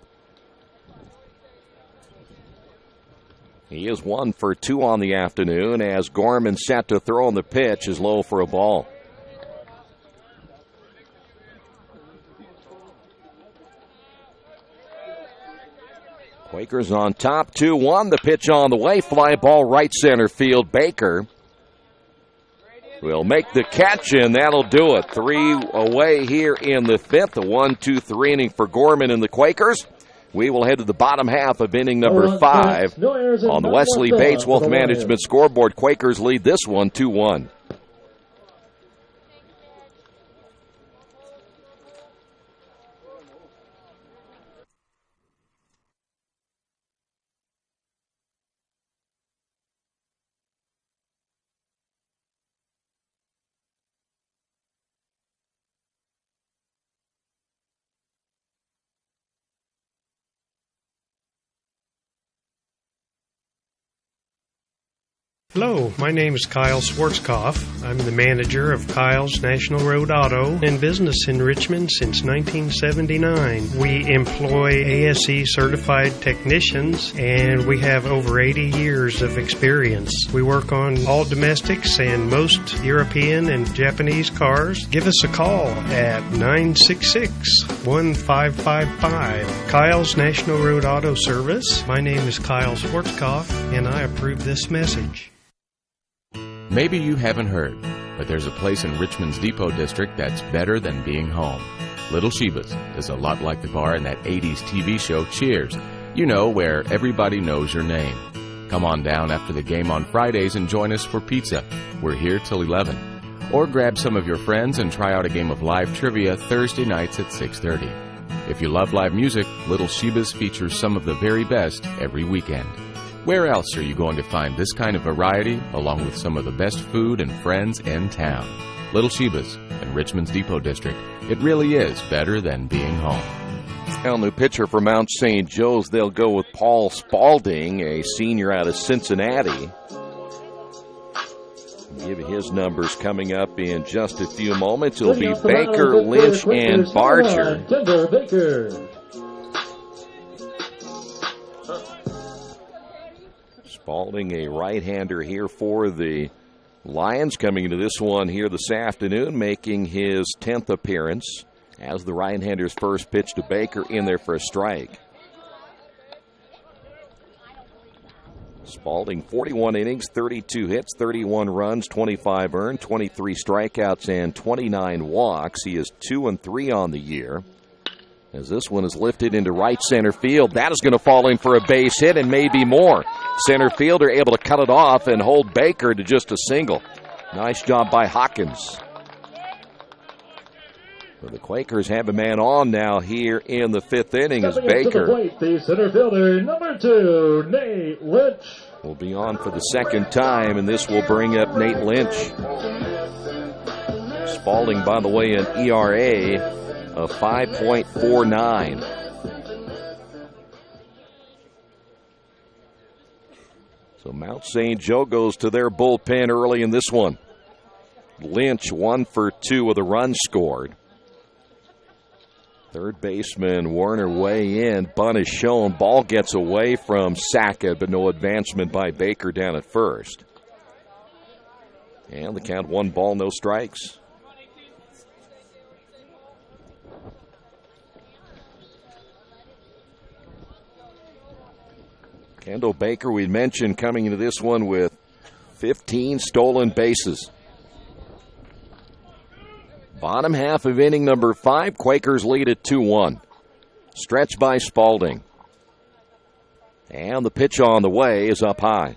He is 1 for 2 on the afternoon as Gorman set to throw on the pitch is low for a ball. Quakers on top, 2-1. The pitch on the way. Fly ball right center field. Baker will make the catch, and that'll do it. 3 away here in the fifth. A 1-2-3 inning for Gorman and the Quakers. We will head to the bottom half of inning number 5 on the Wesley Bates Wealth Management scoreboard. Quakers lead this one 2-1. Hello, my name is Kyle Schwarzkopf. I'm the manager of Kyle's National Road Auto and business in Richmond since 1979. We employ ASE certified technicians and we have over 80 years of experience. We work on all domestics and most European and Japanese cars. Give us a call at 966-1555. Kyle's National Road Auto Service. My name is Kyle Schwarzkopf and I approve this message. Maybe you haven't heard, But there's a place in Richmond's Depot District that's better than being home. Little Sheba's is a lot like the bar in that 80s TV show Cheers. You know, where everybody knows your name. Come on down after the game on Fridays and join us for pizza. We're here till 11. Or grab some of your friends and try out a game of live trivia Thursday nights at 6:30. If you love live music, Little Sheba's features some of the very best every weekend. Where else are you going to find this kind of variety, along with some of the best food and friends in town? Little Sheba's in Richmond's Depot District. It really is better than being home. Well, new pitcher for Mount St. Joe's. They'll go with Paul Spalding, a senior out of Cincinnati. Give you his numbers coming up in just a few moments. It'll be Baker, Lynch, and Barger. Baker. Spalding, a right-hander here for the Lions, coming into this one here this afternoon, making his 10th appearance as the right-hander's first pitch to Baker in there for a strike. Spalding, 41 innings, 32 hits, 31 runs, 25 earned, 23 strikeouts, and 29 walks. He is 2-3 on the year. As this one is lifted into right center field, that is going to fall in for a base hit and maybe more. Center fielder able to cut it off and hold Baker to just a single. Nice job by Hawkins. So the Quakers have a man on now here in the fifth inning as Baker. The center fielder, number 2, Nate Lynch. Will be on for the second time, and this will bring up Nate Lynch. Spalding, by the way, an ERA of 5.49. So Mount St. Joe goes to their bullpen early in this one. Lynch 1 for 2 with a run scored. Third baseman Werner way in. Bunt is shown. Ball gets away from Sackett, but no advancement by Baker down at first. And the count 1 ball, no strikes. Kendall Baker, we mentioned, coming into this one with 15 stolen bases. Bottom half of inning number 5, Quakers lead at 2-1. Stretch by Spalding. And the pitch on the way is up high.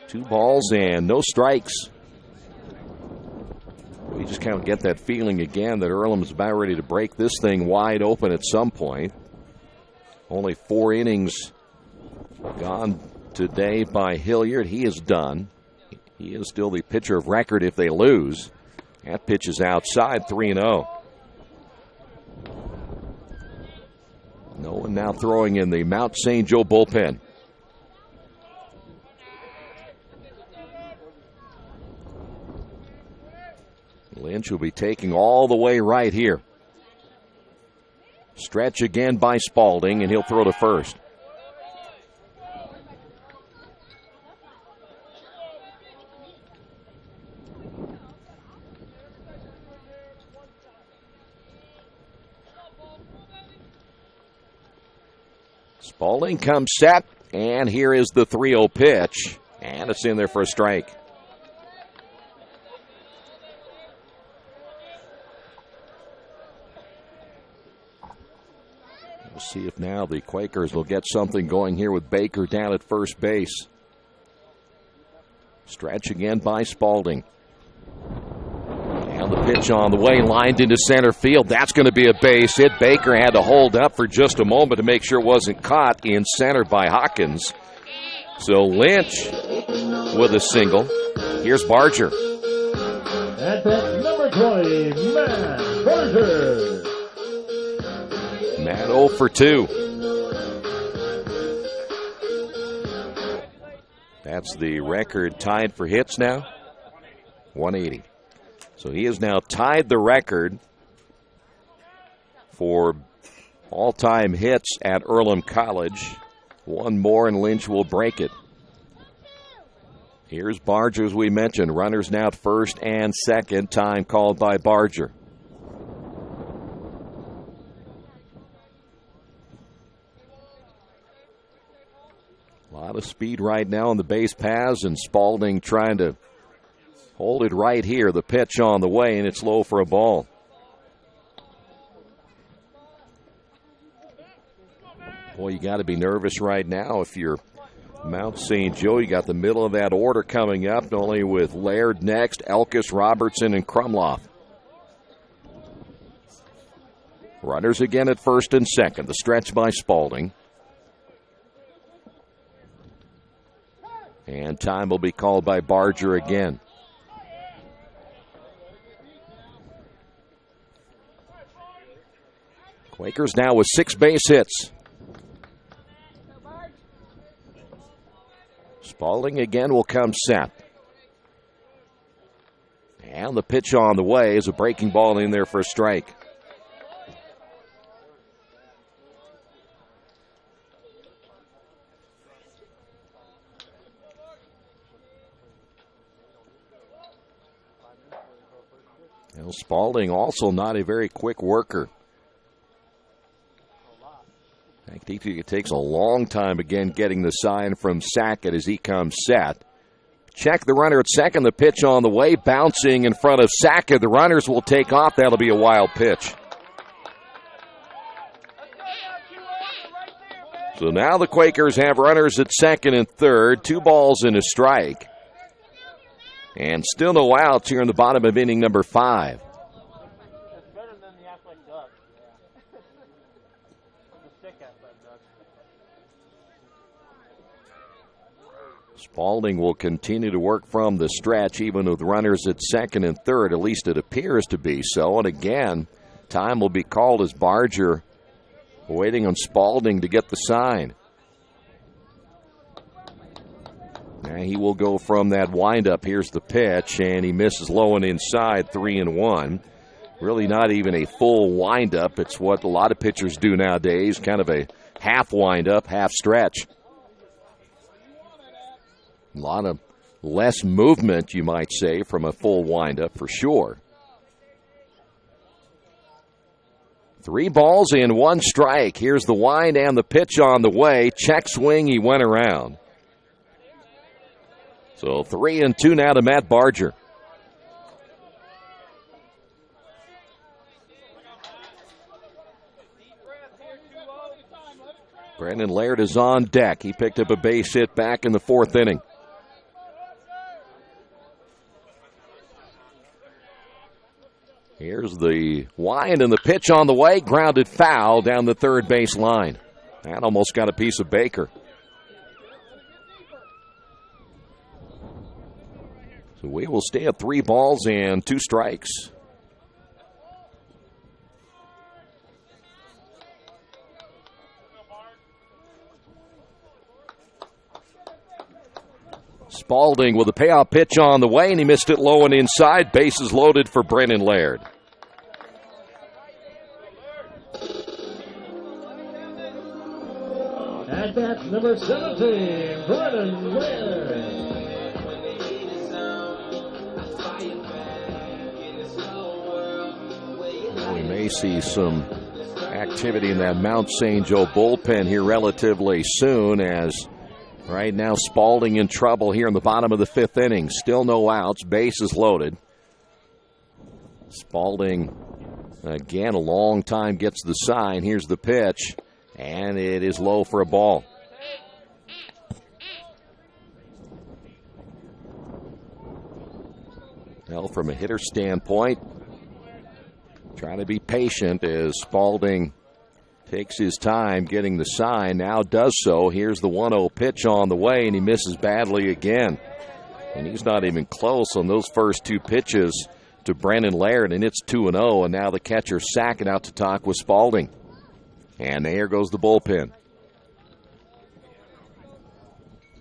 2 balls and no strikes. We just kind of get that feeling again that Earlham's about ready to break this thing wide open at some point. Only 4 innings gone today by Hilliard. He is done. He is still the pitcher of record if they lose. That pitch is outside, 3-0. No one now throwing in the Mount St. Joe bullpen. Lynch will be taking all the way right here. Stretch again by Spalding, and he'll throw to first. Spalding comes set, and here is the 3-0 pitch, and it's in there for a strike. We'll see if now the Quakers will get something going here with Baker down at first base. Stretch again by Spalding. And the pitch on the way, lined into center field. That's going to be a base hit. Baker had to hold up for just a moment to make sure it wasn't caught in center by Hawkins. So Lynch with a single. Here's Barger. At bat number 20, Matt Barger. Matt 0 for 2. That's the record tied for hits now. 180. So he has now tied the record for all-time hits at Earlham College. 1 more and Lynch will break it. Here's Barger, as we mentioned. Runners now at first and second. Time called by Barger. A lot of speed right now on the base paths, and Spalding trying to hold it right here. The pitch on the way, and it's low for a ball. Boy, you got to be nervous right now if you're Mount St. Joe. You got the middle of that order coming up, not only with Laird next, Elkis, Robertson, and Krumloff. Runners again at first and second. The stretch by Spalding. And time will be called by Barger again. Quakers now with 6 base hits. Spalding again will come set. And the pitch on the way is a breaking ball in there for a strike. Now Spalding also not a very quick worker. In fact, it takes a long time again getting the sign from Sackett as he comes set. Check the runner at second. The pitch on the way, bouncing in front of Sackett. The runners will take off. That'll be a wild pitch. So now the Quakers have runners at second and third. 2 balls and a strike. And still no outs here in the bottom of inning number 5. Spalding will continue to work from the stretch, even with runners at second and third. At least it appears to be so. And again, time will be called as Barger waiting on Spalding to get the sign. Now he will go from that windup. Here's the pitch, and he misses low and inside, 3-1. Really not even a full windup. It's what a lot of pitchers do nowadays, kind of a half windup, half stretch. A lot of less movement, you might say, from a full windup for sure. 3 balls and 1 strike. Here's the wind and the pitch on the way. Check swing, he went around. So 3-2 now to Matt Barger. Brandon Laird is on deck. He picked up a base hit back in the 4th inning. Here's the wind and the pitch on the way. Grounded foul down the third base line. That almost got a piece of Baker. So we will stay at 3 balls and 2 strikes. Spalding with a payoff pitch on the way, and he missed it low and inside. Bases loaded for Brennan Laird. And that's number 17, Brennan Laird. We may see some activity in that Mount St. Joe bullpen here relatively soon, as right now Spalding in trouble here in the bottom of the 5th inning. Still no outs, bases loaded. Spalding again a long time gets the sign. Here's the pitch, and it is low for a ball. Well, from a hitter standpoint, trying to be patient as Spalding takes his time getting the sign. Now does so. Here's the 1-0 pitch on the way, and he misses badly again. And he's not even close on those first 2 pitches to Brennan Laird, and it's 2-0. And now the catcher Sackett out to talk with Spalding. And there goes the bullpen.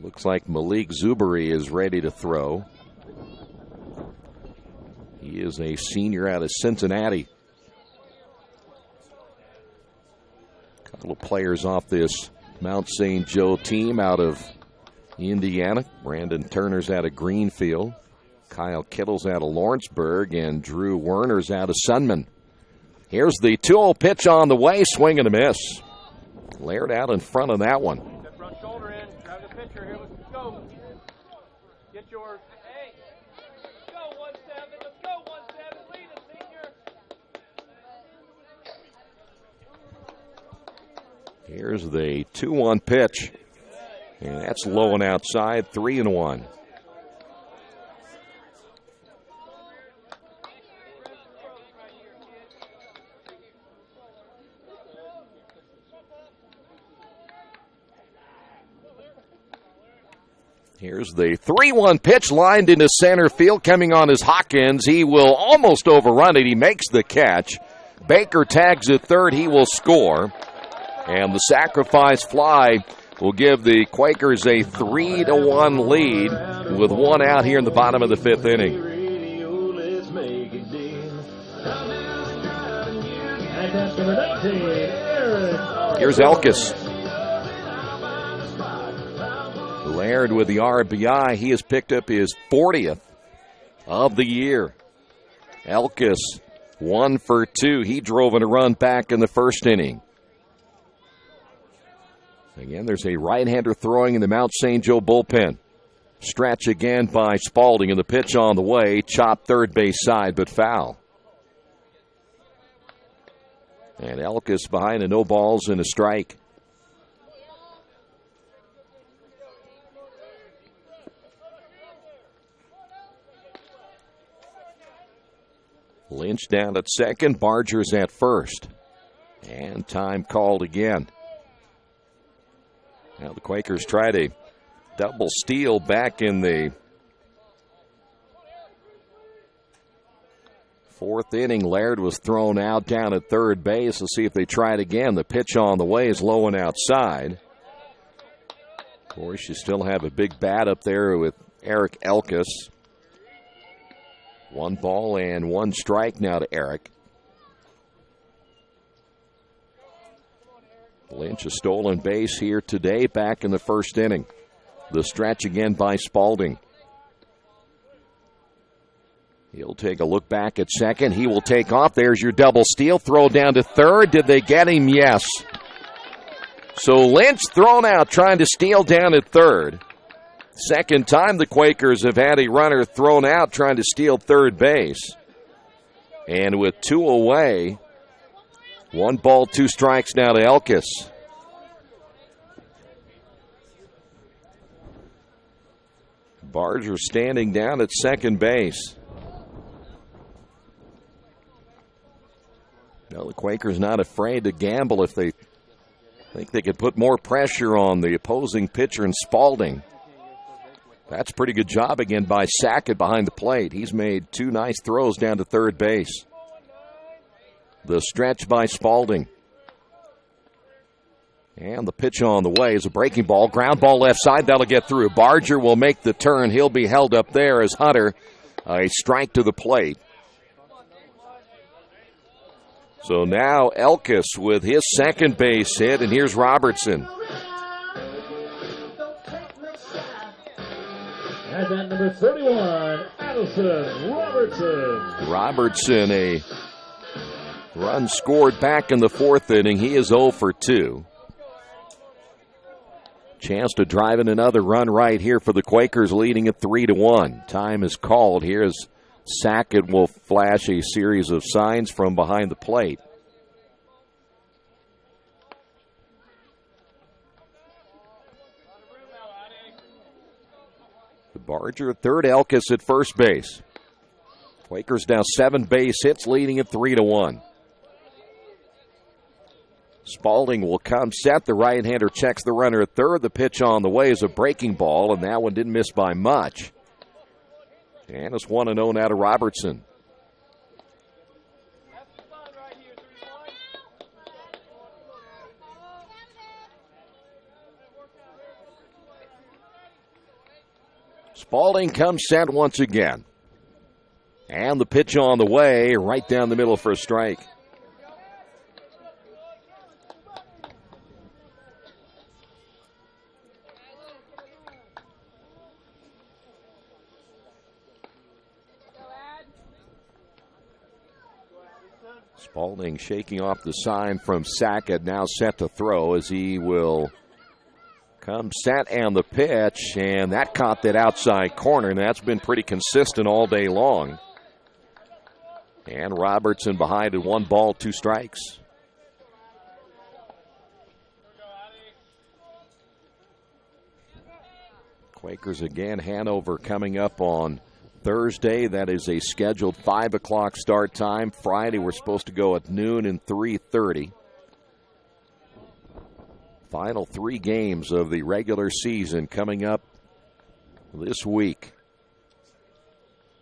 Looks like Malik Zuberi is ready to throw. He is a senior out of Cincinnati. Couple of players off this Mount St. Joe team out of Indiana. Brandon Turner's out of Greenfield. Kyle Kittle's out of Lawrenceburg. And Drew Werner's out of Sunman. Here's the 2-0 pitch on the way. Swing and a miss. Laird out in front of that one. Grab the pitcher here. Let's go. Get yours. Hey, let's go 1-7. Let's go 1-7. Lead us, senior. Here's the 2-1 pitch. And that's low and outside, 3-1. Here's the 3-1 pitch lined into center field. Coming on is Hawkins. He will almost overrun it. He makes the catch. Baker tags at third. He will score. And the sacrifice fly will give the Quakers a 3-1 lead with one out here in the bottom of the fifth inning. Here's Elkis. Laird with the RBI. He has picked up his 40th of the year. Elkis 1 for 2. He drove in a run back in the first inning. Again, there's a right-hander throwing in the Mount St. Joe bullpen. Stretch again by Spalding, and the pitch on the way. Chopped third base side, but foul. And Elkis behind a no balls and a strike. Lynch down at second. Barger's at first. And time called again. Now the Quakers tried a double steal back in the fourth inning. Laird was thrown out down at third base. Let's see if they try it again. The pitch on the way is low and outside. Of course, you still have a big bat up there with Eric Elkis. 1 ball and 1 strike now to Eric. Lynch a stolen base here today back in the first inning. The stretch again by Spalding. He'll take a look back at second. He will take off. There's your double steal. Throw down to third. Did they get him? Yes. So Lynch thrown out trying to steal down at third. Second time the Quakers have had a runner thrown out trying to steal third base. And with 2 away, 1 ball, 2 strikes now to Elkis. Barger standing down at second base. Now the Quakers not afraid to gamble if they think they could put more pressure on the opposing pitcher in Spalding. That's a pretty good job again by Sackett behind the plate. He's made 2 nice throws down to third base. The stretch by Spalding. And the pitch on the way is a breaking ball. Ground ball left side. That'll get through. Barger will make the turn. He'll be held up there as Hunter. A strike to the plate. So now Elkis with his second base hit. And here's Robertson. And at number 31, Addison Robertson. Robertson, a run scored back in the fourth inning. He is 0 for 2. Chance to drive in another run right here for the Quakers, leading at 3-1. Time is called here as Sackett will flash a series of signs from behind the plate. Barger, third. Elkis at first base. Quakers now 7 base hits, leading at 3-1. Spalding will come set. The right-hander checks the runner at third. The pitch on the way is a breaking ball, and that one didn't miss by much. And it's 1-0 now to Robertson. Spalding comes set once again. And the pitch on the way, right down the middle for a strike. Spalding shaking off the sign from Sackett, now set to throw as he will Comes set and the pitch, and that caught that outside corner, and that's been pretty consistent all day long. And Robertson behind at 1 ball, 2 strikes. Quakers again, Hanover coming up on Thursday. That is a scheduled 5 o'clock start time. Friday we're supposed to go at noon and 3:30. Final 3 games of the regular season coming up this week.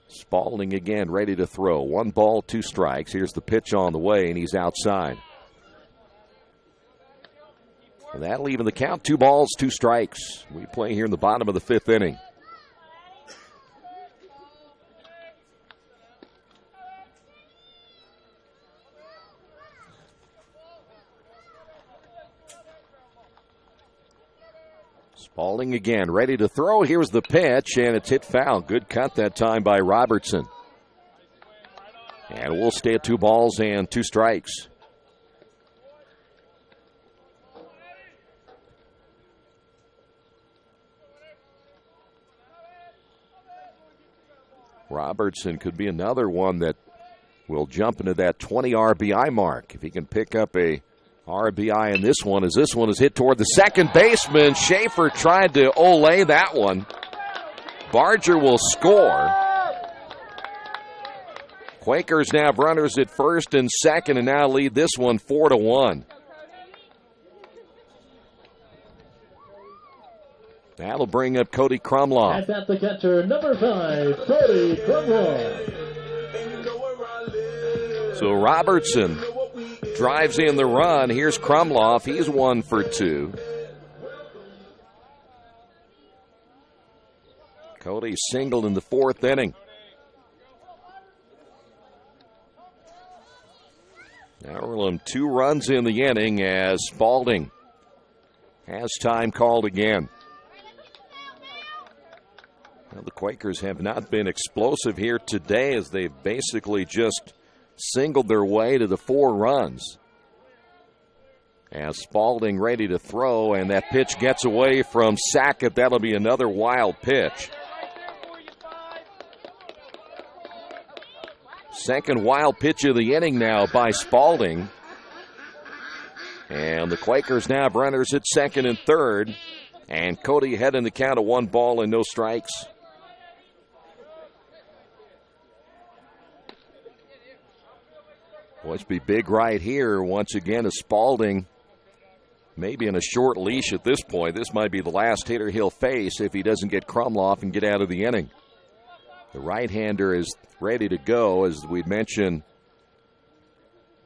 Spalding again ready to throw. 1 ball, 2 strikes. Here's the pitch on the way, and he's outside. And that'll even the count. 2 balls, 2 strikes. We play here in the bottom of the 5th inning. Spalding again, ready to throw. Here's the pitch, and it's hit foul. Good cut that time by Robertson. And we'll stay at 2 balls and 2 strikes. Robertson could be another one that will jump into that 20 RBI mark if he can pick up a RBI in this one, as this one is hit toward the second baseman. Schaefer tried to ole that one. Barger will score. Quakers now have runners at first and second, and now lead this one 4-1. That'll bring up Cody Krumloff. That's at the catcher, number 5, Cody Krumloff. So Robertson drives in the run. Here's Krumloff. He's 1 for 2. Cody singled in the 4th inning. Earlham 2 runs in the inning as Spalding has time called again. Well, the Quakers have not been explosive here today, as they've basically just singled their way to the 4 runs. As Spalding ready to throw, and that pitch gets away from Sackett. That'll be another wild pitch. Second wild pitch of the inning now by Spalding. And the Quakers now have runners at second and third. And Cody ahead in the count of 1 ball and no strikes. Must be big right here. Once again, as Spalding maybe in a short leash at this point. This might be the last hitter he'll face if he doesn't get Krumloff and get out of the inning. The right-hander is ready to go. As we mentioned,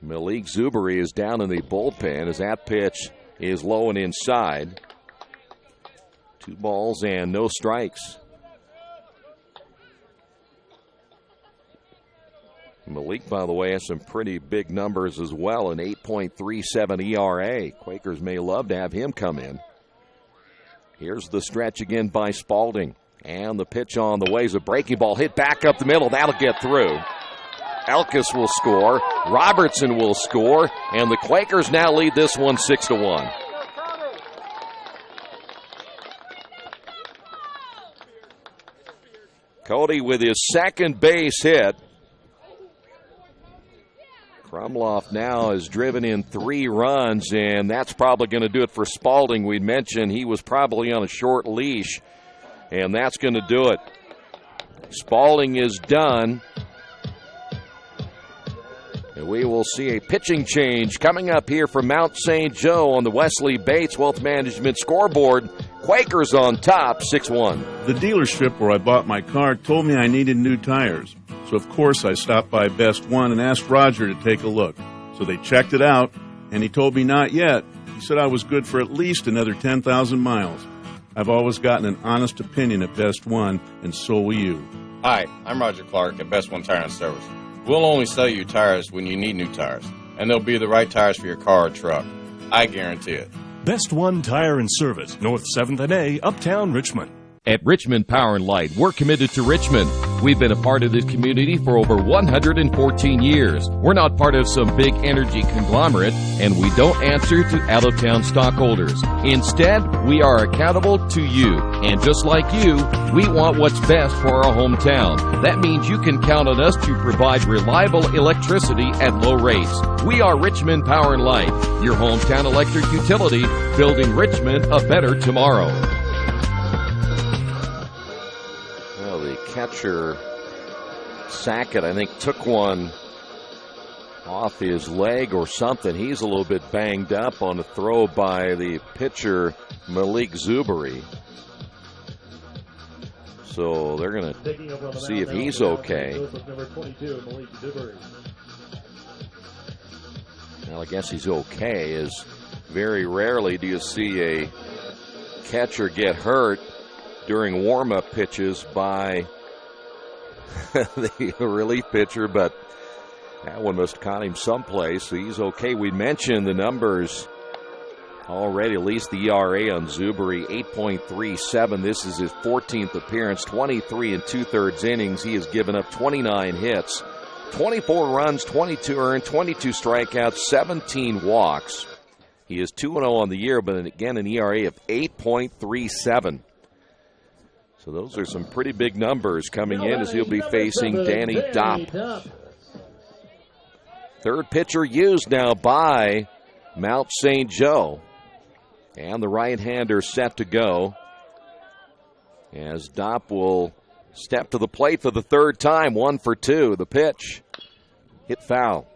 Malik Zuberi is down in the bullpen as that pitch is low and inside. 2 balls and no strikes. Malik, by the way, has some pretty big numbers as well, an 8.37 ERA. Quakers may love to have him come in. Here's the stretch again by Spalding. And the pitch on the way is a breaking ball hit back up the middle. That'll get through. Elkis will score. Robertson will score. And the Quakers now lead this one 6-1. Cody with his second base hit. Krumloff now has driven in 3 runs, and that's probably going to do it for Spalding. We'd mentioned he was probably on a short leash, and that's going to do it. Spalding is done. And we will see a pitching change coming up here from Mount St. Joe on the Wesley Bates Wealth Management scoreboard. Quakers on top, 6-1. The dealership where I bought my car told me I needed new tires. So, of course, I stopped by Best One and asked Roger to take a look. So they checked it out, and he told me not yet. He said I was good for at least another 10,000 miles. I've always gotten an honest opinion at Best One, and so will you. Hi, I'm Roger Clark at Best One Tire and Service. We'll only sell you tires when you need new tires, and they'll be the right tires for your car or truck. I guarantee it. Best One Tire and Service, North 7th and A, Uptown Richmond. At Richmond Power and Light, we're committed to Richmond. We've been a part of this community for over 114 years. We're not part of some big energy conglomerate, and we don't answer to out-of-town stockholders. Instead, we are accountable to you. And just like you, we want what's best for our hometown. That means you can count on us to provide reliable electricity at low rates. We are Richmond Power and Light, your hometown electric utility, building Richmond a better tomorrow. Well, the catcher, Sackett, I think, took one off his leg or something. He's a little bit banged up on a throw by the pitcher, Malik Zuberi. So they're going to see if he's okay. Well, I guess he's okay, as very rarely do you see a catcher get hurt during warm-up pitches by the relief pitcher, but that one must have caught him someplace. So he's okay. We mentioned the numbers already, at least the ERA on Zuberi, 8.37. This is his 14th appearance, 23 2/3 innings. He has given up 29 hits, 24 runs, 22 earned, 22 strikeouts, 17 walks. He is 2-0 on the year, but again, an ERA of 8.37. So those are some pretty big numbers coming in as he'll be facing Danny Dopp. Third pitcher used now by Mount St. Joe. And the right-hander set to go as Dopp will step to the plate for the third time. 1 for 2. The pitch hit foul.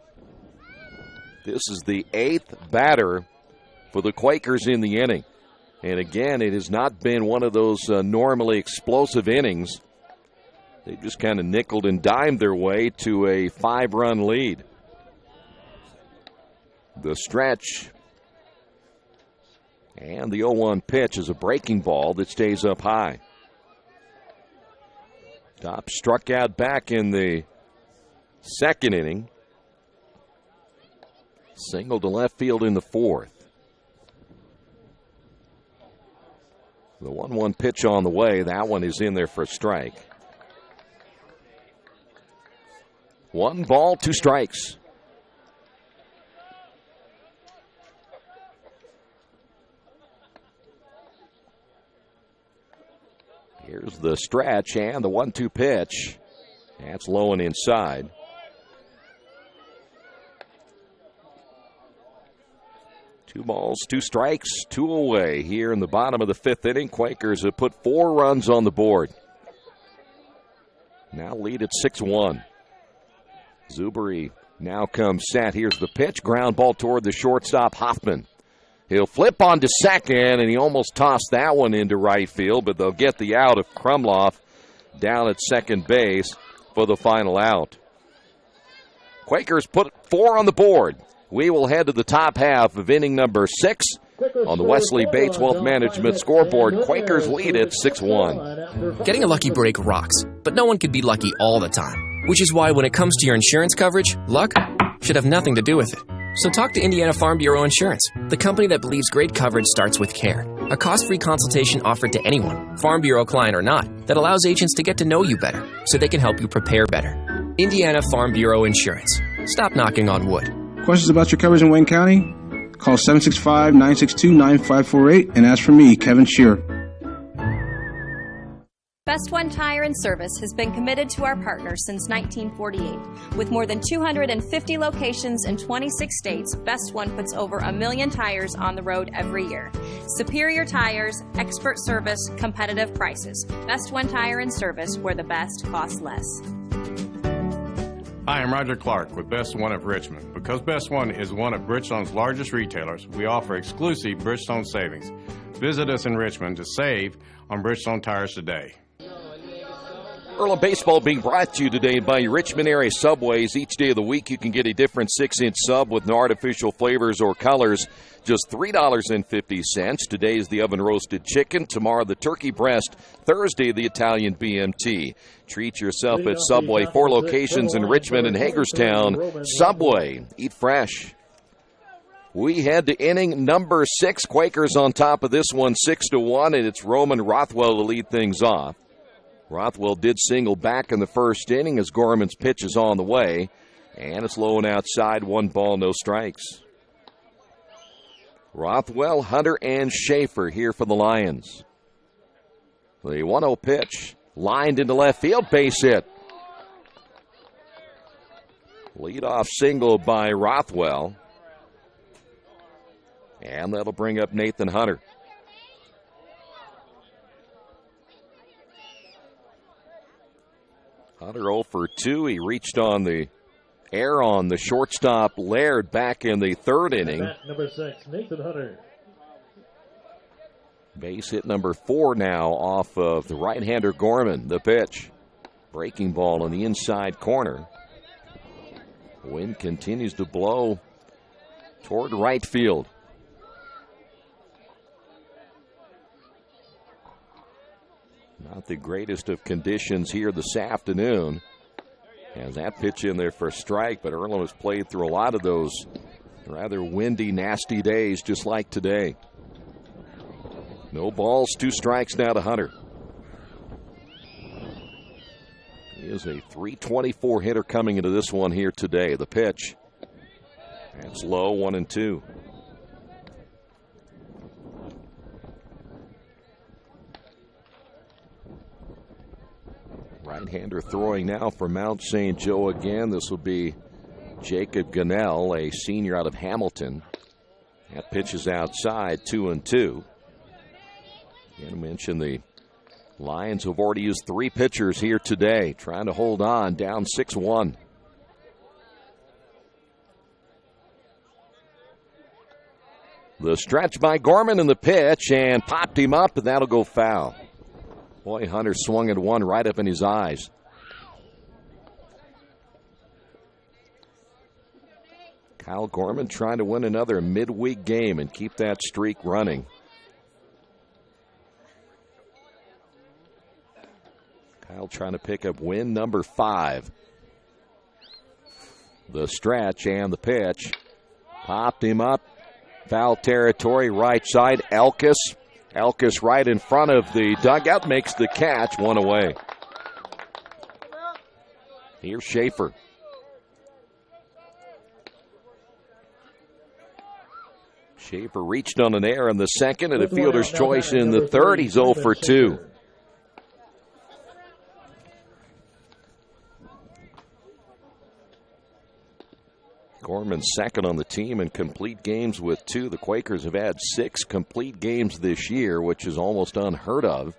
This is the 8th batter for the Quakers in the inning. And again, it has not been one of those normally explosive innings. They just kind of nickeled and dimed their way to a 5-run lead. The stretch. And the 0-1 pitch is a breaking ball that stays up high. Dopp struck out back in the second inning. Single to left field in the fourth. The 1-1 pitch on the way. That one is in there for a strike. 1 ball, 2 strikes. Here's the stretch and the 1-2 pitch. That's low and inside. Two balls, 2 strikes, 2 away here in the bottom of the 5th inning. Quakers have put 4 runs on the board. Now lead at 6-1. Zuberi now comes set. Here's the pitch. Ground ball toward the shortstop, Hoffman. He'll flip on to second, and he almost tossed that one into right field, but they'll get the out of Krumloff down at second base for the final out. Quakers put 4 on the board. We will head to the top half of inning number 6 on the Wesley Bates Wealth Management scoreboard. Quakers lead at 6-1. Getting a lucky break rocks, but no one can be lucky all the time, which is why when it comes to your insurance coverage, luck should have nothing to do with it. So talk to Indiana Farm Bureau Insurance, the company that believes great coverage starts with care. A cost-free consultation offered to anyone, Farm Bureau client or not, that allows agents to get to know you better so they can help you prepare better. Indiana Farm Bureau Insurance. Stop knocking on wood. Questions about your coverage in Wayne County? Call 765-962-9548 and ask for me, Kevin Shearer. Best One Tire and Service has been committed to our partners since 1948. With more than 250 locations in 26 states, Best One puts over 1 million tires on the road every year. Superior tires, expert service, competitive prices. Best One Tire and Service, where the best costs less. Hi, I'm Roger Clark with Best One of Richmond. Because Best One is one of Bridgestone's largest retailers, we offer exclusive Bridgestone savings. Visit us in Richmond to save on Bridgestone tires today. Earlham Baseball being brought to you today by your Richmond area Subways. Each day of the week you can get a different 6-inch sub with no artificial flavors or colors. Just $3.50. Today is the oven-roasted chicken. Tomorrow the turkey breast. Thursday the Italian BMT. Treat yourself at Subway. 4 locations in Richmond and Hagerstown. Subway. Eat fresh. We head to inning number 6. Quakers on top of this one, 6-1, and it's Roman Rothwell to lead things off. Rothwell did single back in the first inning as Gorman's pitch is on the way. And it's low and outside, 1 ball, no strikes. Rothwell, Hunter, and Schaefer here for the Lions. The 1-0 pitch, lined into left field, base hit. Leadoff single by Rothwell. And that'll bring up Nathan Hunter. Hunter 0 for 2. He reached on the air on the shortstop Laird back in the third inning. Number 6, Nathan Hunter. Base hit number 4 now off of the right-hander Gorman. The pitch. Breaking ball in the inside corner. Wind continues to blow toward right field. Not the greatest of conditions here this afternoon. Has that pitch in there for a strike, but Earlham has played through a lot of those rather windy, nasty days just like today. No balls, 2 strikes now to Hunter. He is a .324 hitter coming into this one here today. The pitch. That's low, 1-2. Right-hander throwing now for Mount St. Joe again. This will be Jacob Gunnell, a senior out of Hamilton. That pitch is outside, 2-2. Again, I mentioned the Lions have already used 3 pitchers here today, trying to hold on, down 6-1. The stretch by Gorman in the pitch, and popped him up, and that'll go foul. Boy, Hunter swung at one right up in his eyes. Kyle Gorman trying to win another midweek game and keep that streak running. Kyle trying to pick up win number 5. The stretch and the pitch. Popped him up. Foul territory, right side. Elkis. Elkis right in front of the dugout, makes the catch, 1 away. Here's Schaefer. Schaefer reached on an error in the second and a fielder's choice in the third. He's 0 for 2. Gorman second on the team in complete games with 2. The Quakers have had 6 complete games this year, which is almost unheard of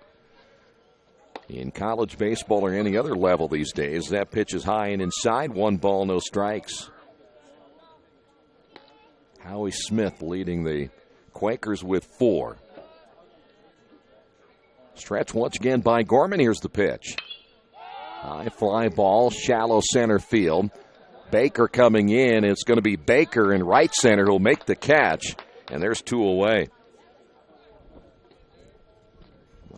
in college baseball or any other level these days. That pitch is high and inside. 1 ball, no strikes. Howie Smith leading the Quakers with 4. Stretch once again by Gorman. Here's the pitch. High fly ball, shallow center field. Baker coming in. It's going to be Baker in right center who'll make the catch, and there's 2 away.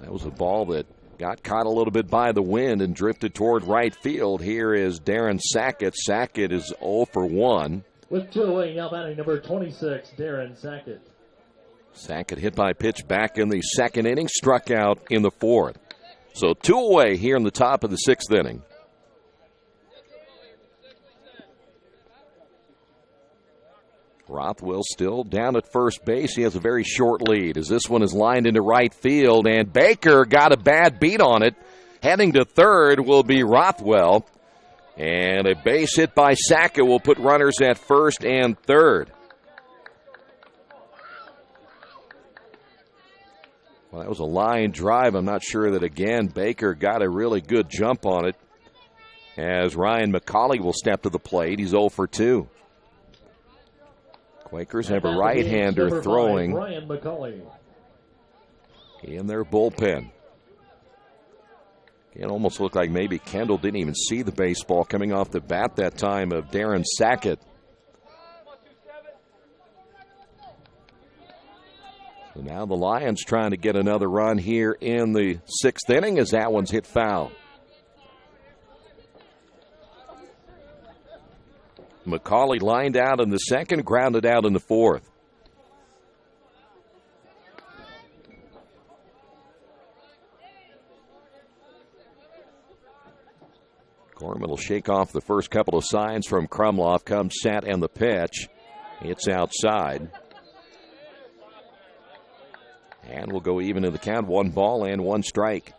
That was a ball that got caught a little bit by the wind and drifted toward right field. Here is Darren Sackett. Sackett is 0 for 1. With 2 away, now batting number 26, Darren Sackett. Sackett hit by pitch back in the second inning, struck out in the 4th. So 2 away here in the top of the 6th inning. Rothwell still down at first base. He has a very short lead as this one is lined into right field, and Baker got a bad beat on it. Heading to third will be Rothwell, and a base hit by Sackett will put runners at first and third. Well, that was a line drive. I'm not sure that, again, Baker got a really good jump on it as Ryan McCauley will step to the plate. He's 0 for 2. Quakers have a right-hander throwing Ryan McCauley in their bullpen. It almost looked like maybe Kendall didn't even see the baseball coming off the bat that time of Darren Sackett. So now the Lions trying to get another run here in the 6th inning as that one's hit foul. McCauley lined out in the second, grounded out in the 4th. Gorman will shake off the first couple of signs from Krumloff. Comes set and the pitch. It's outside. And we'll go even in the count. 1 ball and 1 strike.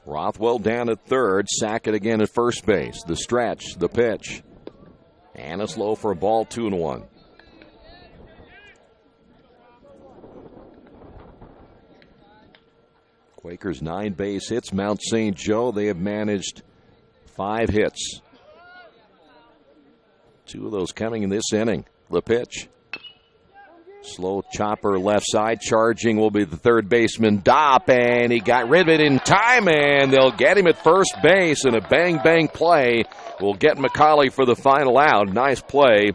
Rothwell down at third. Sackett again at first base. The stretch, the pitch. And it's low for a ball, 2-1. Quakers 9 base hits. Mount St. Joe, they have managed 5 hits. 2 of those coming in this inning. The pitch. Slow chopper left side. Charging will be the third baseman, Dopp, and he got rid of it in time, and they'll get him at first base, and a bang-bang play will get McCauley for the final out. Nice play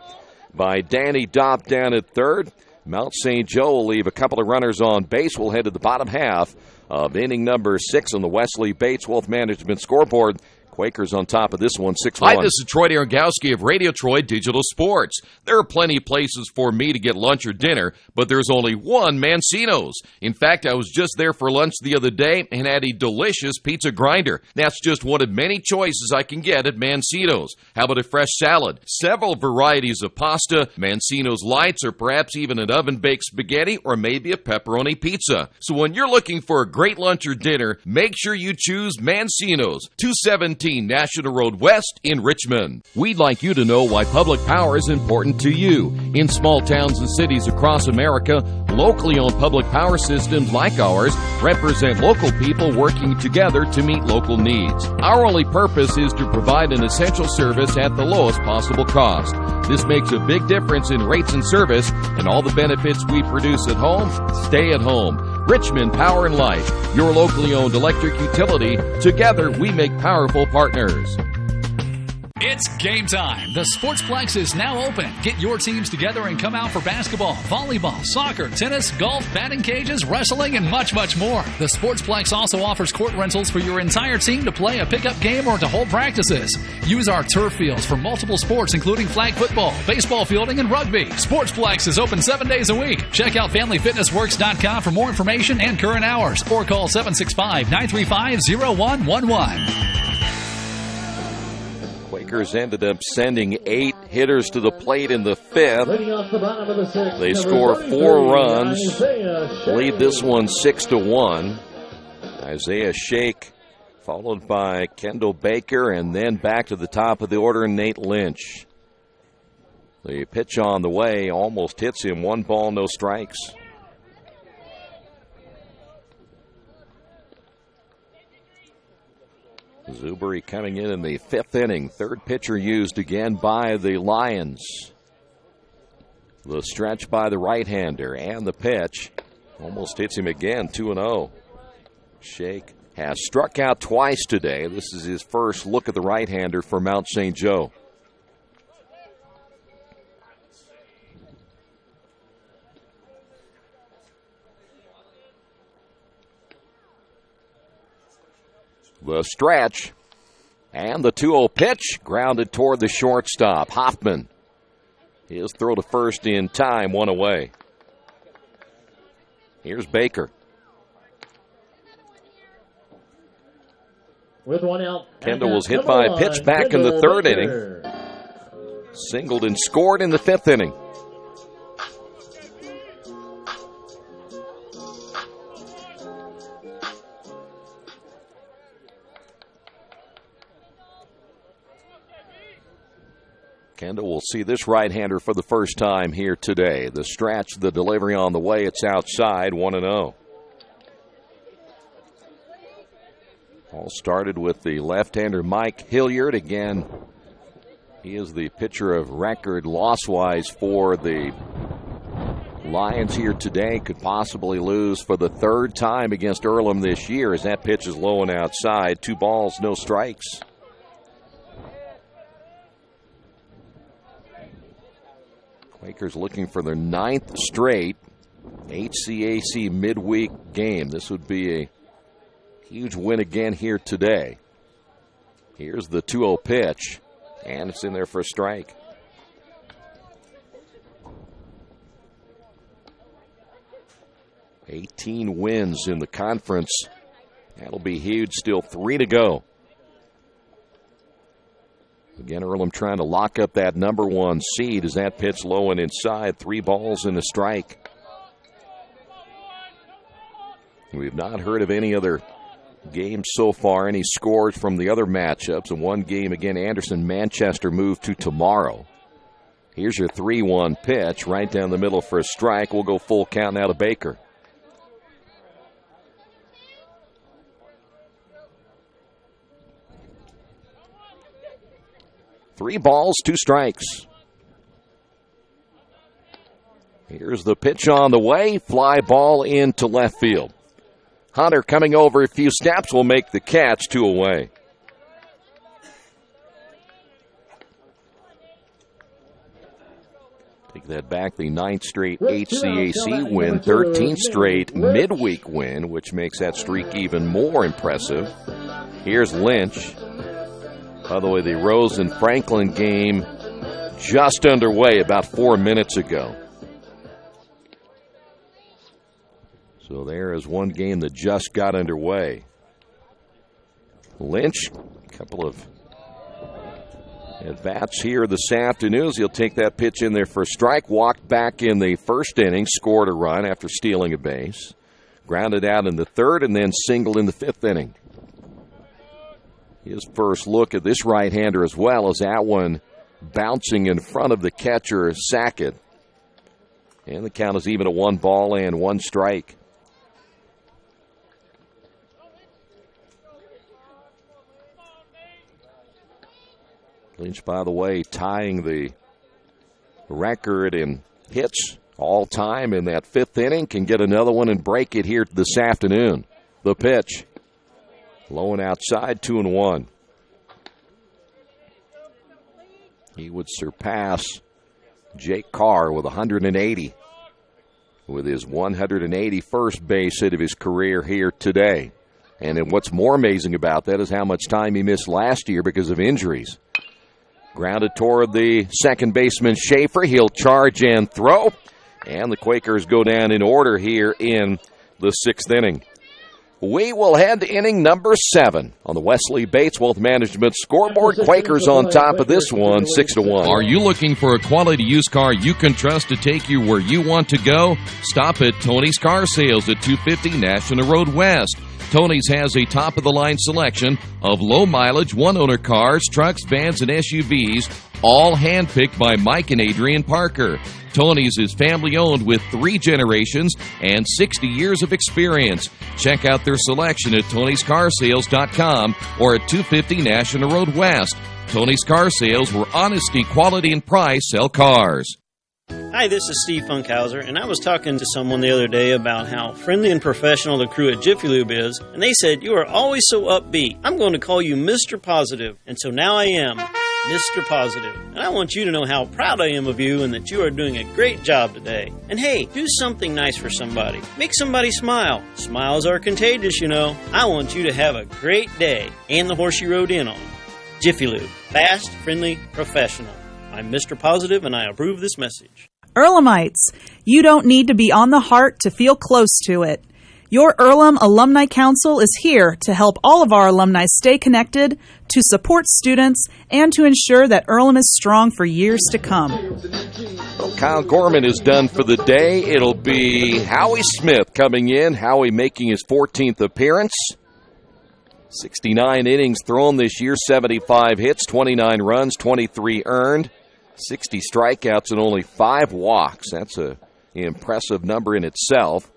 by Danny Dopp down at third. Mount St. Joe will leave a couple of runners on base. We'll head to the bottom half of inning number 6 on the Wesley Bates Wealth Management scoreboard. Quakers on top of this one, 6-1. Hi, this is Troy Argowski of Radio Troy Digital Sports. There are plenty of places for me to get lunch or dinner, but there's only one Mancino's. In fact, I was just there for lunch the other day and had a delicious pizza grinder. That's just one of many choices I can get at Mancino's. How about a fresh salad? Several varieties of pasta, Mancino's Lights, or perhaps even an oven-baked spaghetti, or maybe a pepperoni pizza. So when you're looking for a great lunch or dinner, make sure you choose Mancino's, 217 National Road West in Richmond. We'd like you to know why public power is important to you. In small towns and cities across America, locally owned public power systems like ours represent local people working together to meet local needs. Our only purpose is to provide an essential service at the lowest possible cost. This makes a big difference in rates and service, and all the benefits we produce at home stay at home. Richmond Power and Light, your locally owned electric utility. Together, we make powerful partners. It's game time. The Sportsplex is now open. Get your teams together and come out for basketball, volleyball, soccer, tennis, golf, batting cages, wrestling, and much, much more. The Sportsplex also offers court rentals for your entire team to play a pickup game or to hold practices. Use our turf fields for multiple sports, including flag football, baseball fielding, and rugby. Sportsplex is open 7 days a week. Check out FamilyFitnessWorks.com for more information and current hours, or call 765-935-0111. Quakers ended up sending 8 hitters to the plate in the 5th. They score 4 runs, lead this one 6-1. Isaiah Shake followed by Kendall Baker, and then back to the top of the order, Nate Lynch. The pitch on the way almost hits him. 1 ball, no strikes. Zuberi coming in the 5th inning. 3rd pitcher used again by the Lions. The stretch by the right-hander, and the pitch almost hits him again, 2-0. Shake has struck out twice today. This is his first look at the right-hander for Mount St. Joe. The stretch, and the 2-0 pitch, grounded toward the shortstop. Hoffman, his throw to first in time, 1 away. Here's Baker. With 1 out. Kendall was hit by a pitch back in the 3rd inning. Singled and scored in the 5th inning. Kendall will see this right-hander for the first time here today. The stretch, the delivery on the way. It's outside, 1-0. All started with the left-hander Mike Hilliard. Again, he is the pitcher of record loss-wise for the Lions here today. Could possibly lose for the 3rd time against Earlham this year as that pitch is low and outside. 2 balls, no strikes. Quakers looking for their 9th straight HCAC midweek game. This would be a huge win again here today. Here's the 2-0 pitch, and it's in there for a strike. '18 wins in the conference That'll be huge. Still 3 to go. Again, Earlham trying to lock up that number 1 seed as that pitch low and inside. 3 balls and a strike. We've not heard of any other games so far, any scores from the other matchups. And one game, again, Anderson-Manchester moved to tomorrow. Here's your 3-1 pitch right down the middle for a strike. We'll go full count now to Baker. Three balls, 2 strikes. Here's the pitch on the way. Fly ball into left field. Hunter coming over a few steps will make the catch. 2 away. Take that back, the 9th straight HCAC win, 13th straight midweek win, which makes that streak even more impressive. Here's Lynch. By the way, the Rose and Franklin game just underway about 4 minutes ago. So there is one game that just got underway. Lynch, a couple of at-bats here this afternoon. He'll take that pitch in there for a strike. Walked back in the first inning, scored a run after stealing a base. Grounded out in the 3rd and then singled in the 5th inning. His first look at this right-hander as well as that one bouncing in front of the catcher, Sackett. And the count is even at 1 ball and 1 strike. Lynch, by the way, tying the record in hits all time in that 5th inning. Can get another one and break it here this afternoon. The pitch. Low and outside, 2-1. He would surpass Jake Carr with 180 with his 181st base hit of his career here today. And what's more amazing about that is how much time he missed last year because of injuries. Grounded toward the second baseman, Schaefer. He'll charge and throw. And the Quakers go down in order here in the 6th inning. We will head to inning number 7 on the Wesley Bates Wealth Management scoreboard. Quakers on top of this one, 6-1. Are you looking for a quality used car you can trust to take you where you want to go? Stop at Tony's Car Sales at 250 National Road West. Tony's has a top-of-the-line selection of low-mileage, one-owner cars, trucks, vans, and SUVs, all handpicked by Mike and Adrian Parker. Tony's is family-owned with 3 generations and 60 years of experience. Check out their selection at Tony'sCarSales.com or at 250 National Road West. Tony's Car Sales, where honesty, quality, and price sell cars. Hi, this is Steve Funkhauser, and I was talking to someone the other day about how friendly and professional the crew at Jiffy Lube is, and they said, "You are always so upbeat. I'm going to call you Mr. Positive." And so now I am Mr. Positive. And I want you to know how proud I am of you and that you are doing a great job today. And hey, do something nice for somebody. Make somebody smile. Smiles are contagious, you know. I want you to have a great day and the horse you rode in on. Jiffy Lube. Fast, friendly, professional. I'm Mr. Positive, and I approve this message. Earlhamites, you don't need to be on the heart to feel close to it. Your Earlham Alumni Council is here to help all of our alumni stay connected, to support students, and to ensure that Earlham is strong for years to come. Well, Kyle Gorman is done for the day. It'll be Howie Smith coming in. Howie making his 14th appearance. 69 innings thrown this year, 75 hits, 29 runs, 23 earned. 60 strikeouts and only 5 walks. That's an impressive number in itself.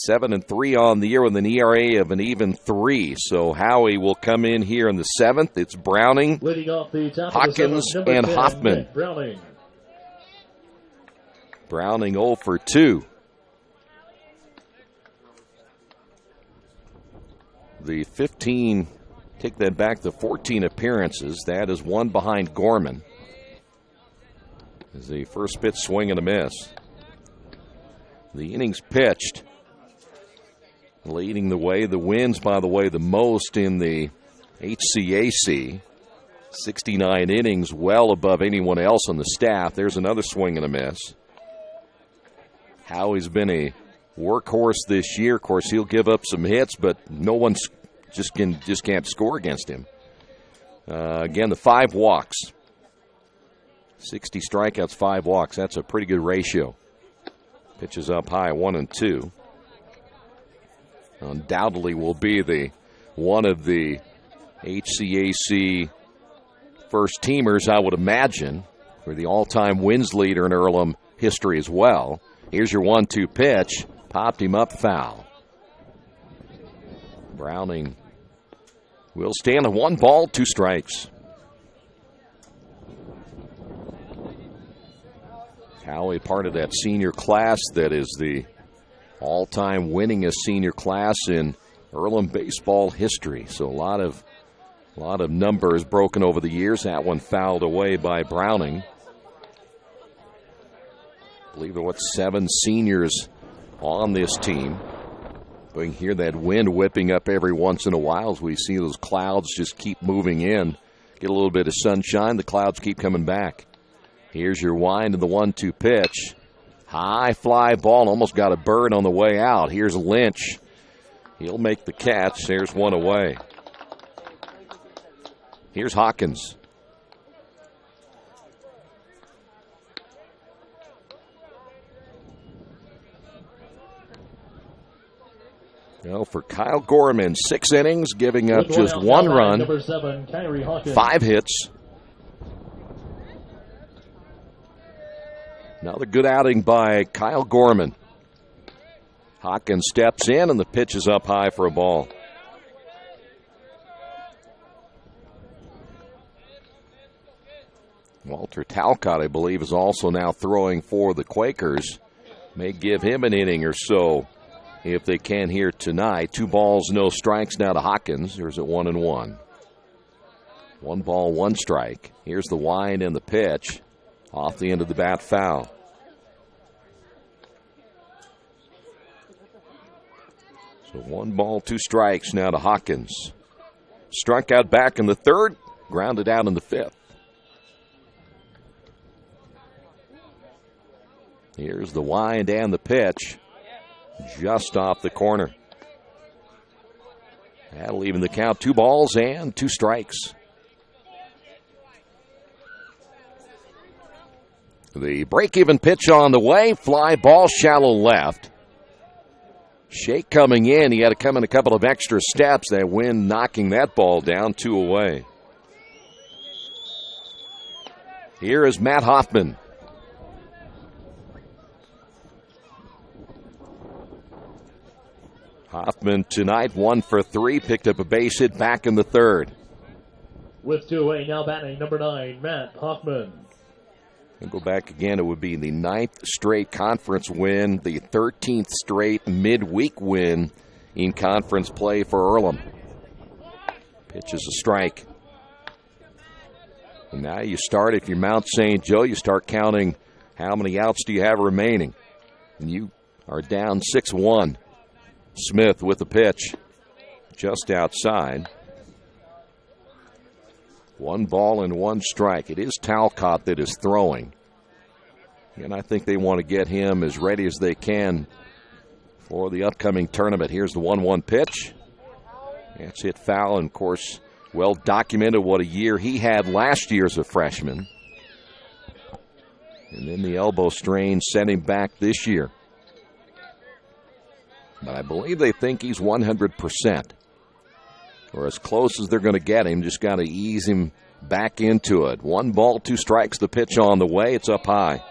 7-3 on the year with an ERA of an even 3. So Howie will come in here in the 7th. It's Browning, Hawkins, and Hoffman. Browning 0 for 2. The 15, take that back, the 14 appearances. That is one behind Gorman. As the first pitch swing and a miss. The innings pitched. Leading the way, the wins, by the way, the most in the HCAC. 69 innings, well above anyone else on the staff. There's another swing and a miss. Howie's been a workhorse this year. Of course, he'll give up some hits, but no one's just can't score against him. Again, the 5 walks. 60 strikeouts, 5 walks. That's a pretty good ratio. Pitches up high, 1-2. Undoubtedly will be one of the HCAC first teamers, I would imagine, for the all-time wins leader in Earlham history as well. Here's your 1-2 pitch. Popped him up, foul. Browning will stand on 1 ball, 2 strikes. Howie, part of that senior class that is the all-time winningest senior class in Earlham baseball history. So a lot of numbers broken over the years. That one fouled away by Browning. I believe there were 7 seniors on this team. We can hear that wind whipping up every once in a while as we see those clouds just keep moving in. Get a little bit of sunshine, the clouds keep coming back. Here's your wind and the 1-2 pitch. High fly ball, almost got a bird on the way out. Here's Lynch. He'll make the catch. There's one away. Here's Hawkins. Well, for Kyle Gorman, 6 innings, giving up just 1 run, number 7, 5 hits. Another good outing by Kyle Gorman. Hawkins steps in, and the pitch is up high for a ball. Walter Talcott, I believe, is also now throwing for the Quakers. May give him an inning or so if they can here tonight. 2 balls, no strikes now to Hawkins. There's a 1-1. 1 ball, 1 strike. Here's the wind and the pitch. Off the end of the bat, foul. So 1 ball, 2 strikes now to Hawkins. Struck out back in the 3rd, grounded out in the 5th. Here's the wind and the pitch. Just off the corner. That'll even the count. 2 balls and 2 strikes. The break-even pitch on the way. Fly ball, shallow left. Shake coming in. He had to come in a couple of extra steps. That wind knocking that ball down. 2 away. Here is Matt Hoffman. Hoffman tonight 1 for 3. Picked up a base hit back in the 3rd. With 2 away, now batting number 9, Matt Hoffman. And go back again, it would be the 9th straight conference win, the 13th straight midweek win in conference play for Earlham. Pitch is a strike. And now you start, if you're Mount St. Joe, you start counting how many outs do you have remaining. And you are down 6-1. Smith with the pitch just outside. 1 ball and 1 strike. It is Talcott that is throwing. And I think they want to get him as ready as they can for the upcoming tournament. Here's the 1-1 pitch. That's hit foul, and of course, well documented what a year he had last year as a freshman. And then the elbow strain sent him back this year. But I believe they think he's 100%. Or as close as they're going to get him. Just got to ease him back into it. 1 ball, 2 strikes. The pitch on the way. It's up high.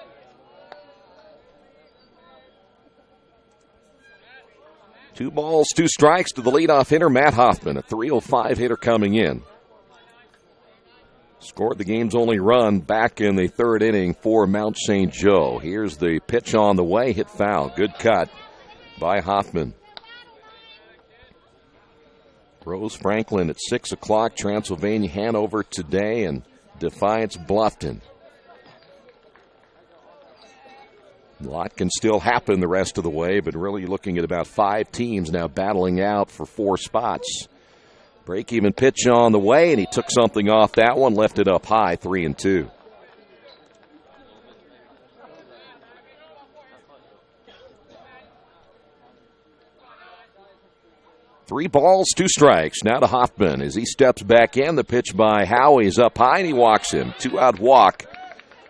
Two balls, 2 strikes to the leadoff hitter, Matt Hoffman. A .305 hitter coming in. Scored the game's only run back in the 3rd inning for Mount St. Joe. Here's the pitch on the way. Hit foul. Good cut by Hoffman. Rose Franklin at 6 o'clock. Transylvania Hanover today, and Defiance Bluffton. A lot can still happen the rest of the way, but really looking at about 5 teams now battling out for 4 spots. Break-even pitch on the way, and he took something off that one, left it up high, 3-2. 3 balls, 2 strikes. Now to Hoffman as he steps back in. The pitch by Howie is up high, and he walks him. 2-out walk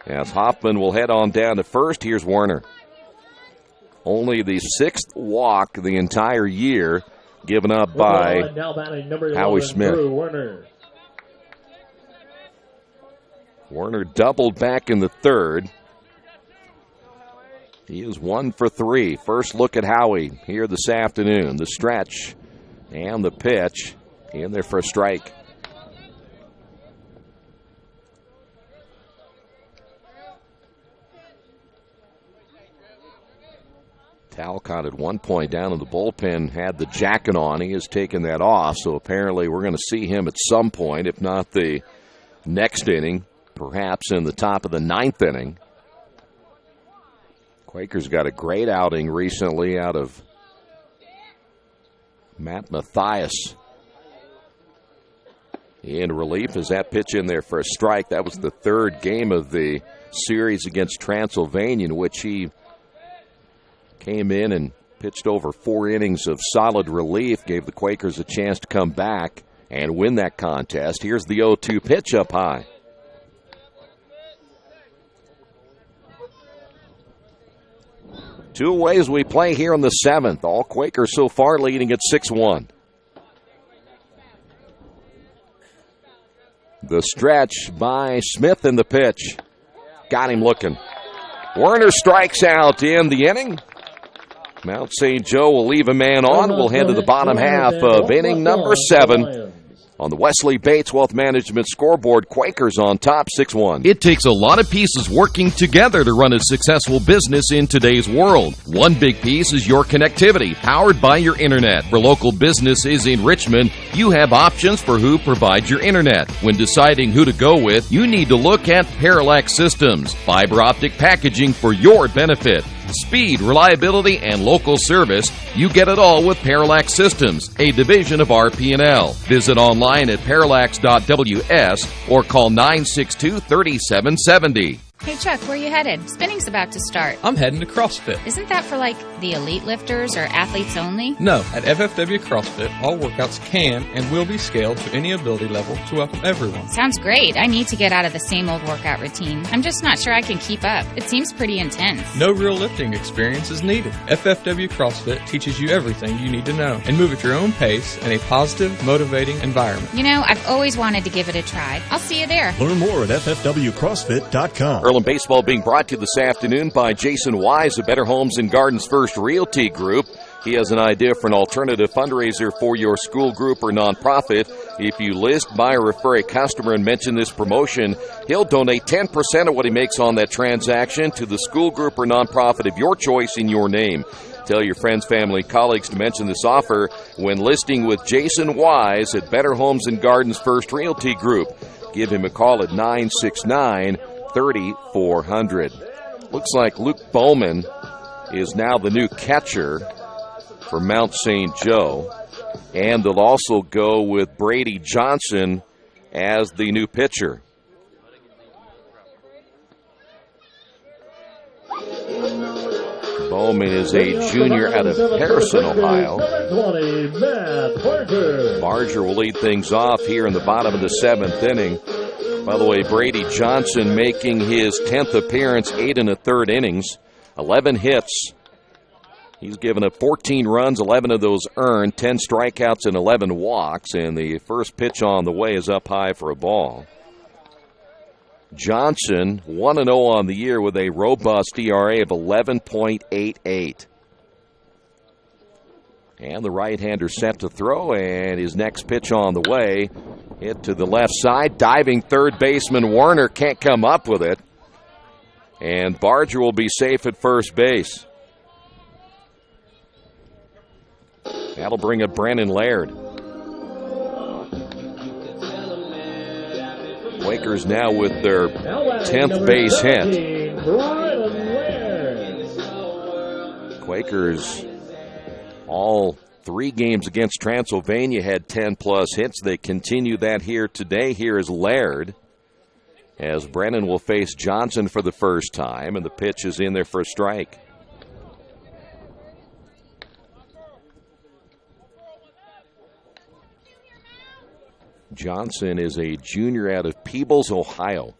as Hoffman will head on down to first. Here's Werner. Only the 6th walk the entire year given up by Howie Smith. Werner doubled back in the 3rd. He is 1 for 3. First look at Howie here this afternoon. The stretch and the pitch in there for a strike. Talcott at one point down in the bullpen had the jacket on. He has taken that off, so apparently we're going to see him at some point, if not the next inning, perhaps in the top of the 9th inning. Quakers got a great outing recently out of Matt Mathias. In relief as that pitch in there for a strike. That was the 3rd game of the series against Transylvania in which he came in and pitched over 4 innings of solid relief, gave the Quakers a chance to come back and win that contest. Here's the 0-2 pitch up high. Two away as we play here in the 7th. All Quakers so far leading at 6-1. The stretch by Smith in the pitch. Got him looking. Werner strikes out in the inning. Mount St. Joe will leave a man on. We'll head to the bottom half of inning number 7. On the Wesley Bates Wealth Management scoreboard, Quakers on top 6-1. It takes a lot of pieces working together to run a successful business in today's world. One big piece is your connectivity, powered by your internet. For local businesses in Richmond, you have options for who provides your internet. When deciding who to go with, you need to look at Parallax Systems, fiber optic packaging for your benefit. Speed, reliability, and local service, you get it all with Parallax Systems, a division of RP&L. Visit online at parallax.ws or call 962-3770. Hey Chuck, where you headed? Spinning's about to start. I'm heading to CrossFit. Isn't that for like the elite lifters or athletes only? No, at FFW CrossFit, all workouts can and will be scaled to any ability level to welcome everyone. Sounds great. I need to get out of the same old workout routine. I'm just not sure I can keep up. It seems pretty intense. No real lifting experience is needed. FFW CrossFit teaches you everything you need to know and move at your own pace in a positive, motivating environment. You know, I've always wanted to give it a try. I'll see you there. Learn more at ffwcrossfit.com. Earlham Baseball being brought to you this afternoon by Jason Wise of Better Homes and Gardens First Realty Group. He has an idea for an alternative fundraiser for your school group or nonprofit. If you list, buy, or refer a customer and mention this promotion, he'll donate 10% of what he makes on that transaction to the school group or nonprofit of your choice in your name. Tell your friends, family, colleagues to mention this offer when listing with Jason Wise at Better Homes and Gardens First Realty Group. Give him a call at 969-3400. Looks like Luke Bowman is now the new catcher for Mount St. Joe. And they'll also go with Brady Johnson as the new pitcher. Bowman is a junior out of Harrison, Ohio. Barger will lead things off here in the bottom of the 7th inning. By the way, Brady Johnson making his 10th appearance, 8 1/3 innings, 11 hits. He's given up 14 runs, 11 of those earned, 10 strikeouts and 11 walks, and the first pitch on the way is up high for a ball. Johnson, 1-0 on the year with a robust ERA of 11.88. And the right-hander set to throw, and his next pitch on the way. Hit to the left side. Diving third baseman Werner can't come up with it. And Barger will be safe at first base. That'll bring up Brandon Laird. Quakers now with their 10th base hit. Quakers all 3 games against Transylvania had 10-plus hits. They continue that here today. Here is Laird as Brennan will face Johnson for the first time, and the pitch is in there for a strike. Johnson is a junior out of Peebles, Ohio.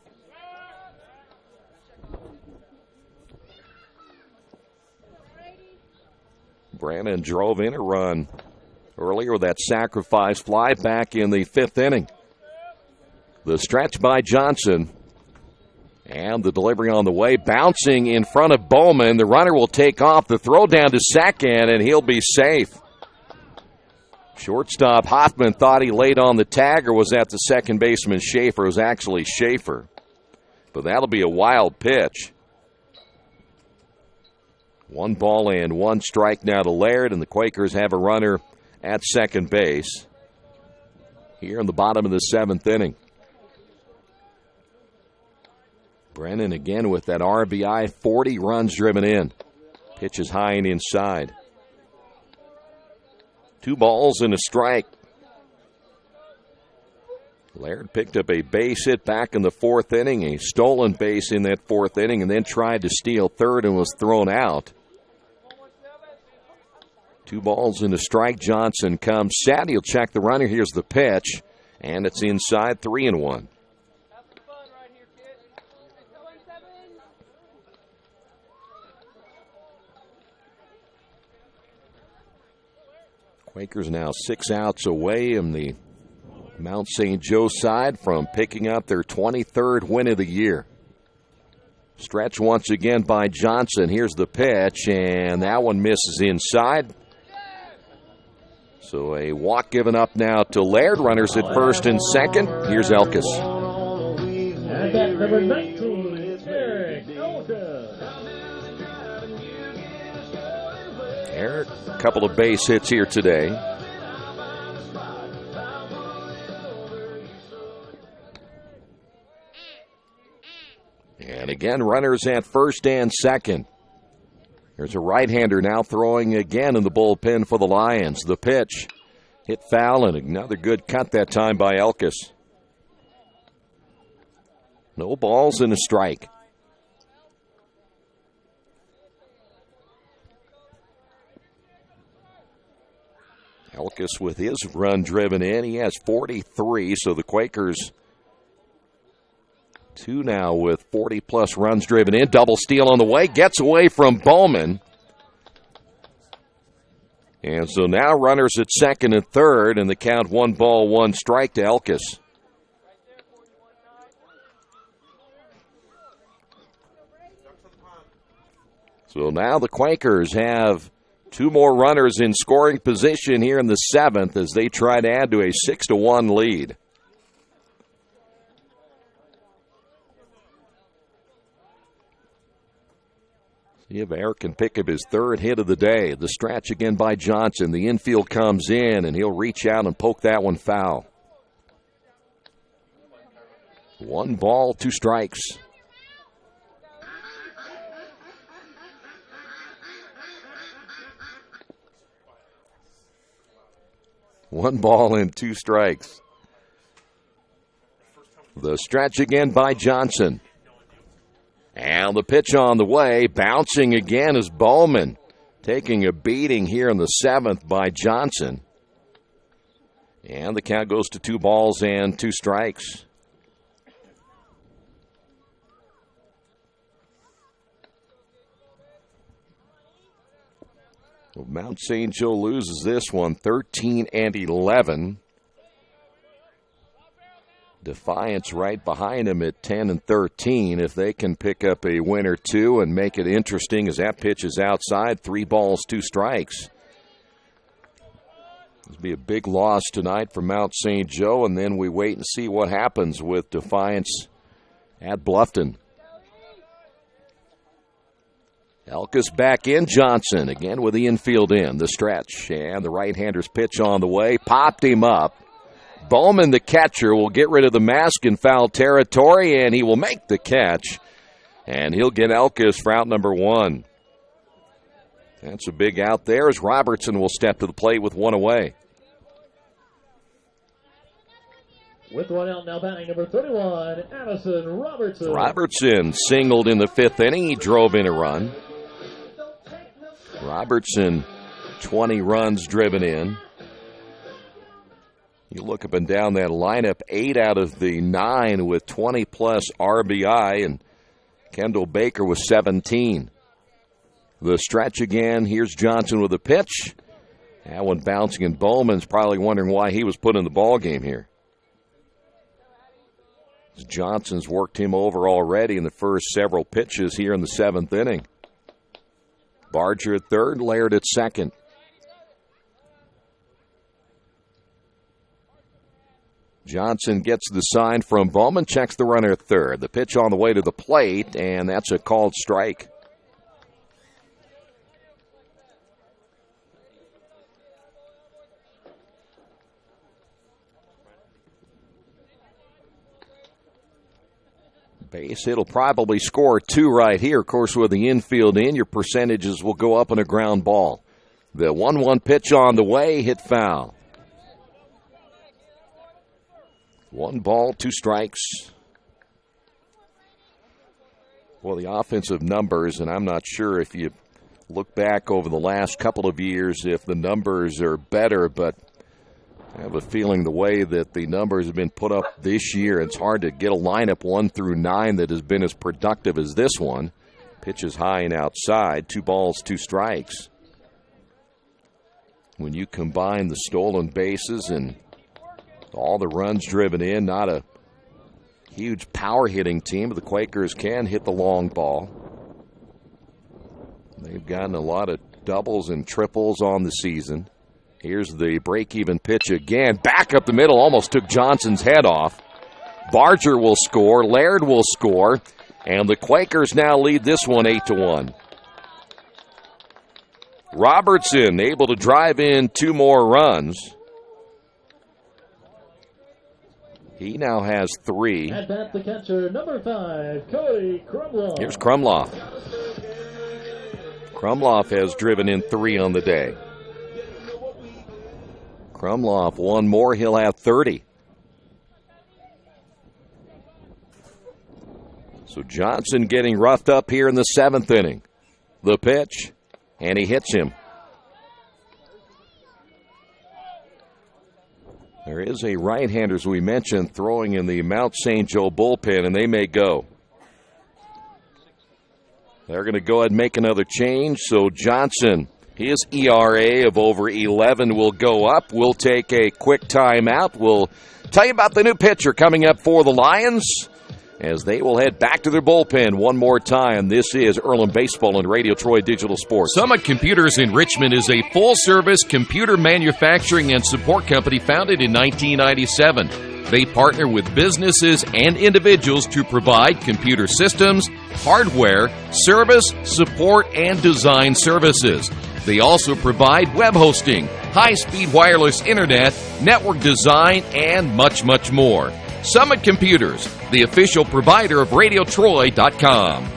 Brannon drove in a run earlier with that sacrifice fly back in the 5th inning. The stretch by Johnson. And the delivery on the way, bouncing in front of Bowman. The runner will take off. The throw down to second, and he'll be safe. Shortstop Hoffman thought he laid on the tag, or was that the second baseman Schaefer? It was actually Schaefer. But that'll be a wild pitch. 1 ball and 1 strike now to Laird, and the Quakers have a runner at second base here in the bottom of the 7th inning. Brennan again with that RBI, 40 runs driven in. Pitch is high and inside. 2 balls and a strike. Laird picked up a base hit back in the 4th inning, a stolen base in that 4th inning, and then tried to steal third and was thrown out. 2 balls and a strike. Johnson comes set. He'll check the runner. Here's the pitch, and it's inside, 3-1. Quakers now 6 outs away in the Mount St. Joe side from picking up their 23rd win of the year. Stretch once again by Johnson. Here's the pitch, and that one misses inside. So a walk given up now to Laird. Runners at first and second. Here's Elkis. And that number 19, Eric Elkis. Eric, a couple of base hits here today. And again, runners at first and second. There's a right-hander now throwing again in the bullpen for the Lions. The pitch hit foul, and another good cut that time by Elkis. No balls and a strike. Elkis with his run driven in. He has 43, so the Quakers 2 now with 40-plus runs driven in. Double steal on the way. Gets away from Bowman. And so now runners at second and third, and the count 1 ball, 1 strike to Elkis. So now the Quakers have 2 more runners in scoring position here in the 7th as they try to add to a 6-1 lead. See if Eric can pick up his 3rd hit of the day. The stretch again by Johnson. The infield comes in, and he'll reach out and poke that one foul. 1 ball, 2 strikes. One ball and 2 strikes. The stretch again by Johnson. And the pitch on the way. Bouncing again is Bowman. Taking a beating here in the 7th by Johnson. And the count goes to 2 balls and 2 strikes. Well, Mount St. Joe loses this one 13-11. Defiance right behind him at 10-13. If they can pick up a win or 2 and make it interesting as that pitch is outside, 3 balls, 2 strikes. This will be a big loss tonight for Mount St. Joe, and then we wait and see what happens with Defiance at Bluffton. Elkis back in. Johnson again with the infield in. The stretch and the right-hander's pitch on the way. Popped him up. Bowman, the catcher, will get rid of the mask in foul territory, and he will make the catch. And he'll get Elkis for out number 1. That's a big out there as Robertson will step to the plate with 1 away. With 1 out now, batting number 31, Addison Robertson. Robertson singled in the 5th inning. He drove in a run. Robertson, 20 runs driven in. You look up and down that lineup, 8 out of the 9 with 20-plus RBI, and Kendall Baker with 17. The stretch again. Here's Johnson with a pitch. That one bouncing, and Bowman's probably wondering why he was put in the ball game here. Johnson's worked him over already in the first several pitches here in the 7th inning. Barger at third, Laird at second. Johnson gets the sign from Bowman, checks the runner at third. The pitch on the way to the plate, and that's a called strike. Base hit will probably score 2 right here. Of course, with the infield in, your percentages will go up on a ground ball. The 1-1 pitch on the way, hit foul. 1 ball, 2 strikes. Well, the offensive numbers, and I'm not sure if you look back over the last couple of years if the numbers are better, but I have a feeling the way that the numbers have been put up this year, it's hard to get a lineup 1 through 9 that has been as productive as this one. Pitches high and outside, 2 balls, 2 strikes. When you combine the stolen bases and all the runs driven in, not a huge power hitting team, but the Quakers can hit the long ball. They've gotten a lot of doubles and triples on the season. Here's the break-even pitch again. Back up the middle, almost took Johnson's head off. Barger will score, Laird will score, and the Quakers now lead this one 8-1. Robertson able to drive in 2 more runs. He now has 3. At bat, the catcher, number 5, Cody Krumloff. Here's Krumloff. Krumloff has driven in 3 on the day. Krumloff, 1 more, he'll have 30. So Johnson getting roughed up here in the 7th inning. The pitch, and he hits him. There is a right-hander, as we mentioned, throwing in the Mount St. Joe bullpen, and they may go. They're going to go ahead and make another change, so Johnson, his ERA of over 11 will go up. We'll take a quick timeout. We'll tell you about the new pitcher coming up for the Lions as they will head back to their bullpen one more time. This is Earlham Baseball and Radio Troy Digital Sports. Summit Computers in Richmond is a full-service computer manufacturing and support company founded in 1997. They partner with businesses and individuals to provide computer systems, hardware, service, support, and design services. They also provide web hosting, high-speed wireless internet, network design, and much, much more. Summit Computers, the official provider of RadioTroy.com.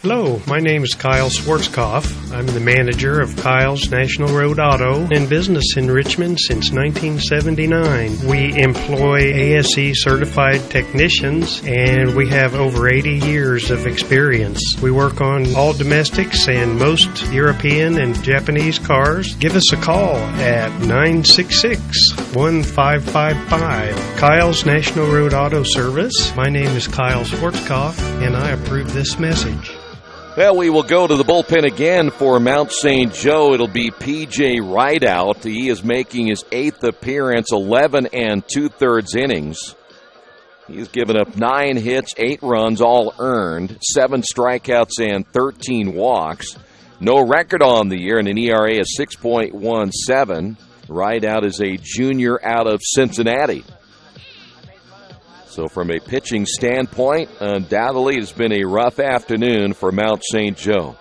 Hello, my name is Kyle Schwarzkopf. I'm the manager of Kyle's National Road Auto and business in Richmond since 1979. We employ ASE certified technicians and we have over 80 years of experience. We work on all domestics and most European and Japanese cars. Give us a call at 966-1555. Kyle's National Road Auto Service. My name is Kyle Schwarzkopf and I approve this message. Well, we will go to the bullpen again for Mount St. Joe. It'll be P.J. Rideout. He is making his 8th appearance, 11 2/3 innings. He's given up 9 hits, 8 runs, all earned, 7 strikeouts and 13 walks. No record on the year and an ERA of 6.17. Rideout is a junior out of Cincinnati. So from a pitching standpoint, undoubtedly it's been a rough afternoon for Mount St. Joe.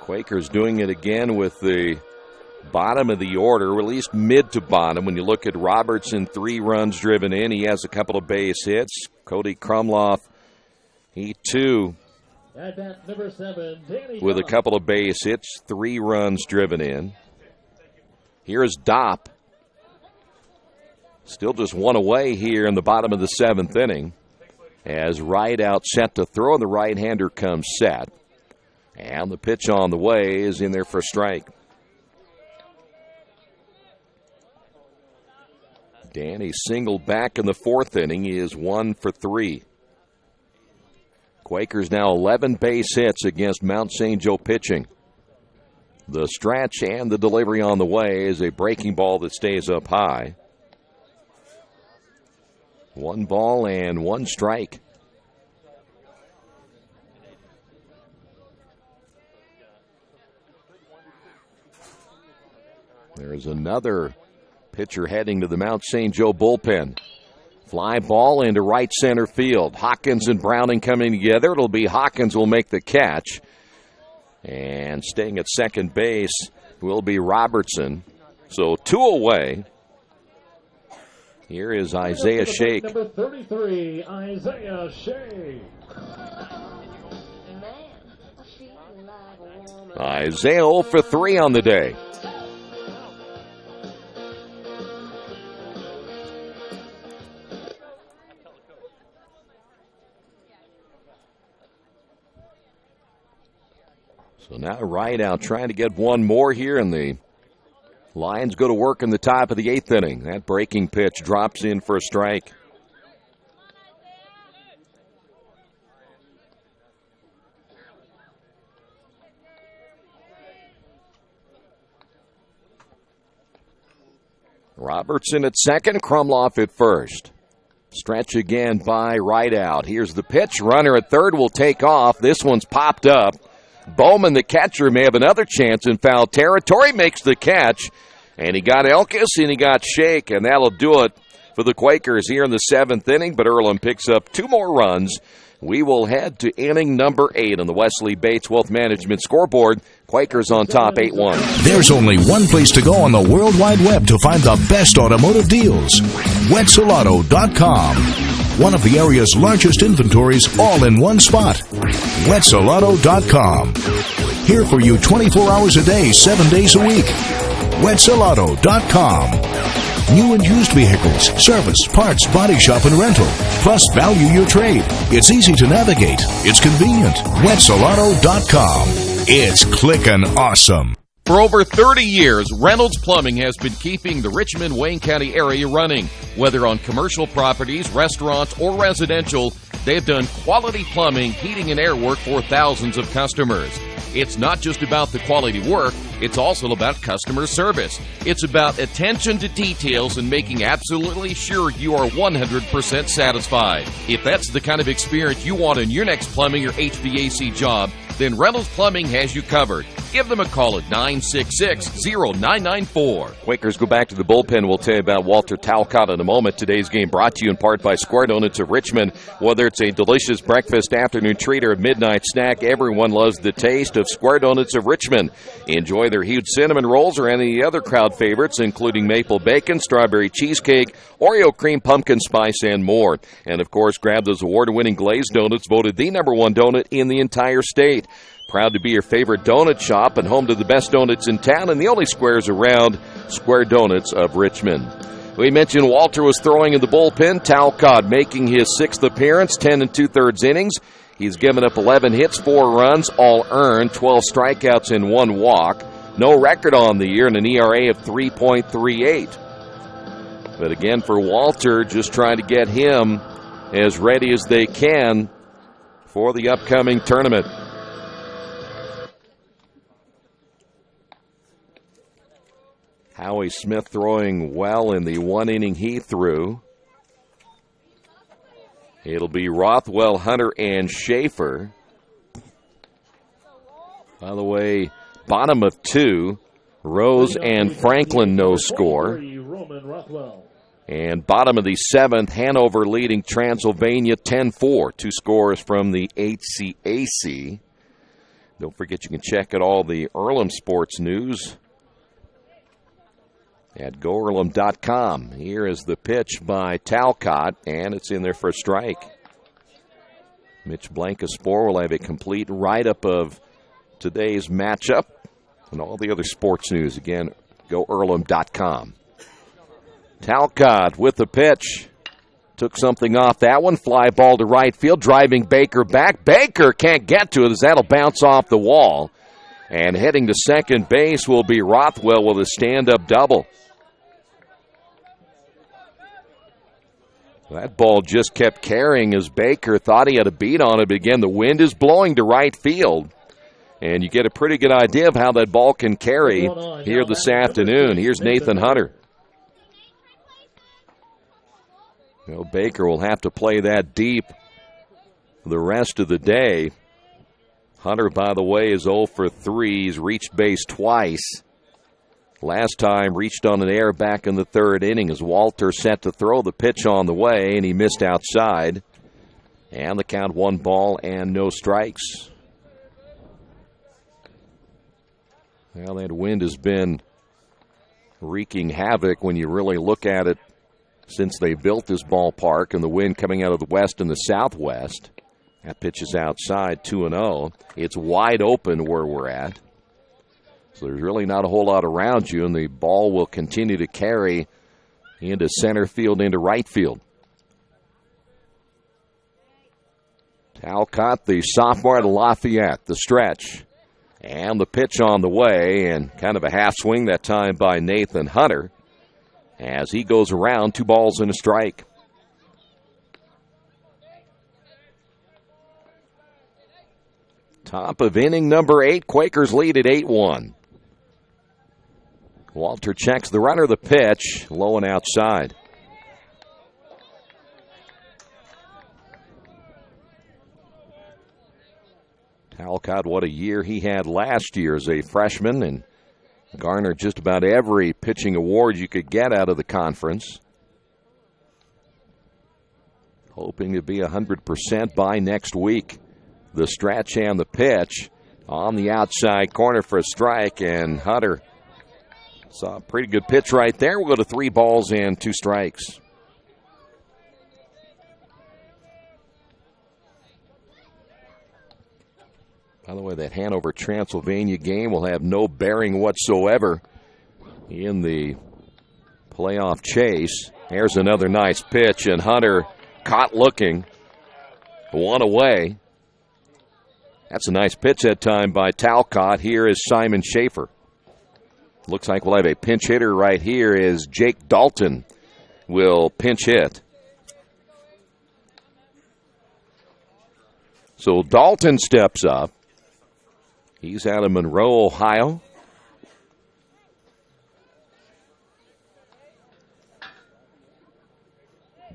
Quakers doing it again with the bottom of the order, or at least mid to bottom. When you look at Robertson, 3 runs driven in. He has a couple of base hits. Cody Krumloff, he too, Number 7, with a couple of base hits, 3 runs driven in. Here's Dopp. Still just 1 away here in the bottom of the 7th inning as Rideout set to throw, and the right-hander comes set. And the pitch on the way is in there for a strike. Danny singled back in the fourth inning. He is 1 for 3. Quakers now 11 base hits against Mount St. Joe pitching. The stretch and the delivery on the way is a breaking ball that stays up high. 1 ball and 1 strike. There's another pitcher heading to the Mount St. Joe bullpen. Fly ball into right center field. Hawkins and Browning coming together. It'll be Hawkins will make the catch. And staying at second base will be Robertson. So 2 away. Here is Isaiah Shake. Number 33, Isaiah Shake. Isaiah 0 for 3 on the day. So now right out trying to get one more here, and the Lions go to work in the top of the 8th inning. That breaking pitch drops in for a strike. Robertson at second, Krumloff at first. Stretch again by right out. Here's the pitch. Runner at third will take off. This one's popped up. Bowman, the catcher, may have another chance in foul territory, makes the catch. And he got Elkis and he got Shake, and that'll do it for the Quakers here in the 7th inning. But Earlham picks up 2 more runs. We will head to inning number 8 on the Wesley Bates Wealth Management scoreboard. Quakers on top 8-1. There's only one place to go on the World Wide Web to find the best automotive deals. Wetzelauto.com. One of the area's largest inventories all in one spot. Wetzelauto.com. Here for you 24 hours a day, 7 days a week. Wetzelauto.com. New and used vehicles, service, parts, body shop, and rental. Plus, value your trade. It's easy to navigate. It's convenient. Wetzelauto.com. It's clickin' awesome. For over 30 years, Reynolds Plumbing has been keeping the Richmond-Wayne County area running. Whether on commercial properties, restaurants, or residential, they've done quality plumbing, heating, and air work for thousands of customers. It's not just about the quality work, it's also about customer service. It's about attention to details and making absolutely sure you are 100% satisfied. If that's the kind of experience you want in your next plumbing or HVAC job, then Reynolds Plumbing has you covered. Give them a call at 966-0994. Quakers go back to the bullpen. We'll tell you about Walter Talcott in a moment. Today's game brought to you in part by Square Donuts of Richmond. Whether it's a delicious breakfast, afternoon treat, or a midnight snack, everyone loves the taste of Square Donuts of Richmond. Enjoy their huge cinnamon rolls or any other crowd favorites, including maple bacon, strawberry cheesecake, Oreo cream, pumpkin spice, and more. And, of course, grab those award-winning glazed donuts, voted the #1 donut in the entire state. Proud to be your favorite donut shop and home to the best donuts in town and the only squares around, Square Donuts of Richmond. We mentioned Walter was throwing in the bullpen. Talcott making his 6th appearance, 10 2/3 innings. He's given up 11 hits, 4 runs, all earned, 12 strikeouts and 1 walk. No record on the year and an ERA of 3.38. But again, for Walter, just trying to get him as ready as they can for the upcoming tournament. Howie Smith throwing well in the 1 inning he threw. It'll be Rothwell, Hunter, and Schaefer. By the way, bottom of 2, Rose and Franklin no score. And bottom of the 7th, Hanover leading Transylvania 10-4. 2 scores from the HCAC. Don't forget you can check out all the Earlham sports news at GoEarlham.com. Here is the pitch by Talcott, and it's in there for a strike. Mitch Blancaspor will have a complete write-up of today's matchup and all the other sports news. Again, GoEarlham.com. Talcott with the pitch. Took something off that one. Fly ball to right field, driving Baker back. Baker can't get to it as that'll bounce off the wall. And heading to second base will be Rothwell with a stand-up double. That ball just kept carrying as Baker thought he had a beat on it. But again, the wind is blowing to right field. And you get a pretty good idea of how that ball can carry here this afternoon. Here's Nathan Hunter. Well, Baker will have to play that deep the rest of the day. Hunter, by the way, is 0 for 3. He's reached base twice. Last time reached on an error back in the third inning as Walter set to throw the pitch on the way, and he missed outside. And the count 1 ball and no strikes. Well, that wind has been wreaking havoc when you really look at it since they built this ballpark, and the wind coming out of the west and the southwest. That pitch is outside, 2-0. It's wide open where we're at. So there's really not a whole lot around you, and the ball will continue to carry into center field, into right field. Talcott, the sophomore at Lafayette, the stretch. And the pitch on the way, and kind of a half swing that time by Nathan Hunter as he goes around, 2 balls and a strike. Top of inning number 8, Quakers lead at 8-1. Walter checks the runner, the pitch, low and outside. Talcott, what a year he had last year as a freshman, and garnered just about every pitching award you could get out of the conference. Hoping to be 100% by next week. The stretch and the pitch on the outside corner for a strike, and Hunter saw a pretty good pitch right there. We'll go to 3 balls and 2 strikes. By the way, that Hanover-Transylvania game will have no bearing whatsoever in the playoff chase. There's another nice pitch, and Hunter caught looking. 1 away. That's a nice pitch that time by Talcott. Here is Simon Schaefer. Looks like we'll have a pinch hitter right here as Jake Dalton will pinch hit. So Dalton steps up. He's out of Monroe, Ohio.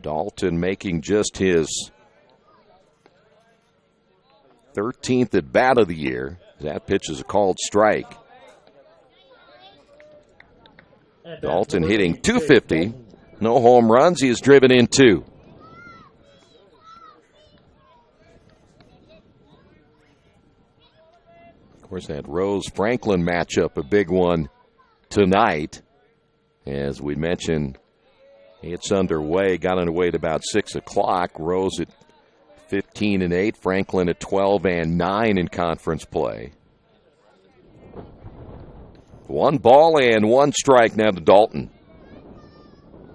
Dalton making just his 13th at bat of the year. That pitch is a called strike. Dalton hitting .250. No home runs. He has driven in 2. Of course, that Rose-Franklin matchup, a big one tonight. As we mentioned, it's underway. Got underway at about 6 o'clock. Rose at 15-8. Franklin at 12-9 in conference play. 1 ball and 1 strike now to Dalton.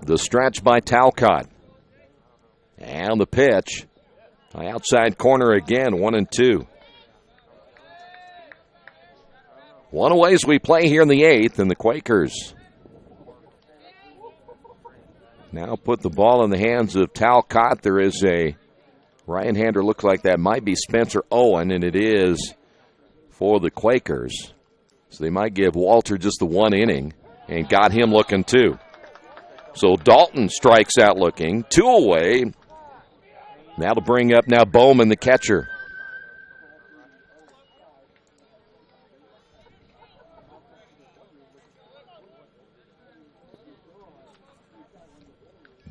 The stretch by Talcott. And the pitch. Outside corner again, 1-2. 1 away as we play here in the 8th, and the Quakers now put the ball in the hands of Talcott. There is a right-hander, looks like that might be Spencer Owen, and it is for the Quakers. So they might give Walter just the 1 inning and got him looking too. So Dalton strikes out looking, 2 away. That'll bring up now Bowman, the catcher.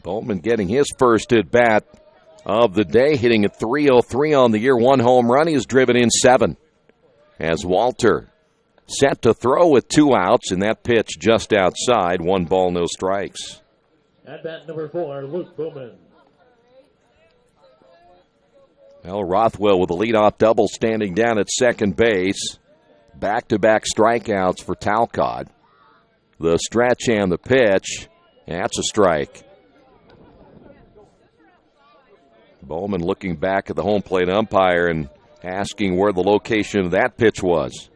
Bowman getting his first at bat of the day, hitting at .303 on the year. 1 home run. He has driven in 7. As Walter set to throw with 2 outs, and that pitch just outside. 1 ball, no strikes. At bat number 4, Luke Bowman. Well, Rothwell with a leadoff double standing down at second base. Back-to-back strikeouts for Talcott. The stretch and the pitch. That's a strike. Bowman looking back at the home plate umpire and asking where the location of that pitch was.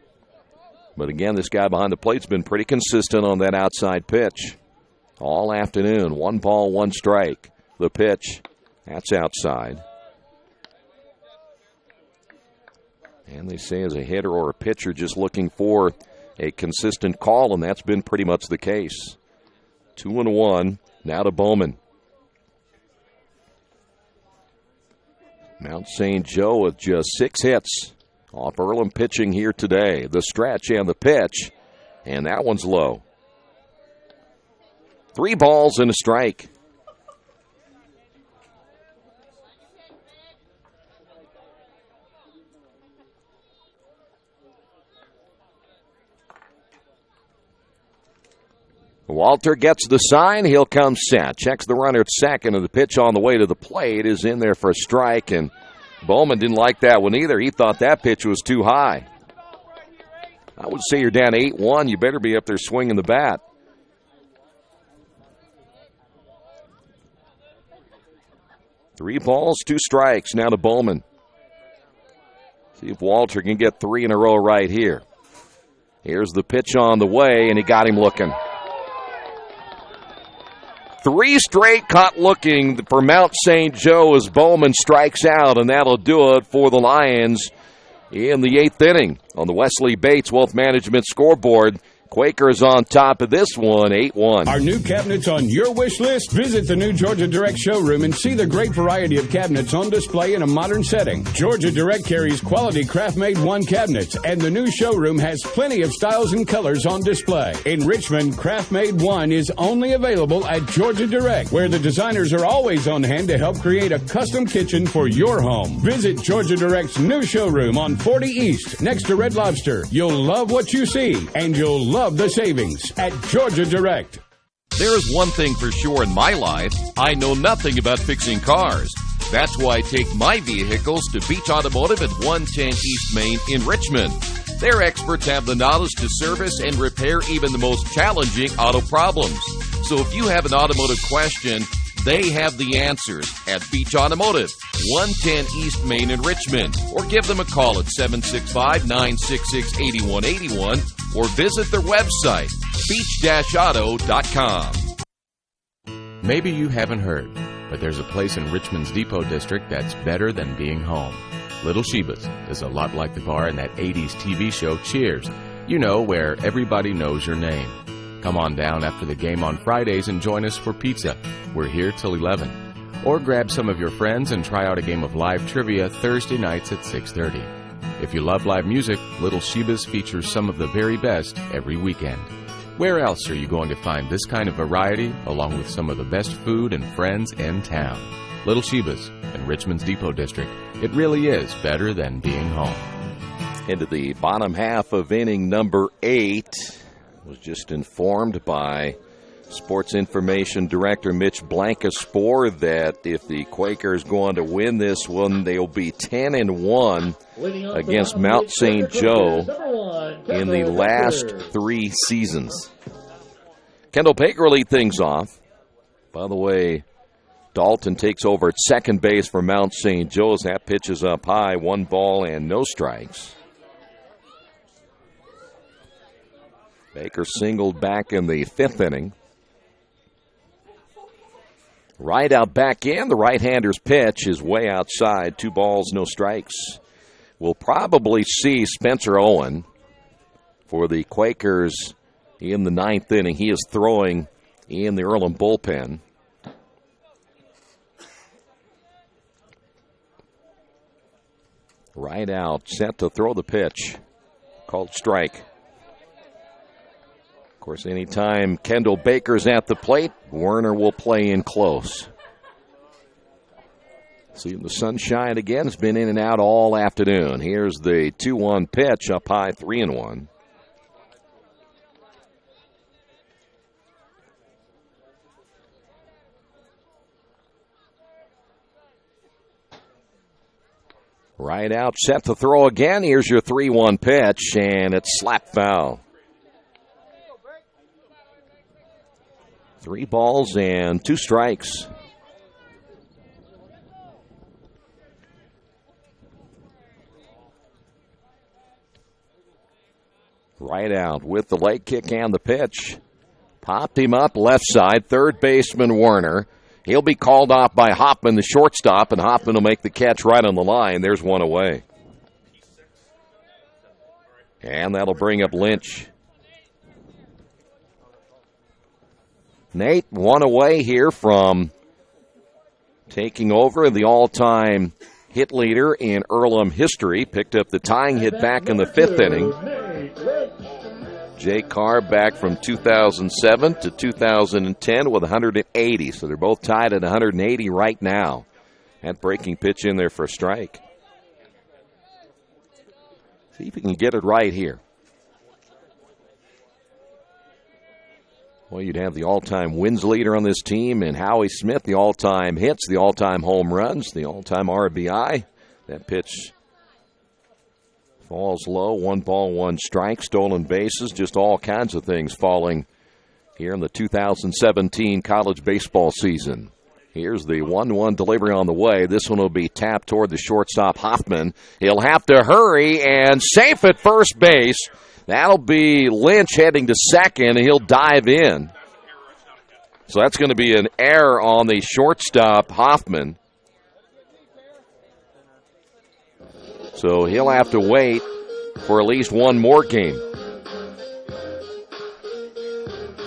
But again, this guy behind the plate's been pretty consistent on that outside pitch all afternoon. 1 ball, 1 strike. The pitch, that's outside. And they say as a hitter or a pitcher just looking for a consistent call, and that's been pretty much the case. 2-1, now to Bowman. Mount St. Joe with just 6 hits off Earlham pitching here today. The stretch and the pitch, and that one's low. 3 balls and a strike. Walter gets the sign. He'll come set. Checks the runner at second, and the pitch on the way to the plate is in there for a strike, and Bowman didn't like that one either. He thought that pitch was too high. I would say you're down 8-1. You better be up there swinging the bat. Three balls, 2 strikes. Now to Bowman. See if Walter can get 3 in a row right here. Here's the pitch on the way, and he got him looking. 3 straight caught looking for Mount St. Joe as Bowman strikes out, and that'll do it for the Lions in the 8th inning. On the Wesley Bates Wealth Management scoreboard, Quakers on top of this one, 8-1. Are new cabinets on your wish list? Visit the new Georgia Direct showroom and see the great variety of cabinets on display in a modern setting. Georgia Direct carries quality craft-made one cabinets, and the new showroom has plenty of styles and colors on display. In Richmond, craft-made one is only available at Georgia Direct, where the designers are always on hand to help create a custom kitchen for your home. Visit Georgia Direct's new showroom on 40 East, next to Red Lobster. You'll love what you see, and you'll love the savings at Georgia Direct. There is one thing for sure in my life. I know nothing about fixing cars. That's why I take my vehicles to Beach Automotive at 110 East Main in Richmond. Their experts have the knowledge to service and repair even the most challenging auto problems. So if you have an automotive question, they have the answers at Beach Automotive, 110 East Main in Richmond. Or give them a call at 765-966-8181 or visit their website, beach-auto.com. Maybe you haven't heard, but there's a place in Richmond's Depot District that's better than being home. Little Sheba's is a lot like the bar in that 80s TV show Cheers. You know, where everybody knows your name. Come on down after the game on Fridays and join us for pizza. We're here till 11. Or grab some of your friends and try out a game of live trivia Thursday nights at 6:30. If you love live music, Little Sheba's features some of the very best every weekend. Where else are you going to find this kind of variety, along with some of the best food and friends in town? Little Sheba's in Richmond's Depot District. It really is better than being home. Into the bottom half of inning number 8. Was just informed by Sports Information Director Mitch Blancaspor that if the Quakers go on to win this one, they'll be 10-1 against Mount St. Joe in the last 3 seasons. Kendall Baker will lead things off. By the way, Dalton takes over at second base for Mount St. Joe as that pitch is up high, 1 ball and no strikes. Baker singled back in the 5th inning. Right out back in. The right-hander's pitch is way outside. 2 balls, no strikes. We'll probably see Spencer Owen for the Quakers in the 9th inning. He is throwing in the Earlham bullpen. Right out, set to throw the pitch. Called strike. Of course, anytime Kendall Baker's at the plate, Werner will play in close. See the sunshine again. It's been in and out all afternoon. Here's the 2-1 pitch up high, 3-1. Right out, set to throw again. Here's your 3-1 pitch, and it's slap foul. 3 balls and 2 strikes. Right out with the leg kick and the pitch. Popped him up left side. Third baseman Werner He'll be called off by Hoffman, the shortstop, and Hoffman will make the catch right on the line. There's one away. And that'll bring up Lynch. Nate, one away here from taking over the all-time hit leader in Earlham history. Picked up the tying hit back in the 5th inning. Jay Carr back from 2007 to 2010 with 180. So they're both tied at 180 right now. That breaking pitch in there for a strike. See if he can get it right here. Well, you'd have the all-time wins leader on this team and Howie Smith, the all-time hits, the all-time home runs, the all-time RBI. That pitch falls low, 1 ball, 1 strike, stolen bases, just all kinds of things falling here in the 2017 college baseball season. Here's the 1-1 delivery on the way. This one will be tapped toward the shortstop, Hoffman. He'll have to hurry and safe at first base. That'll be Lynch heading to second, and he'll dive in. So that's going to be an error on the shortstop, Hoffman. So he'll have to wait for at least one more game.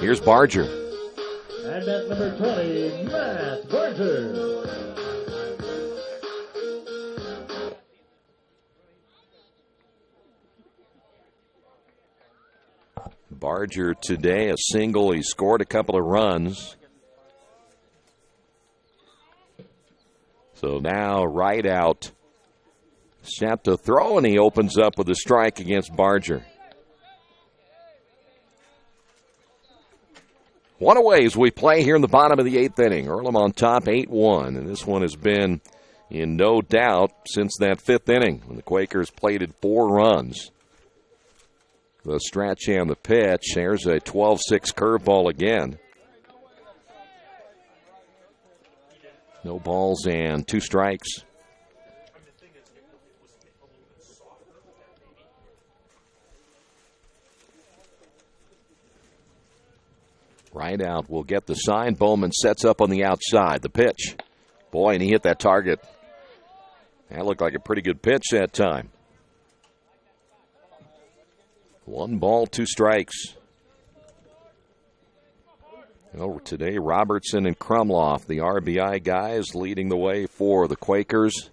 Here's Barger. And at number 20, Matt Barger. Barger today, a single. He scored a couple of runs. So now right out, set to throw, and he opens up with a strike against Barger. One away as we play here in the bottom of the 8th inning. Earlham on top 8-1, and this one has been in no doubt since that 5th inning when the Quakers plated 4 runs. The stretch and the pitch. There's a 12-6 curveball again. No balls and 2 strikes. Right out will get the sign. Bowman sets up on the outside. The pitch. Boy, and he hit that target. That looked like a pretty good pitch that time. 1 ball, 2 strikes. Well, today, Robertson and Krumloff, the RBI guys, leading the way for the Quakers.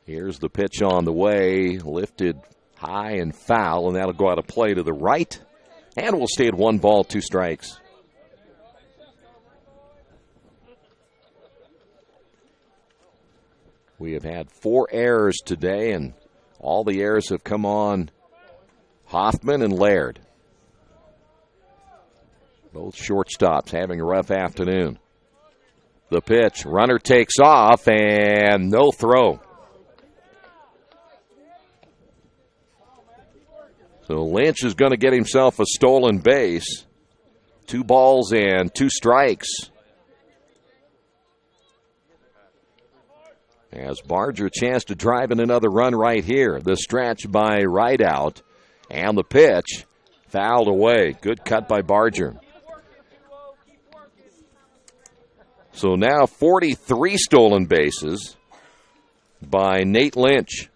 Here's the pitch on the way, lifted high and foul, and that'll go out of play to the right. And we'll stay at 1 ball, 2 strikes. We have had 4 errors today, and all the errors have come on Hoffman and Laird. Both shortstops having a rough afternoon. The pitch, runner takes off, and no throw. So Lynch is going to get himself a stolen base. 2 balls and 2 strikes. As Barger a chance to drive in another run right here. The stretch by right out. And the pitch fouled away. Good cut by Barger. So now 43 stolen bases by Nate Lynch.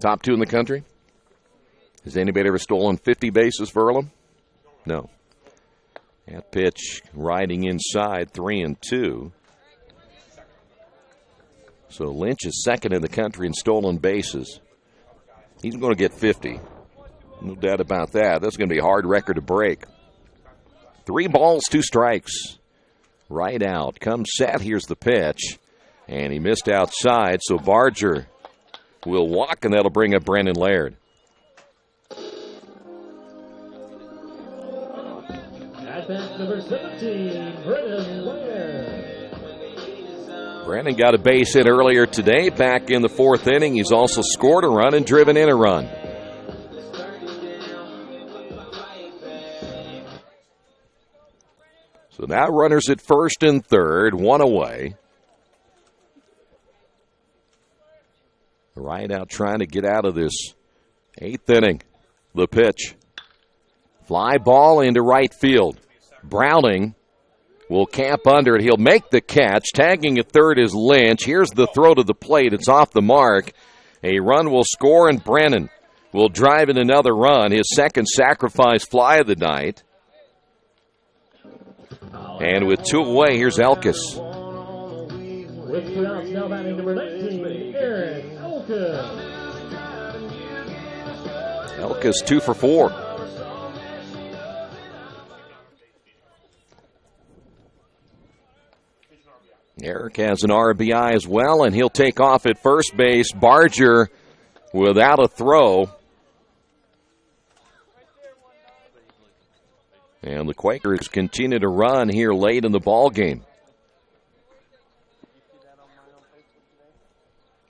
Top 2 in the country? Has anybody ever stolen 50 bases for Earlham? No. That pitch riding inside, 3-2. So Lynch is second in the country in stolen bases. He's going to get 50. No doubt about that. That's going to be a hard record to break. 3 balls, 2 strikes. Right out. Comes set. Here's the pitch. And he missed outside, so Barger will walk, and that'll bring up Brandon Laird. At bat number 17, Brandon Laird. Brandon got a base hit earlier today, back in the 4th inning. He's also scored a run and driven in a run. So now runners at first and third, 1 away. Right out trying to get out of this 8th inning. The pitch. Fly ball into right field. Browning will camp under it. He'll make the catch. Tagging at third is Lynch. Here's the throw to the plate. It's off the mark. A run will score, and Brennan will drive in another run, his second sacrifice fly of the night. And with 2 away, here's Elkis. With 2 outs, now batting number 19, Aaron Elkis. Elkis 2 for 4. Eric has an RBI as well, and he'll take off at first base. Barger without a throw. And the Quakers continue to run here late in the ball game.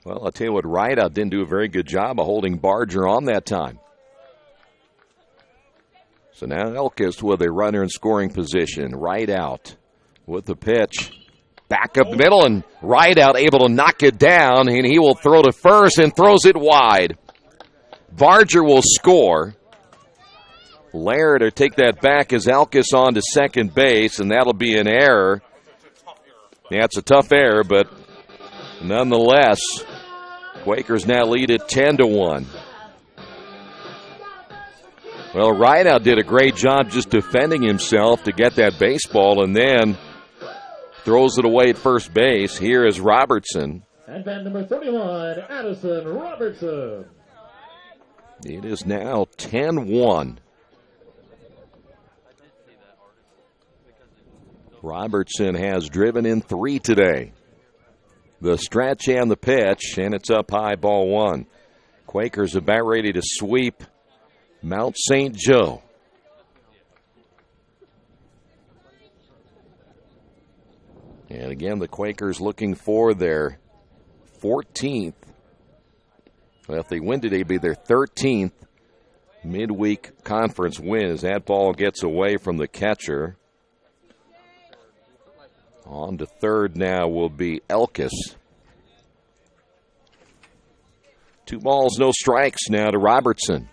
Well, I'll tell you what, Rideout didn't do a very good job of holding Barger on that time. So now Elkis with a runner in scoring position. Rideout with the pitch. Back up the middle, and Rideout able to knock it down, and he will throw to first and throws it wide. Barger will score. Laird will take that back as Elkis on to second base, and that'll be an error. Yeah, it's a tough error, but nonetheless, Quakers now lead it 10-1. Well, Rideout did a great job just defending himself to get that baseball, and then throws it away at first base. Here is Robertson. And bat number 31, Addison Robertson. It is now 10-1. Robertson has driven in 3 today. The stretch and the pitch, and it's up high, ball 1. Quakers about ready to sweep Mount St. Joe. And again, the Quakers looking for their 14th. Well, if they win today, it'll be their 13th midweek conference win as that ball gets away from the catcher. On to third now will be Elkis. 2 balls, no strikes now to Robertson.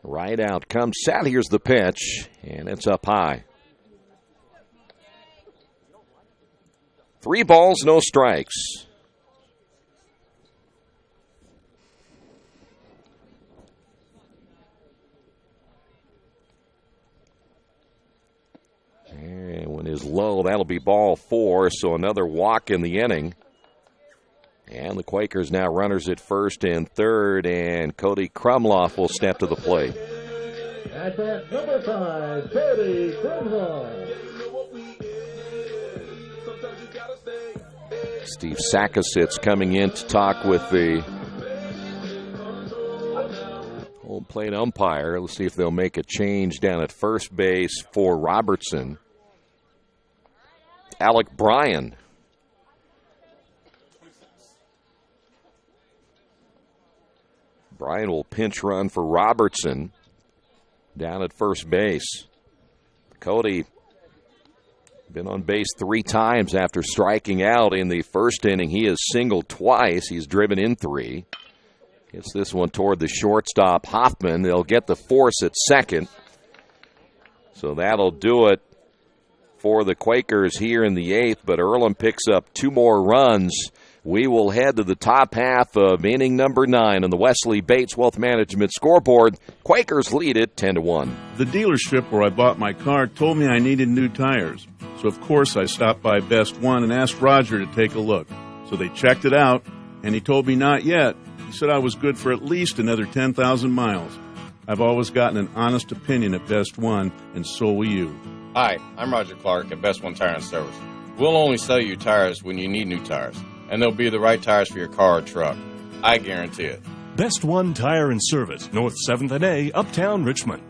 Right out comes Sal. Here's the pitch, and it's up high. 3 balls, no strikes. And when it's low, that'll be ball 4, so another walk in the inning. And the Quakers now runners at first and third, and Cody Krumloff will step to the plate. At bat number 5, Cody Krumloff. Steve Sakositz coming in to talk with the home plate umpire. Let's see if they'll make a change down at first base for Robertson. Alec Bryan. Bryan will pinch run for Robertson down at first base. Cody been on base 3 times after striking out in the first inning. He has singled twice. He's driven in 3. Gets this one toward the shortstop, Hoffman. They'll get the force at second. So that'll do it for the Quakers here in the 8th, but Earlham picks up 2 more runs. We will head to the top half of inning number 9 on the Wesley Bates Wealth Management scoreboard. Quakers lead it 10-1. The dealership where I bought my car told me I needed new tires. So, of course, I stopped by Best One and asked Roger to take a look. So they checked it out, and he told me not yet. He said I was good for at least another 10,000 miles. I've always gotten an honest opinion at Best One, and so will you. Hi, I'm Roger Clark at Best One Tire and Service. We'll only sell you tires when you need new tires, and they'll be the right tires for your car or truck. I guarantee it. Best One Tire and Service, North 7th and A, Uptown Richmond.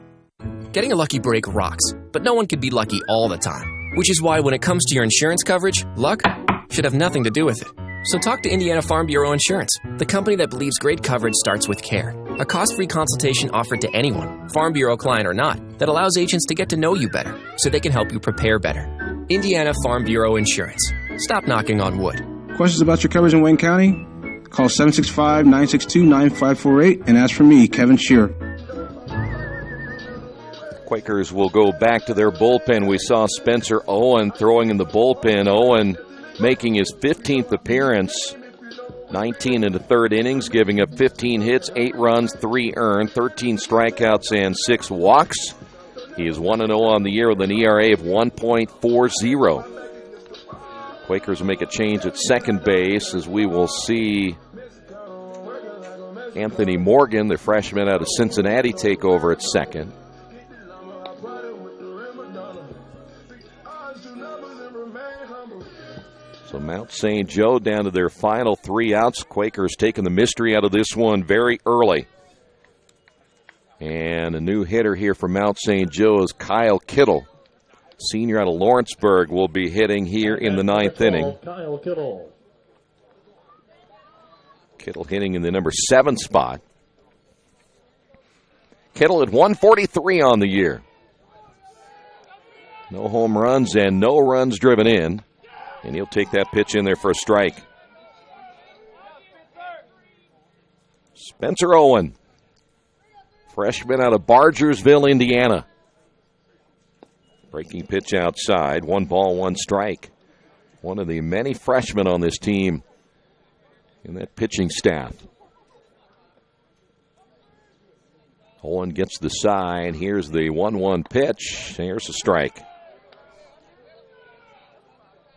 Getting a lucky break rocks, but no one can be lucky all the time. Which is why when it comes to your insurance coverage, luck should have nothing to do with it. So talk to Indiana Farm Bureau Insurance, the company that believes great coverage starts with care. A cost-free consultation offered to anyone, Farm Bureau client or not, that allows agents to get to know you better so they can help you prepare better. Indiana Farm Bureau Insurance. Stop knocking on wood. Questions about your coverage in Wayne County? Call 765-962-9548 and ask for me, Kevin Shearer. Quakers will go back to their bullpen. We saw Spencer Owen throwing in the bullpen. Owen making his 15th appearance, 19 in the third innings, giving up 15 hits, 8 runs, 3 earned, 13 strikeouts, and 6 walks. He is 1-0 on the year with an ERA of 1.40. Quakers will make a change at second base as we will see Anthony Morgan, the freshman out of Cincinnati, take over at second. So Mount St. Joe down to their final 3 outs. Quakers taking the mystery out of this one very early. And a new hitter here for Mount St. Joe is Kyle Kittle. Senior out of Lawrenceburg will be hitting here in the 9th inning. Kyle Kittle. Kittle hitting in the number 7 spot. Kittle at 143 on the year. No home runs and no runs driven in. And he'll take that pitch in there for a strike. Spencer Owen, freshman out of Bargersville, Indiana. Breaking pitch outside, 1 ball, 1 strike. One of the many freshmen on this team in that pitching staff. Owen gets the side. Here's the 1-1 pitch. Here's a strike.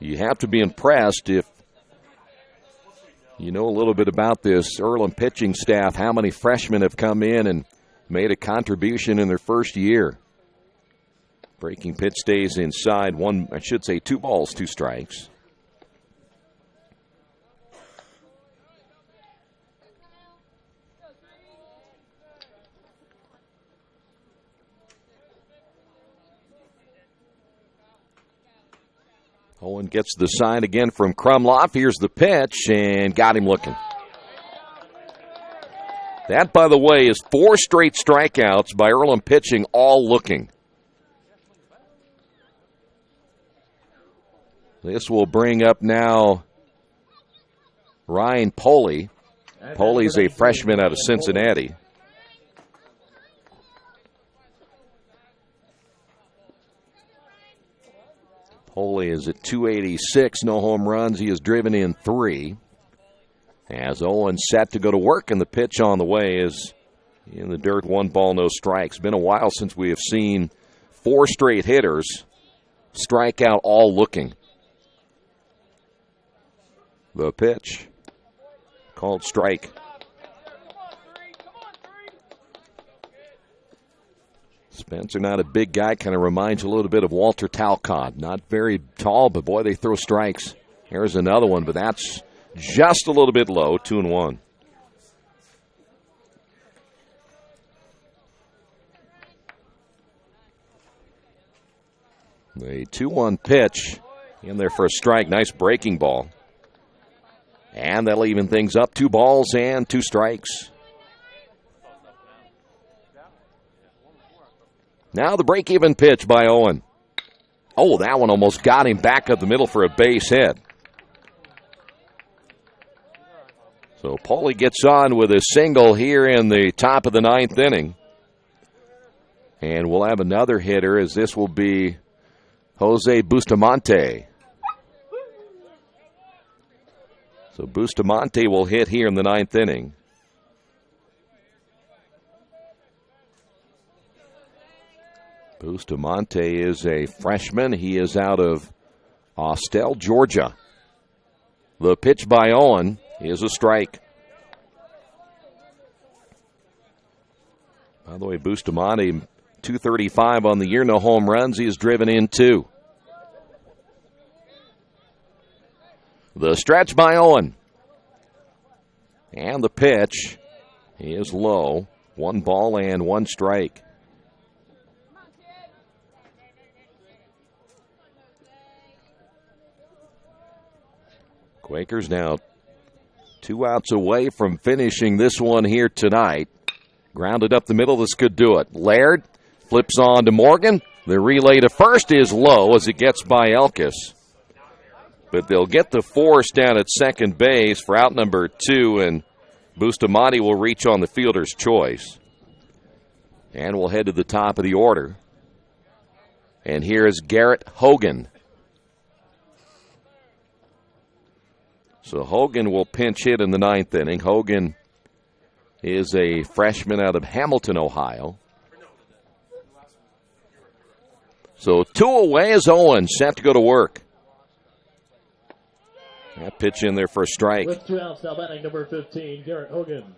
You have to be impressed if you know a little bit about this Earlham pitching staff, how many freshmen have come in and made a contribution in their first year. Breaking pitch stays inside. 2 balls, 2 strikes. Owen gets the sign again from Krumloff. Here's the pitch, and got him looking. That, by the way, is 4 straight strikeouts by Earlham pitching, all looking. This will bring up now Ryan Poley. Poley's a freshman out of Cincinnati. Poley is at 286, no home runs. He has driven in 3. As Owen set to go to work, and the pitch on the way is in the dirt, 1 ball, no strikes. Been a while since we have seen 4 straight hitters strike out all looking. The pitch called strike. Spencer, not a big guy, kind of reminds you a little bit of Walter Talcott. Not very tall, but boy, they throw strikes. Here's another one, but that's just a little bit low, 2-1. The 2-1 pitch in there for a strike. Nice breaking ball. And that'll even things up. 2 balls and 2 strikes. Now the break-even pitch by Owen. Oh, that one almost got him back up the middle for a base hit. So Paulie gets on with a single here in the top of the 9th inning. And we'll have another hitter, as this will be Jose Bustamante. So Bustamante will hit here in the 9th inning. Bustamante is a freshman. He is out of Austell, Georgia. The pitch by Owen is a strike. By the way, Bustamante, 235 on the year, no home runs. He has driven in 2. The stretch by Owen. And the pitch is low. 1 ball and 1 strike. Quakers now 2 outs away from finishing this one here tonight. Grounded up the middle, this could do it. Laird flips on to Morgan. The relay to first is low as it gets by Elkis. But they'll get the force down at second base for out number 2, and Bustamante will reach on the fielder's choice. And we'll head to the top of the order. And here is Garrett Hogan. So Hogan will pinch hit in the ninth inning. Hogan is a freshman out of Hamilton, Ohio. So 2 away is Owen, set to go to work. That pitch in there for a strike. With 2 outs, now batting number 15, Garrett Hogan.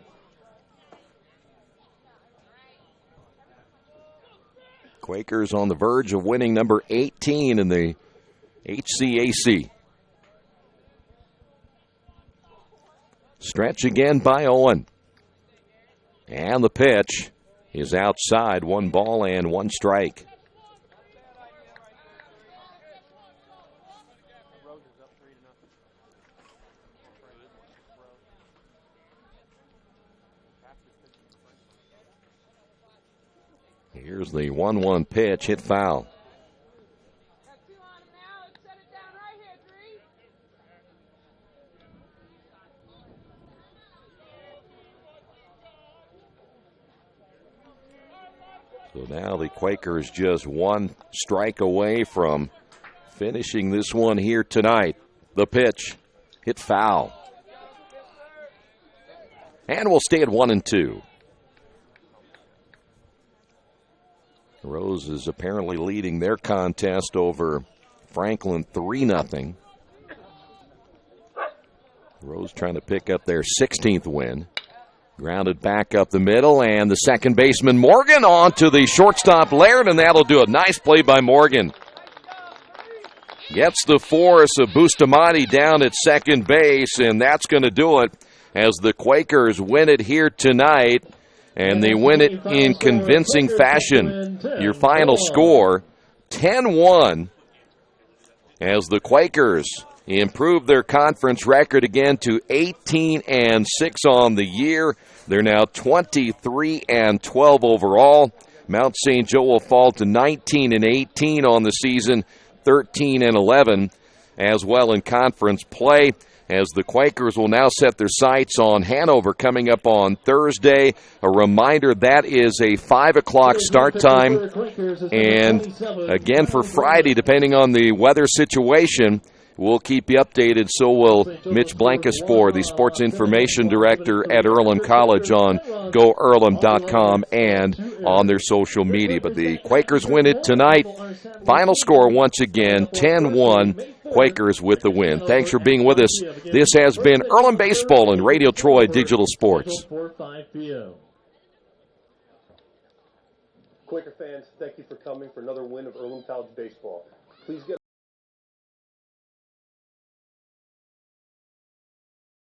Quakers on the verge of winning number 18 in the HCAC. Stretch again by Owen. And the pitch is outside. 1 ball and 1 strike. Here's the 1-1 pitch, hit foul. So now the Quakers just 1 strike away from finishing this one here tonight. The pitch, hit foul. And we'll stay at 1-2. Rose is apparently leading their contest over Franklin 3-0. Rose trying to pick up their 16th win. Grounded back up the middle, and the second baseman Morgan on to the shortstop Laird, and that'll do it. Nice play by Morgan. Gets the force of Bustamante down at second base, and that's going to do it as the Quakers win it here tonight. And they win it in convincing fashion. Your final score, 10-1, as the Quakers improve their conference record again to 18-6 on the year. They're now 23-12 overall. Mount St. Joe will fall to 19-18 on the season, 13-11 as well in conference play, as the Quakers will now set their sights on Hanover coming up on Thursday. A reminder, that is a 5 o'clock start time. And again for Friday, depending on the weather situation, we'll keep you updated. So will Mitch Blancaspor, the sports information director at Earlham College, on GoEarlham.com and on their social media. But the Quakers win it tonight. Final score, once again, 10-1. Quakers with the win. Thanks for being with us. This has been Earlham Baseball and Radio Troy Digital Sports. Quaker fans, thank you for coming for another win of Earlham College baseball. Please get